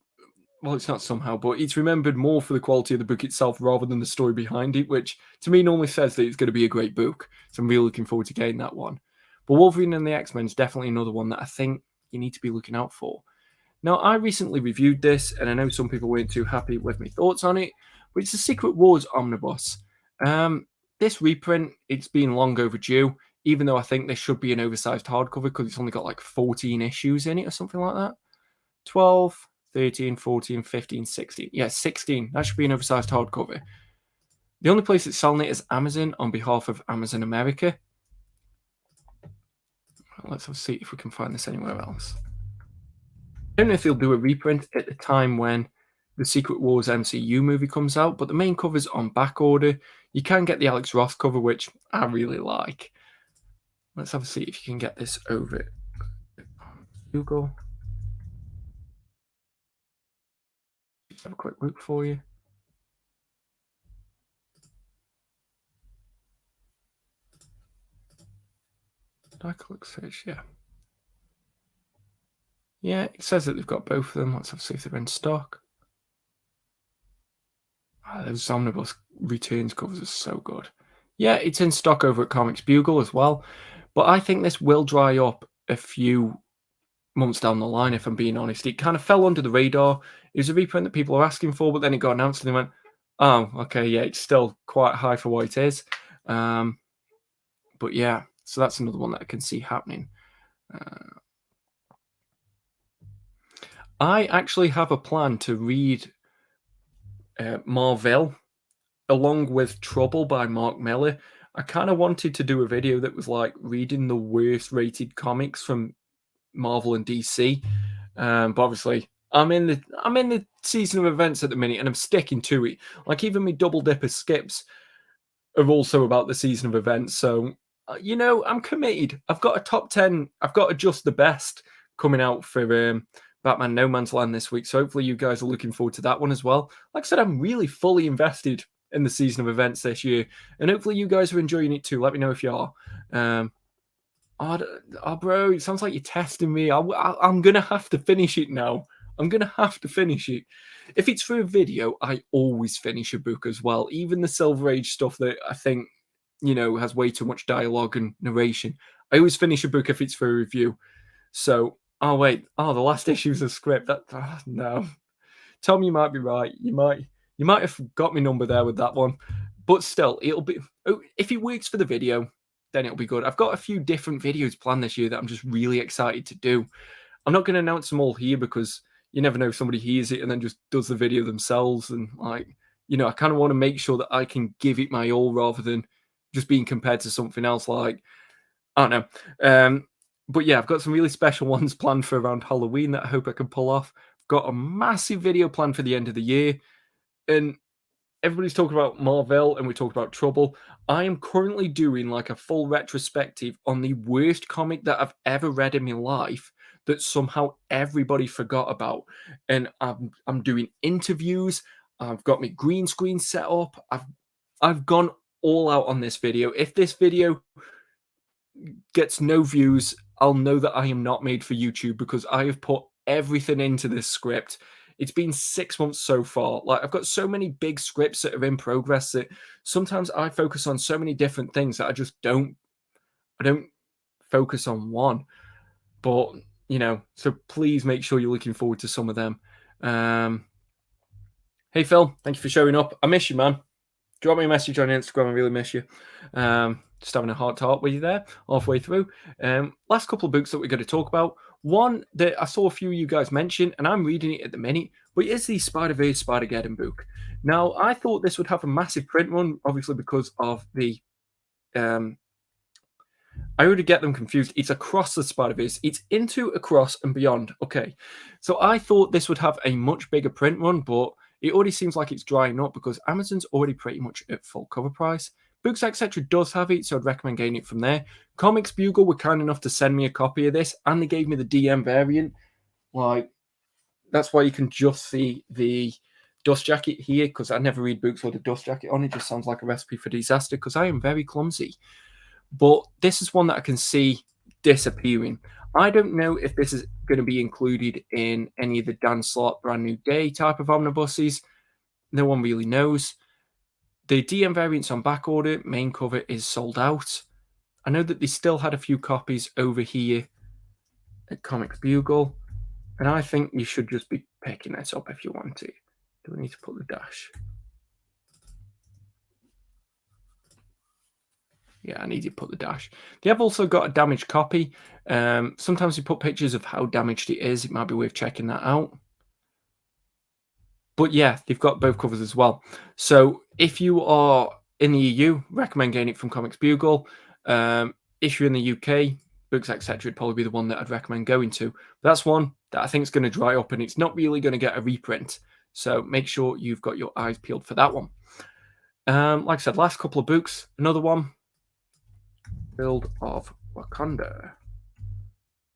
A: Well, it's not somehow, but it's remembered more for the quality of the book itself rather than the story behind it, which to me normally says that it's going to be a great book. So I'm really looking forward to getting that one. But Wolverine and the X-Men is definitely another one that I think you need to be looking out for. Now, I recently reviewed this, and I know some people weren't too happy with my thoughts on it, but it's the Secret Wars Omnibus. This reprint, it's been long overdue, even though I think this should be an oversized hardcover because it's only got like 14 issues in it or something like that. 12, 13, 14, 15, 16. Yeah, 16. That should be an oversized hardcover. The only place that's selling it is Amazon on behalf of Amazon America. Let's see if we can find this anywhere else. I don't know if they'll do a reprint at the time when the Secret Wars MCU movie comes out, but the main cover's on back order. You can get the Alex Ross cover, which I really like. Let's have a see if you can get this over Google. Just have a quick look for you. Did I click search? Yeah. Yeah, it says that they've got both of them. Let's have a see if they're in stock. Oh, those Omnibus Returns covers are so good. Yeah, it's in stock over at Comics Bugle as well. But I think this will dry up a few months down the line, if I'm being honest. It kind of fell under the radar. It was a reprint that people are asking for, but then it got announced and they went, oh, okay, yeah, it's still quite high for what it is. But yeah, so that's another one that I can see happening. I actually have a plan to read Marvel along with Trouble by Mark Millar. I kind of wanted to do a video that was like reading the worst rated comics from Marvel and DC. But obviously I'm in the season of events at the minute and I'm sticking to it. Like even my double dipper skips are also about the season of events. So I'm committed. I've got a top 10. I've got a just the best coming out for Batman No Man's Land this week. So hopefully you guys are looking forward to that one as well. Like I said, I'm really fully invested in the season of events this year, and hopefully you guys are enjoying it too. Let me know if you are. Bro, it sounds like you're testing me. I'm gonna have to finish it now. I'm gonna have to finish it. If it's for a video, I always finish a book as well. Even the Silver Age stuff that I think has way too much dialogue and narration. I always finish a book if it's for a review. So, the last issue's a script. No. Tom, you might be right. You might have got my number there with that one. But still, it'll be if it works for the video, then it'll be good. I've got a few different videos planned this year that I'm just really excited to do. I'm not going to announce them all here because you never know if somebody hears it and then just does the video themselves. And I kind of want to make sure that I can give it my all rather than just being compared to something else. Like, I don't know. But yeah, I've got some really special ones planned for around Halloween that I hope I can pull off. I've got a massive video planned for the end of the year. And everybody's talking about Marvel and we talked about Trouble. I am currently doing like a full retrospective on the worst comic that I've ever read in my life that somehow everybody forgot about. And I'm doing interviews. I've got my green screen set up. I've gone all out on this video. If this video gets no views, I'll know that I am not made for YouTube because I have put everything into this script. It's been 6 months so far. Like I've got so many big scripts that are in progress that sometimes I focus on so many different things that I don't focus on one. But so please make sure you're looking forward to some of them. Hey Phil, thank you for showing up. I miss you, man. Drop me a message on Instagram. I really miss you. Just having a heart to heart with you there halfway through. Last couple of books that we're going to talk about. One that I saw a few of you guys mention, and I'm reading it at the minute, but it's the Spider-Verse Spider-Geddon book. Now, I thought this would have a massive print run, obviously because of the... I already get them confused. It's across the Spider-Verse. It's into, across, and beyond. Okay. So I thought this would have a much bigger print run, but it already seems like it's drying up because Amazon's already pretty much at full cover price. Books Etc. does have it, so I'd recommend getting it from there. Comics Bugle were kind enough to send me a copy of this, and they gave me the DM variant. Like, that's why you can just see the dust jacket here, because I never read books with a dust jacket on. It just sounds like a recipe for disaster, because I am very clumsy. But this is one that I can see disappearing. I don't know if this is going to be included in any of the Dan Slott Brand New Day type of omnibuses. No one really knows. The DM variants on back order, main cover is sold out. I know that they still had a few copies over here at Comics Bugle, and I think you should just be picking this up if you want to. Do we need to put the dash? Yeah, I need to put the dash. They have also got a damaged copy. Sometimes they put pictures of how damaged it is. It might be worth checking that out. But yeah, they've got both covers as well. So if you are in the EU, recommend getting it from Comics Bugle. If you're in the UK, Books Etc. would probably be the one that I'd recommend going to. But that's one that I think is going to dry up, and it's not really going to get a reprint. So make sure you've got your eyes peeled for that one. Like I said, last couple of books. Another one, Build of Wakanda.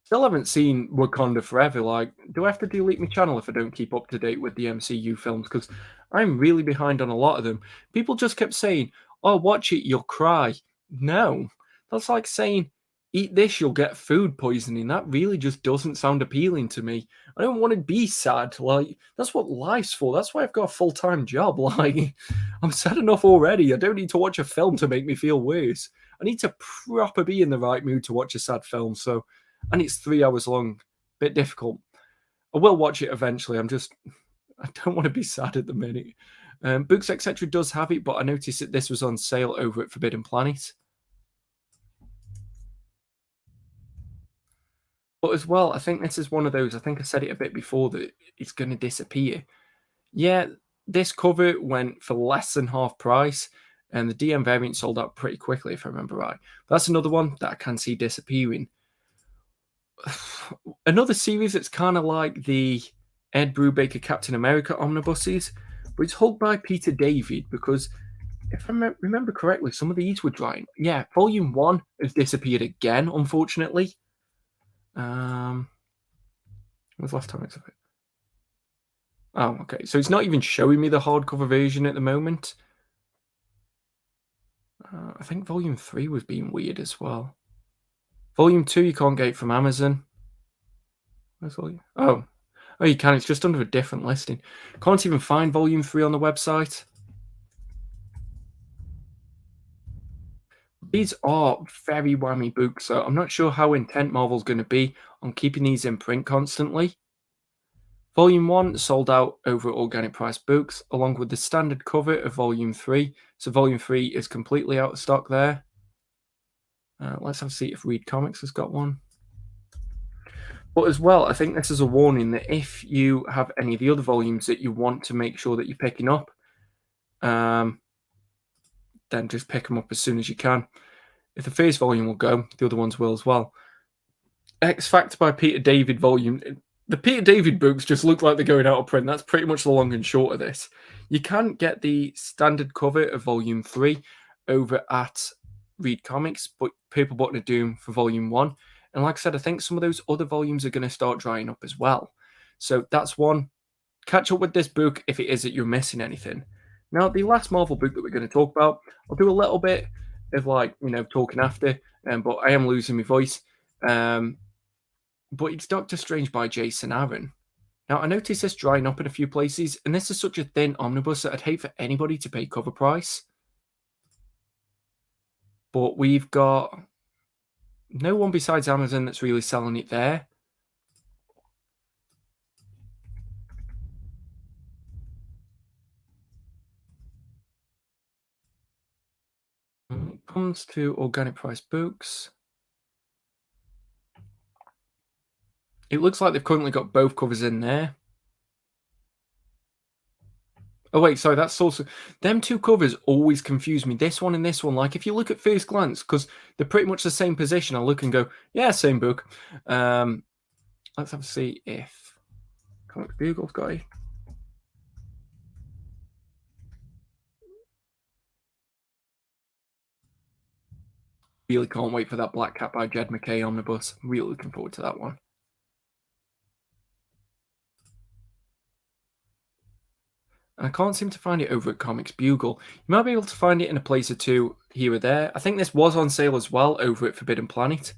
A: Still haven't seen Wakanda Forever. Like, do I have to delete my channel if I don't keep up to date with the MCU films? Because I'm really behind on a lot of them. People just kept saying, "Oh, watch it, you'll cry." No, that's like saying, "Eat this, you'll get food poisoning." That really just doesn't sound appealing to me. I don't want to be sad. Like, that's what life's for. That's why I've got a full-time job. Like, I'm sad enough already. I don't need to watch a film to make me feel worse. I need to proper be in the right mood to watch a sad film. So, and it's 3 hours long. Bit difficult. I will watch it eventually. I don't want to be sad at the minute. Books Etc. does have it, but I noticed that this was on sale over at Forbidden Planet. But as well, I think this is one of those, I think I said it a bit before, that it's going to disappear. Yeah, this cover went for less than half price, and the DM variant sold out pretty quickly, if I remember right. But that's another one that I can see disappearing. Another series that's kind of like the Ed Brubaker Captain America omnibuses, but it's hugged by Peter David, because if I remember correctly, some of these were drying. Yeah, Volume 1 has disappeared again, unfortunately. When was the last time it's of it? Oh, okay. So it's not even showing me the hardcover version at the moment. I think Volume 3 was being weird as well. Volume 2 you can't get it from Amazon. Where's Volume? Oh, you can. It's just under a different listing. Can't even find Volume 3 on the website. These are very whammy books, so I'm not sure how intent Marvel's going to be on keeping these in print constantly. Volume 1 sold out over at Organic Price Books, along with the standard cover of Volume 3. So Volume 3 is completely out of stock there. Let's have a see if Read Comics has got one. But as well, I think this is a warning that if you have any of the other volumes that you want to make sure that you're picking up, then just pick them up as soon as you can. If the first volume will go, the other ones will as well. X Factor by Peter David volume. The Peter David books just look like they're going out of print. That's pretty much the long and short of this. You can get the standard cover of Volume 3 over at Read Comics, but Purple Button of Doom for Volume 1. And like I said, I think some of those other volumes are going to start drying up as well. So that's one. Catch up with this book if it is that you're missing anything. Now, the last Marvel book that we're going to talk about, I'll do a little bit of talking after, but I am losing my voice. But it's Doctor Strange by Jason Aaron. Now, I noticed this drying up in a few places, and this is such a thin omnibus that I'd hate for anybody to pay cover price. But we've got no one besides Amazon that's really selling it there. When it comes to Organic Price Books, it looks like they've currently got both covers in there. Oh, wait, sorry, that's also... Them two covers always confuse me, this one and this one. Like, if you look at first glance, because they're pretty much the same position, I'll look and go, yeah, same book. Let's have a see if Comic Bugle's got it. Really can't wait for that Black Cat by Jed McKay omnibus. Really looking forward to that one. I can't seem to find it over at Comics Bugle. You might be able to find it in a place or two here or there. I think this was on sale as well over at Forbidden Planet.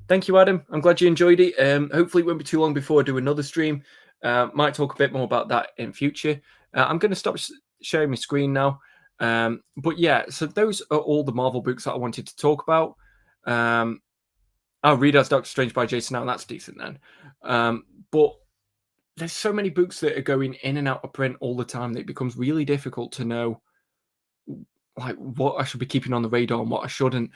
A: Thank you, Adam. I'm glad you enjoyed it. Hopefully it won't be too long before I do another stream. Might talk a bit more about that in future. I'm going to stop sharing my screen now. But yeah, so those are all the Marvel books that I wanted to talk about. I'll read as Doctor Strange by Jason Aaron. That's decent then. But there's so many books that are going in and out of print all the time that it becomes really difficult to know like what I should be keeping on the radar and what I shouldn't.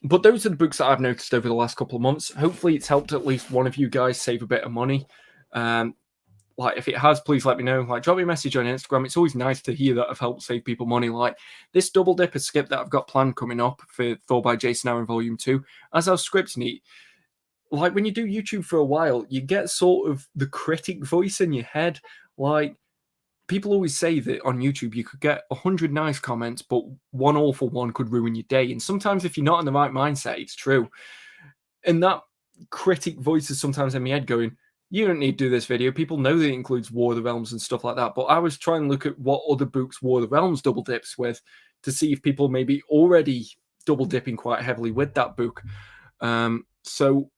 A: But those are the books that I've noticed over the last couple of months. Hopefully it's helped at least one of you guys save a bit of money. Like if it has, please let me know. Like drop me a message on Instagram. It's always nice to hear that I've helped save people money. Like this double dipper skip that I've got planned coming up for Thor by Jason Aaron Volume 2. As I was scripting it, like when you do YouTube for a while, you get sort of the critic voice in your head. Like people always say that on YouTube you could get 100 nice comments, but one awful one could ruin your day. And sometimes if you're not in the right mindset, it's true. And that critic voice is sometimes in my head going, you don't need to do this video. People know that it includes War of the Realms and stuff like that. But I was trying to look at what other books War of the Realms double dips with to see if people maybe already double dipping quite heavily with that book. So,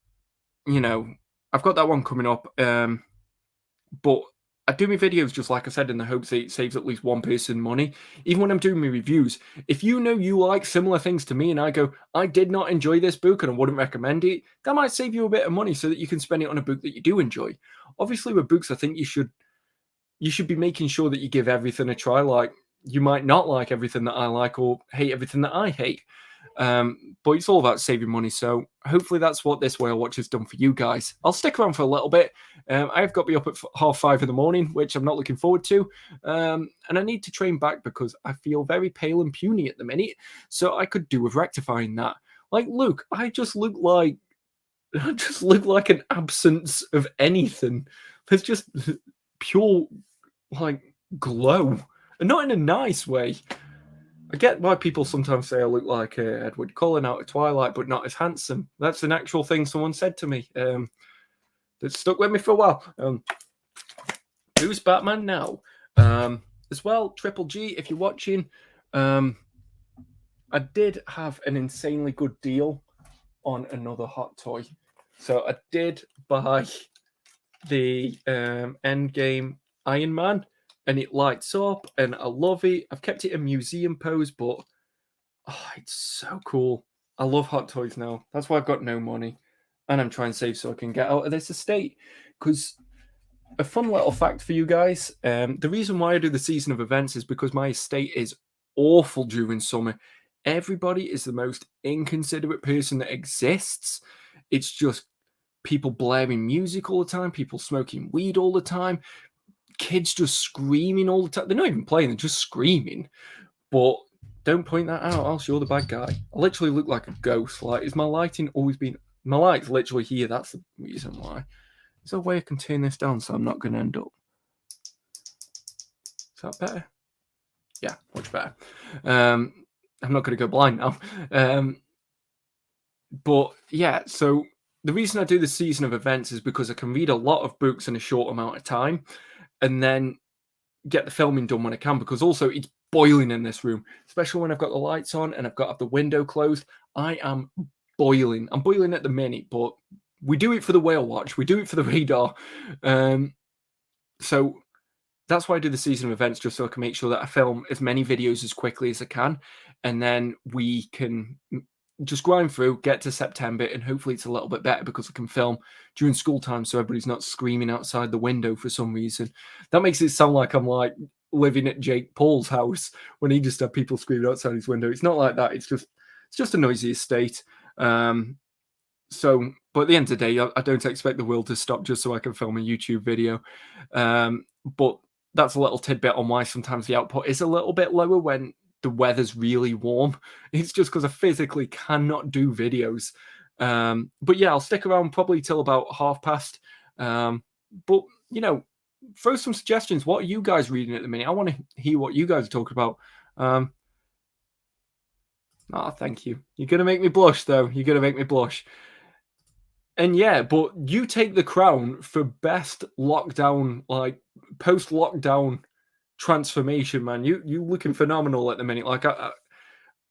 A: you know, I've got that one coming up. But I do my videos, just like I said, in the hopes that it saves at least one person money. Even when I'm doing my reviews, if you know you like similar things to me and I go, I did not enjoy this book and I wouldn't recommend it, that might save you a bit of money so that you can spend it on a book that you do enjoy. Obviously, with books, I think you should be making sure that you give everything a try. Like, you might not like everything that I like or hate everything that I hate. But it's all about saving money. So hopefully that's what this Whale Watch has done for you guys. I'll stick around for a little bit. I've got to be up at 5:30 in the morning, which I'm not looking forward to. And I need to train back because I feel very pale and puny at the minute. So I could do with rectifying that. Like, look, I just look like an absence of anything. There's just pure like glow, and not in a nice way. I get why people sometimes say I look like Edward Cullen out of Twilight, but not as handsome. That's an actual thing someone said to me that stuck with me for a while. Who's Batman now? As well, Triple G, if you're watching, I did have an insanely good deal on another hot toy. So I did buy the Endgame Iron Man, and it lights up, and I love it. I've kept it in museum pose, but it's so cool. I love hot toys now. That's why I've got no money, and I'm trying to save so I can get out of this estate. Because a fun little fact for you guys, the reason why I do the season of events is because my estate is awful during summer. Everybody is the most inconsiderate person that exists. It's just people blaring music all the time, people smoking weed all the time, kids just screaming all the time. They're not even playing, they're just screaming. But don't point that out, else you're the bad guy. I literally look like a ghost. Like, is my lighting always been... My light's literally here. That's the reason why. Is there a way I can turn this down so I'm not going to end up... Is that better? Yeah, much better. I'm not going to go blind now. But yeah, so the reason I do the season of events is because I can read a lot of books in a short amount of time and then get the filming done when I can, because also it's boiling in this room, especially when I've got the lights on and I've got the window closed. I am boiling. I'm boiling at the minute, but we do it for the Whale Watch. We do it for the radar. So that's why I do the season of events, just so I can make sure that I film as many videos as quickly as I can. And then we can just grind through, get to September, and hopefully it's a little bit better because I can film during school time so everybody's not screaming outside the window for some reason. That makes it sound like I'm like living at Jake Paul's house when he just had people screaming outside his window. It's not like that. It's just a noisy estate. So, but at the end of the day, I don't expect the world to stop just so I can film a YouTube video. But that's a little tidbit on why sometimes the output is a little bit lower when the weather's really warm. It's just because I physically cannot do videos. But yeah, I'll stick around probably till about 30:30. But, you know, throw some suggestions. What are you guys reading at the minute? I want to hear what you guys are talking about. Thank you. You're going to make me blush, though. You're going to make me blush. And yeah, but you take the crown for best lockdown, like post-lockdown transformation, man. You looking phenomenal at the minute. Like I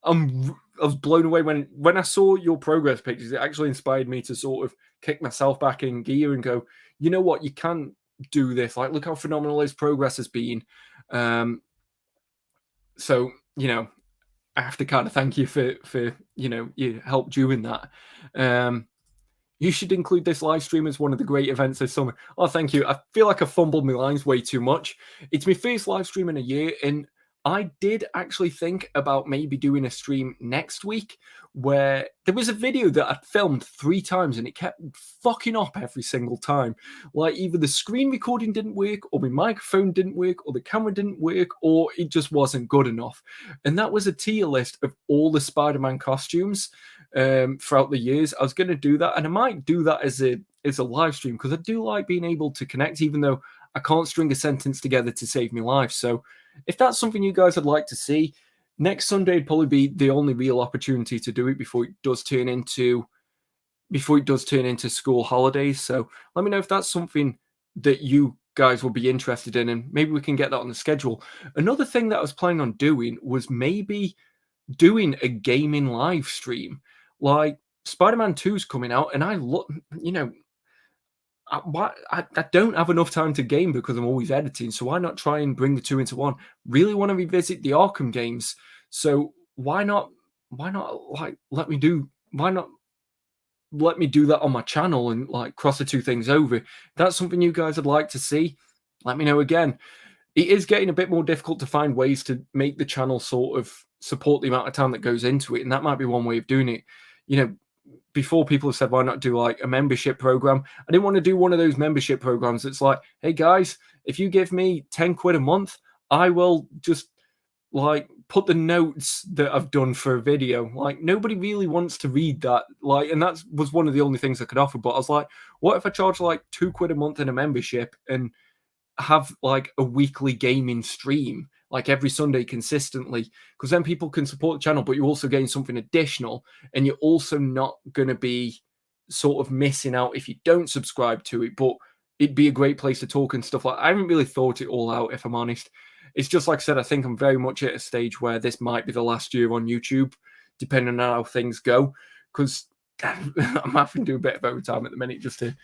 A: was blown away when I saw your progress pictures. It actually inspired me to sort of kick myself back in gear and go, you know what, you can do this. Like, look how phenomenal his progress has been. So I have to kind of thank you for your help during that. You should include this live stream as one of the great events this summer. Oh, thank you. I feel like I fumbled my lines way too much. It's my first live stream in a year, and I did actually think about maybe doing a stream next week where there was a video that I'd filmed 3 times and it kept fucking up every single time. Like either the screen recording didn't work, or my microphone didn't work, or the camera didn't work, or it just wasn't good enough. And that was a tier list of all the Spider-Man costumes throughout the years. I was going to do that, and I might do that as a live stream because I do like being able to connect, even though I can't string a sentence together to save my life. So if that's something you guys would like to see, next Sunday would probably be the only real opportunity to do it before it does turn into school holidays. So let me know if that's something that you guys will be interested in, and maybe we can get that on the schedule. Another thing that I was planning on doing was maybe doing a gaming live stream. Like Spider-Man 2 is coming out, and I look, I don't have enough time to game because I'm always editing. So why not try and bring the two into one? Really want to revisit the Arkham games. So why not let me do that on my channel and like cross the two things over? If that's something you guys would like to see, let me know. Again, it is getting a bit more difficult to find ways to make the channel sort of support the amount of time that goes into it. And that might be one way of doing it. Before people have said, why not do like a membership program? I didn't want to do one of those membership programs that's like, hey guys, if you give me 10 quid a month, I will just like put the notes that I've done for a video. Like nobody really wants to read that. Like, and that was one of the only things I could offer. But I was like, what if I charge like 2 quid a month in a membership and have like a weekly gaming stream like every Sunday consistently, because then people can support the channel, but you also gain something additional, and you're also not going to be sort of missing out if you don't subscribe to it. But it'd be a great place to talk and stuff like that. I haven't really thought it all out, if I'm honest. It's just like I said, I think I'm very much at a stage where this might be the last year on YouTube, depending on how things go, because I'm having to do a bit of overtime at the minute just to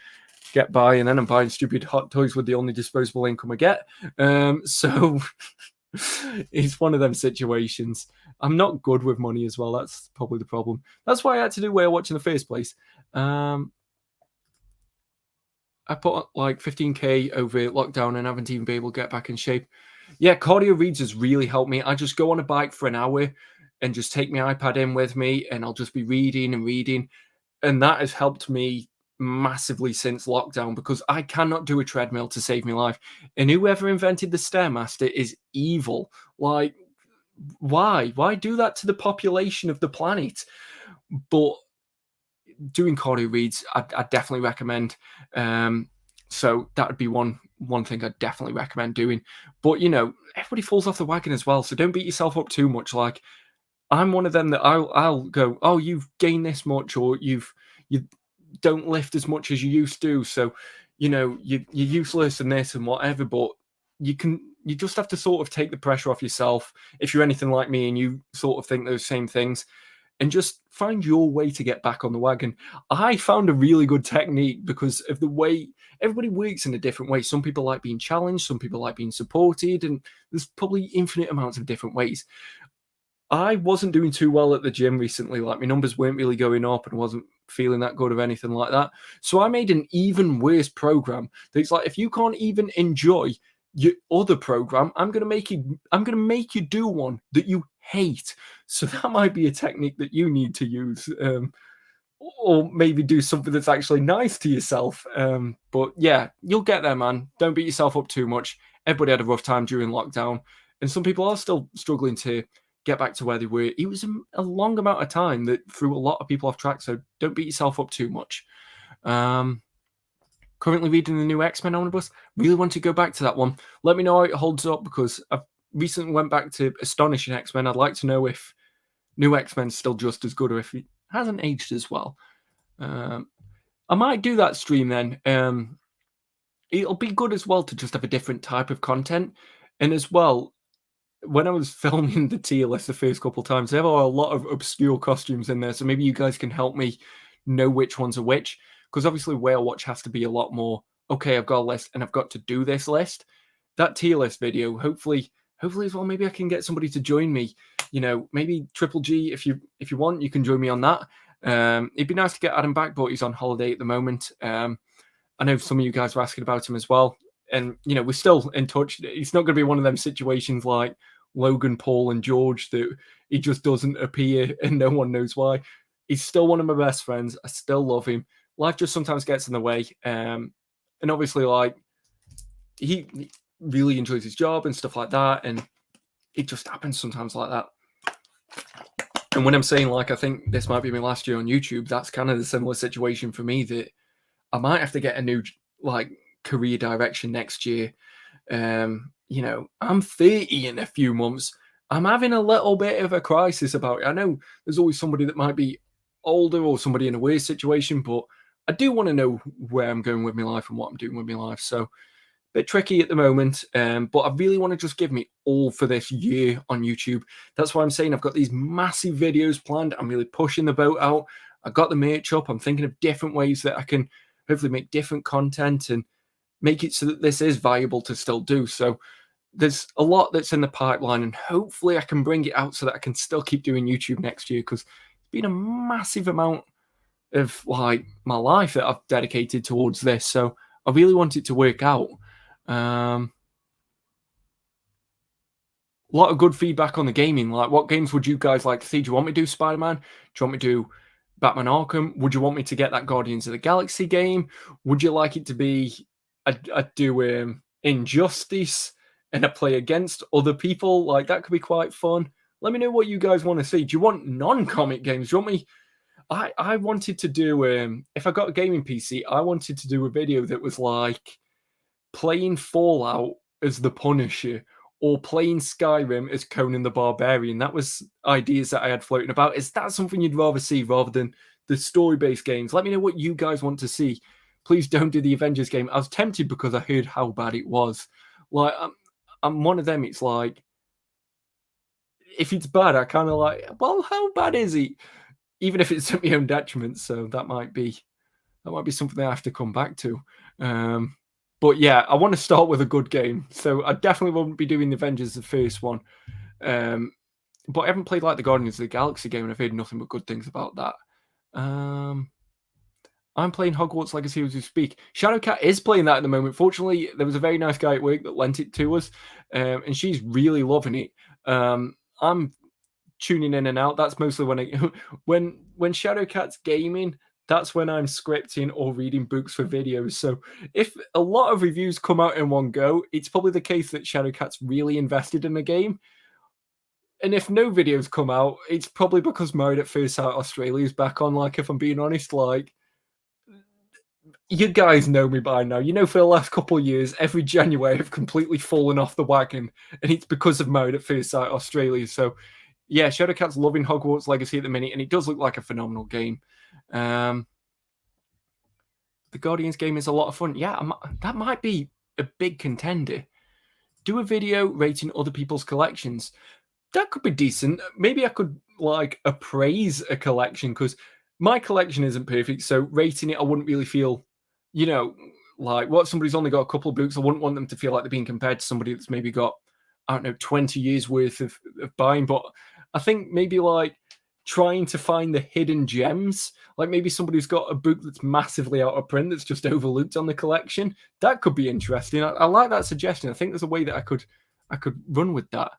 A: get by, and then I'm buying stupid hot toys with the only disposable income I get. So it's one of them situations. I'm not good with money as well. That's probably the problem. That's why I had to do Whale Watch in the first place. I put like 15k over lockdown and haven't even been able to get back in shape. Yeah, cardio reads has really helped me. I just go on a bike for an hour and just take my iPad in with me, and I'll just be reading and reading. And that has helped me massively since lockdown, because I cannot do a treadmill to save my life. And whoever invented the Stairmaster is evil. Like, why do that to the population of the planet? But doing cardio reads, I definitely recommend. So that would be one thing I definitely recommend doing. But everybody falls off the wagon as well, so don't beat yourself up too much. Like, I'm one of them that I'll go, oh, you've gained this much, or you don't lift as much as you used to, so you're useless and this and whatever. But you just have to sort of take the pressure off yourself if you're anything like me and you sort of think those same things, and just find your way to get back on the wagon. I found a really good technique because of the way everybody works in a different way. Some people like being challenged, some people like being supported, and there's probably infinite amounts of different ways. I wasn't doing too well at the gym recently. Like, my numbers weren't really going up and wasn't feeling that good or anything like that. So I made an even worse program. It's like, if you can't even enjoy your other program, I'm gonna make you do one that you hate. So that might be a technique that you need to use, or maybe do something that's actually nice to yourself. But yeah, you'll get there, man. Don't beat yourself up too much. Everybody had a rough time during lockdown, and some people are still struggling to get back to where they were. It was a long amount of time that threw a lot of people off track, so don't beat yourself up too much. Currently reading the new X-Men Omnibus. Really want to go back to that one. Let me know how it holds up, because I've recently went back to Astonishing X-Men. I'd like to know if new X-Men's still just as good, or if it hasn't aged as well. I might do that stream then. It'll be good as well to just have a different type of content. And as well, when I was filming the tier list the first couple of times, there are a lot of obscure costumes in there. So maybe you guys can help me know which ones are which. Because obviously Whale Watch has to be a lot more, okay, I've got a list and I've got to do this list. That tier list video, hopefully as well, maybe I can get somebody to join me. You know, maybe Triple G, if you want, you can join me on that. It'd be nice to get Adam back, but he's on holiday at the moment. I know some of you guys were asking about him as well. And, you know, we're still in touch. It's not going to be one of them situations like Logan Paul and George that he just doesn't appear and no one knows why. He's still one of my best friends. I still love him. Life just sometimes gets in the way. And obviously, like, he really enjoys his job and stuff like that. And it just happens sometimes like that. And when I'm saying, like, I think this might be my last year on YouTube, that's kind of the similar situation for me, that I might have to get a new, like, career direction next year. You know, I'm 30 in a few months. I'm having a little bit of a crisis about it. I know there's always somebody that might be older or somebody in a weird situation, but I do want to know where I'm going with my life and what I'm doing with my life. So, bit tricky at the moment, but I really want to just give me all for this year on YouTube. That's why I'm saying I've got these massive videos planned. I'm really pushing the boat out. I got the merch up. I'm thinking of different ways that I can hopefully make different content and make it so that this is viable to still do. So there's a lot that's in the pipeline, and hopefully I can bring it out so that I can still keep doing YouTube next year, because it's been a massive amount of, like, my life that I've dedicated towards this. So I really want it to work out. A lot of good feedback on the gaming. Like, what games would you guys like to see? Do you want me to do Spider-Man? Do you want me to do Batman Arkham? Would you want me to get that Guardians of the Galaxy game? Would you like it to be I do Injustice and I play against other people? Like, that could be quite fun. Let me know what you guys want to see. Do you want non-comic games? Do you want me? I wanted to do if I got a gaming PC, I wanted to do a video that was like playing Fallout as the Punisher or playing Skyrim as Conan the Barbarian. That was ideas that I had floating about. Is that something you'd rather see rather than the story-based games? Let me know what you guys want to see. Please don't do the Avengers game. I was tempted because I heard how bad it was. Like, I'm one of them. It's like, if it's bad, I kind of like, well, how bad is it? Even if it's at my own detriment. So that might be something I have to come back to. But yeah, I want to start with a good game. So I definitely won't be doing the Avengers, the first one. But I haven't played like the Guardians of the Galaxy game, and I've heard nothing but good things about that. I'm playing Hogwarts Legacy as we speak. Shadowcat is playing that at the moment. Fortunately, there was a very nice guy at work that lent it to us, and she's really loving it. I'm tuning in and out. That's mostly when Shadowcat's gaming. That's when I'm scripting or reading books for videos. So if a lot of reviews come out in one go, it's probably the case that Shadowcat's really invested in the game. And if no videos come out, it's probably because Married at First Sight Australia is back on. Like, if I'm being honest, like, you guys know me by now. You know, for the last couple of years, every January I've completely fallen off the wagon, and it's because of Married at First Sight Australia. So yeah, Shadowcat's loving Hogwarts Legacy at the minute, and it does look like a phenomenal game. The Guardians game is a lot of fun. Yeah, that might be a big contender. Do a video rating other people's collections. That could be decent. Maybe I could, like, appraise a collection, because my collection isn't perfect. So rating it, I wouldn't really feel, you know, like, what, somebody's only got a couple of books. I wouldn't want them to feel like they're being compared to somebody that's maybe got, I don't know, 20 years worth of buying. But I think maybe, like, trying to find the hidden gems, like maybe somebody who's got a book that's massively out of print that's just overlooked on the collection. That could be interesting. I like that suggestion. I think there's a way that I could run with that.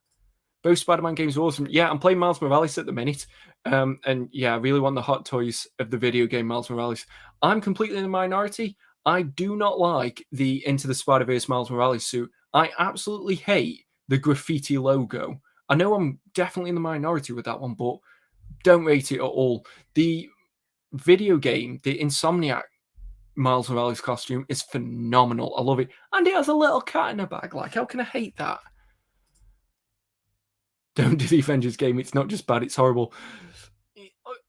A: Both Spider-Man games are awesome. Yeah, I'm playing Miles Morales at the minute. And yeah, I really want the hot toys of the video game Miles Morales. I'm completely in the minority. I do not like the Into the Spider-Verse Miles Morales suit. I absolutely hate the graffiti logo. I know I'm definitely in the minority with that one, but don't rate it at all. The video game, the Insomniac Miles Morales costume, is phenomenal. I love it. And it has a little cat in a bag. Like, how can I hate that? Don't do the Avengers game. It's not just bad, it's horrible.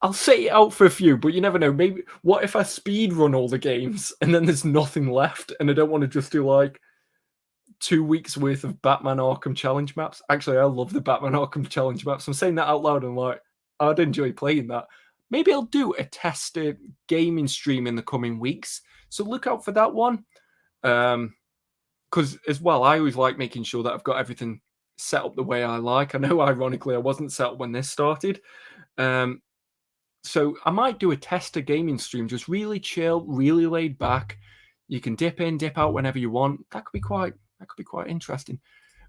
A: I'll set it out for a few, but you never know. Maybe what if I speed run all the games and then there's nothing left, and I don't want to just do like 2 weeks worth of Batman Arkham Challenge maps. Actually, I love the Batman Arkham Challenge maps. I'm saying that out loud and like, I'd enjoy playing that. Maybe I'll do a test gaming stream in the coming weeks. So look out for that one. Because as well, I always like making sure that I've got everything set up the way I like. I know, ironically, I wasn't set up when this started. So I might do a tester gaming stream, just really chill, really laid back. You can dip in, dip out whenever you want. That could be quite interesting.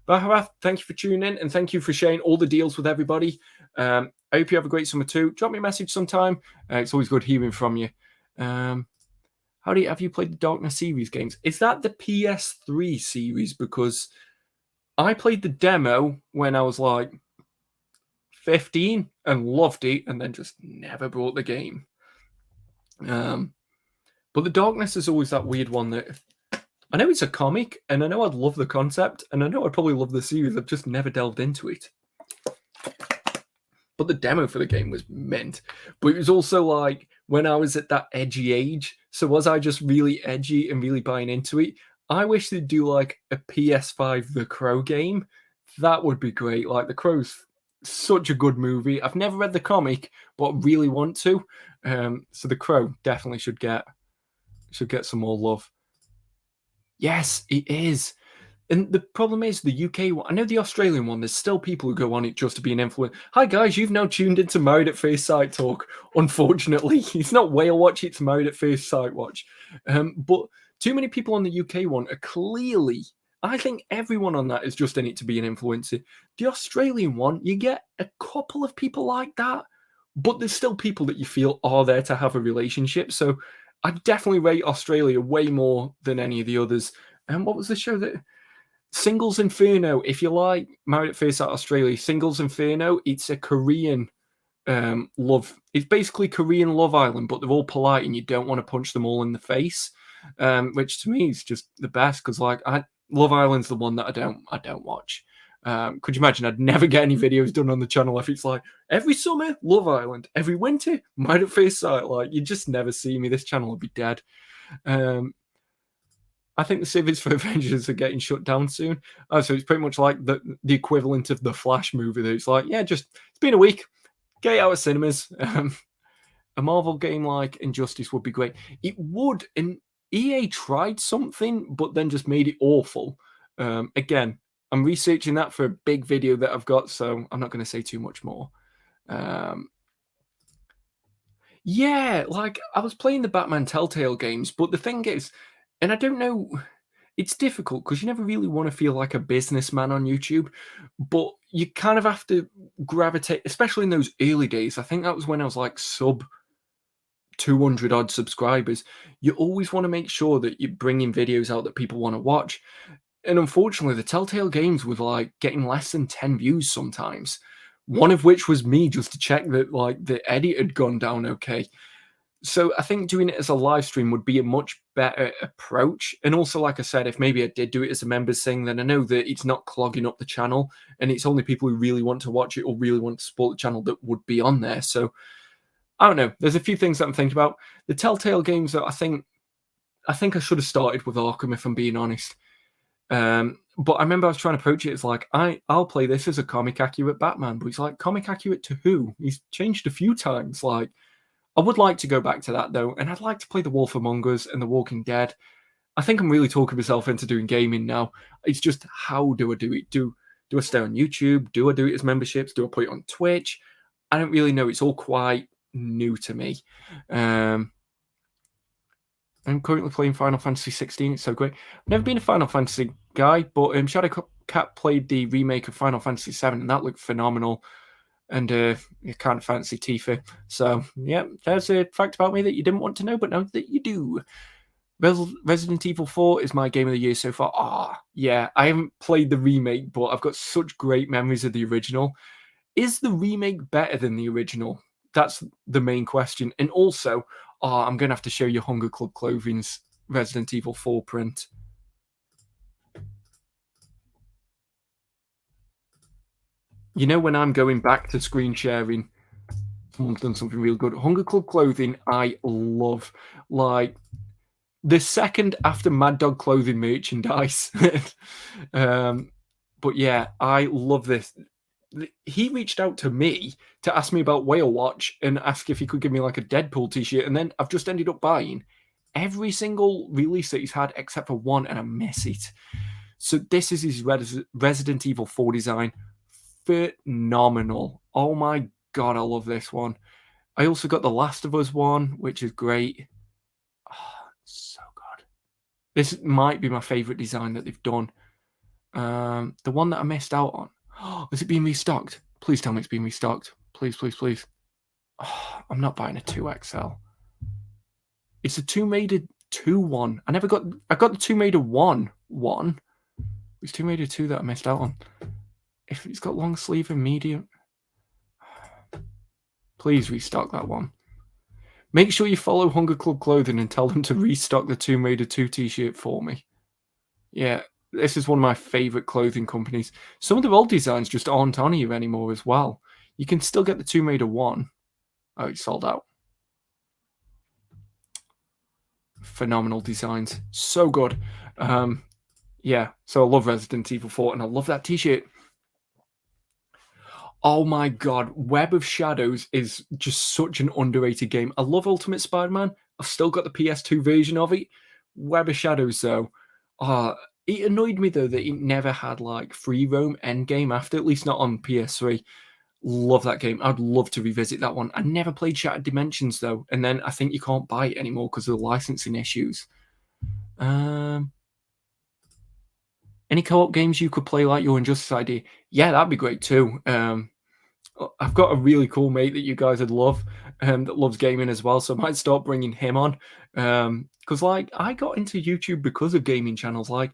A: But Harath, thank you for tuning in and thank you for sharing all the deals with everybody. I hope you have a great summer too. Drop me a message sometime. It's always good hearing from you. Have you played the Darkness series games? Is that the PS3 series? Because I played the demo when I was like 15 and loved it, and then just never brought the game. But the Darkness is always that weird one that I know it's a comic, and I know I'd love the concept, and I know I'd probably love the series. I've just never delved into it. But the demo for the game was mint. But it was also like when I was at that edgy age. So was I just really edgy and really buying into it? I wish they'd do like a PS5 The Crow game. That would be great. Like The Crow's such a good movie. I've never read the comic, but really want to. So The Crow definitely should get some more love. Yes, it is. And the problem is the UK one. I know the Australian one, there's still people who go on it just to be an influencer. Hi guys, you've now tuned into Married at First Sight Talk. Unfortunately, it's not Whale Watch, it's Married at First Sight Watch. But too many people on the UK one are clearly, I think everyone on that is just in it to be an influencer. The Australian one, you get a couple of people like that, but there's still people that you feel are there to have a relationship. So I definitely rate Australia way more than any of the others. And what was the show that... Singles Inferno, if you like Married at First Sight Australia, Singles Inferno, it's a Korean love. It's basically Korean Love Island, but they're all polite and you don't want to punch them all in the face, which to me is just the best because like Love Island's the one that I don't watch. Could you imagine? I'd never get any videos done on the channel if it's like every summer Love Island, every winter Married at First Sight. Like you just never see me. This channel would be dead. I think the servers for Avengers are getting shut down soon. So it's pretty much like the equivalent of the Flash movie. That it's like, yeah, it's been a week. Get it out of cinemas. A Marvel game like Injustice would be great. It would, and EA tried something, but then just made it awful. Again, I'm researching that for a big video that I've got, so I'm not going to say too much more. Yeah, like I was playing the Batman Telltale games, but the thing is, and I don't know, it's difficult because you never really want to feel like a businessman on YouTube, but you kind of have to gravitate, especially in those early days. I think that was when I was like sub 200 odd subscribers. You always want to make sure that you're bringing videos out that people want to watch. And unfortunately, the Telltale games were like getting less than 10 views sometimes. One of which was me just to check that like the edit had gone down okay. So I think doing it as a live stream would be a much better approach. And also, like I said, if maybe I did do it as a members thing, then I know that it's not clogging up the channel and it's only people who really want to watch it or really want to support the channel that would be on there. So I don't know. There's a few things that I'm thinking about. The Telltale games that I think I should have started with Arkham, if I'm being honest. But I remember I was trying to approach it as like, I'll play this as a comic accurate Batman, but he's like, comic accurate to who? He's changed a few times. Like, I would like to go back to that though, and I'd like to play The Wolf Among Us and The Walking Dead. I think I'm really talking myself into doing gaming now. It's just how do I do it? Do I stay on YouTube? Do I do it as memberships? Do I put it on Twitch? I don't really know. It's all quite new to me. I'm currently playing Final Fantasy 16. It's so great. I've never been a Final Fantasy guy, but Shadow Cat played the remake of Final Fantasy 7, and that looked phenomenal. And you can't fancy Tifa. So, yeah, there's a fact about me that you didn't want to know, but now that you do. Resident Evil 4 is my game of the year so far. Yeah, I haven't played the remake, but I've got such great memories of the original. Is the remake better than the original? That's the main question. And also, I'm going to have to show you Hunger Club Clothing's Resident Evil 4 print. You know, when I'm going back to screen sharing, Someone's done something real good. Hunger Club clothing, I love. Like, the second after Mad Dog clothing merchandise. But yeah, I love this. He reached out to me to ask me about Whale Watch and ask if he could give me like a Deadpool t-shirt. And then I've just ended up buying every single release that he's had except for one, and I miss it. So this is his Resident Evil 4 design. Phenomenal. Oh my God, I love this one. I also got the Last of Us one, which is great. Oh, so good. This might be my favorite design that they've done. The one that I missed out on. Oh, is it being restocked? Please tell me it's being restocked. Please, please, please. Oh, I'm not buying a 2XL. It's a Tomb Raider 2 one. I got the Tomb Raider 1 one. It's Tomb Raider 2 that I missed out on. If it's got long sleeve and medium, please restock that one. Make sure you follow Hunger Club Clothing and tell them to restock the Tomb Raider 2 t-shirt for me. Yeah, this is one of my favorite clothing companies. Some of the old designs just aren't on here anymore as well. You can still get the Tomb Raider 1. Oh, it's sold out. Phenomenal designs. So good. Yeah, so I love Resident Evil 4 and I love that t-shirt. Oh my God, Web of Shadows is just such an underrated game. I love Ultimate Spider-Man. I've still got the PS2 version of it. Web of Shadows, though. It annoyed me, though, that it never had, like, free roam endgame after, at least not on PS3. Love that game. I'd love to revisit that one. I never played Shattered Dimensions, though, and then I think you can't buy it anymore because of the licensing issues. Any co-op games you could play like your Injustice idea? Yeah, that'd be great, too. I've got a really cool mate that you guys would love, that loves gaming as well, so I might start bringing him on. Because, like, I got into YouTube because of gaming channels. Like,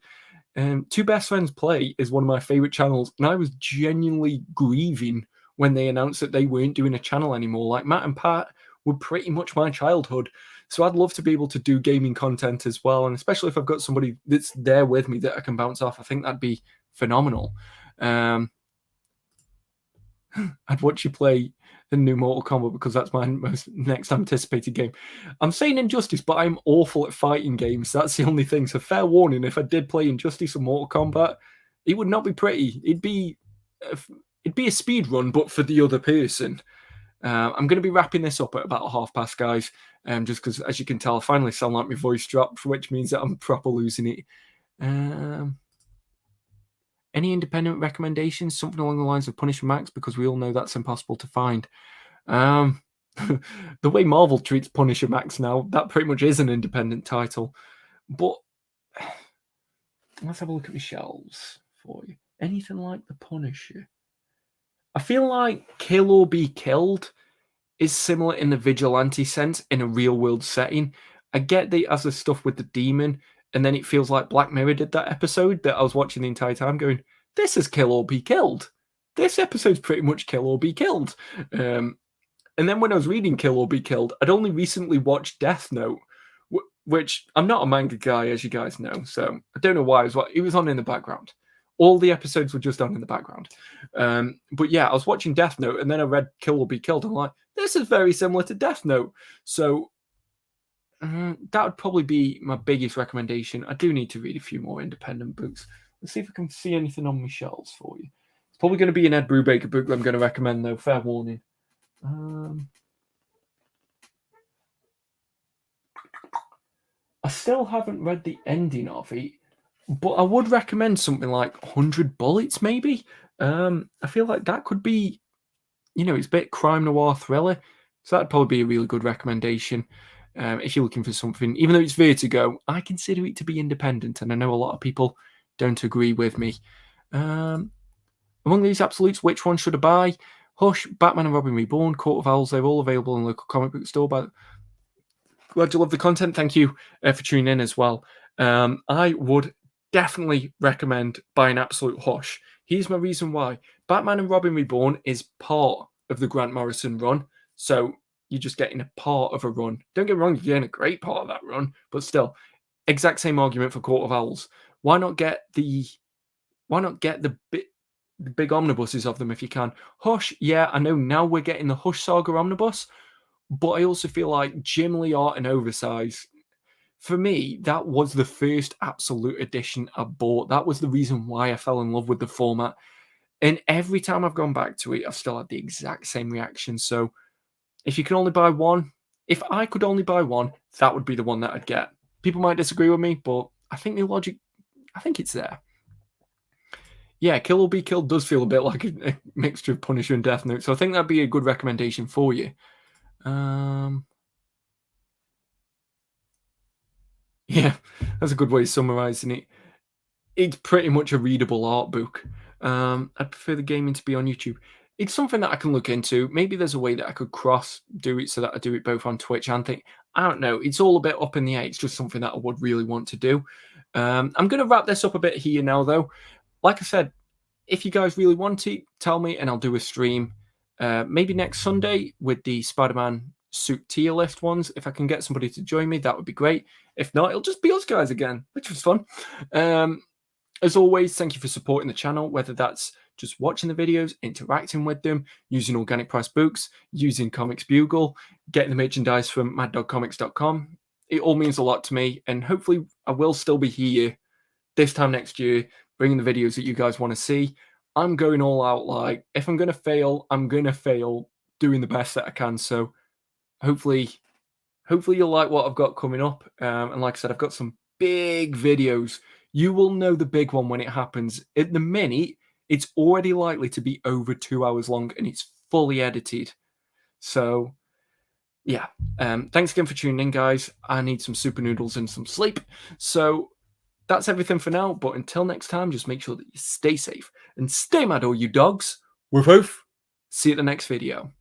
A: Two Best Friends Play is one of my favorite channels, and I was genuinely grieving when they announced that they weren't doing a channel anymore. Like, Matt and Pat were pretty much my childhood, so I'd love to be able to do gaming content as well, and especially if I've got somebody that's there with me that I can bounce off, I think that'd be phenomenal. I'd watch you play the new Mortal Kombat because that's my most next anticipated game. I'm saying Injustice, but I'm awful at fighting games. That's the only thing. So fair warning, if I did play Injustice or Mortal Kombat, it would not be pretty. It'd be a speed run, but for the other person. I'm going to be wrapping this up at about 1:30, guys, just because, as you can tell, I finally sound like my voice dropped, which means that I'm proper losing it. Any independent recommendations? Something along the lines of Punisher Max, because we all know that's impossible to find. The way Marvel treats Punisher Max now, that pretty much is an independent title. But let's have a look at the shelves for you. Anything like the Punisher? I feel like Kill or Be Killed is similar in the vigilante sense in a real-world setting. I get that it has the stuff with the demon, and then it feels like Black Mirror did that episode that I was watching the entire time going, this is Kill or Be Killed. This episode's pretty much Kill or Be Killed. And then when I was reading Kill or Be Killed, I'd only recently watched Death Note, which I'm not a manga guy, as you guys know, so I don't know why it was on in the background. All the episodes were just on in the background. But yeah, I was watching Death Note, and then I read Kill or Be Killed, and I'm like, this is very similar to Death Note. So that would probably be my biggest recommendation. I do need to read a few more independent books. Let's see if I can see anything on my shelves for you. It's probably going to be an Ed Brubaker book that I'm going to recommend, though. Fair warning. I still haven't read the ending of it, but I would recommend something like 100 Bullets, maybe. I feel like that could be, it's a bit crime noir thriller. So that'd probably be a really good recommendation. If you're looking for something, even though it's Vertigo, I consider it to be independent, and I know a lot of people don't agree with me. Among these absolutes, which one should I buy? Hush, Batman and Robin Reborn, Court of Owls, they're all available in local comic book store. But glad you love the content. Thank you for tuning in as well. I would definitely recommend buying Absolute Hush. Here's my reason why. Batman and Robin Reborn is part of the Grant Morrison run, so you're just getting a part of a run. Don't get me wrong, you're getting a great part of that run, but still, exact same argument for Court of Owls. Why not get the bit the big omnibuses of them if you can. Hush, yeah, I know now we're getting the Hush Saga omnibus, but I also feel like Jim Lee Art and Oversize, for me, that was the first absolute edition I bought. That was the reason why I fell in love with the format. And every time I've gone back to it, I've still had the exact same reaction. So if you can only buy one, if I could only buy one, that would be the one that I'd get. People might disagree with me, but I think the logic, I think it's there. Yeah, Kill or Be Killed does feel a bit like a mixture of Punisher and Death Note, so I think that'd be a good recommendation for you. Yeah, that's a good way of summarizing it. It's pretty much a readable art book. I'd prefer the gaming to be on YouTube. It's something that I can look into. Maybe there's a way that I could cross do it so that I do it both on Twitch and think. I don't know. It's all a bit up in the air. It's just something that I would really want to do. I'm going to wrap this up a bit here now, though. Like I said, if you guys really want it, tell me and I'll do a stream. Maybe next Sunday with the Spider-Man suit tier list ones. If I can get somebody to join me, that would be great. If not, it'll just be us guys again, which was fun. As always, thank you for supporting the channel, whether that's just watching the videos, interacting with them, using organic price books, using Comics Bugle, getting the merchandise from maddogcomics.com. It all means a lot to me, and hopefully I will still be here this time next year, bringing the videos that you guys want to see. I'm going all out. Like, if I'm going to fail, I'm going to fail doing the best that I can. So hopefully you'll like what I've got coming up. And like I said, I've got some big videos. You will know the big one when it happens. At the minute, it's already likely to be over 2 hours long and it's fully edited. So yeah, thanks again for tuning in, guys. I need some super noodles and some sleep. So that's everything for now. But until next time, just make sure that you stay safe and stay mad, all you dogs. Woof woof. See you at the next video.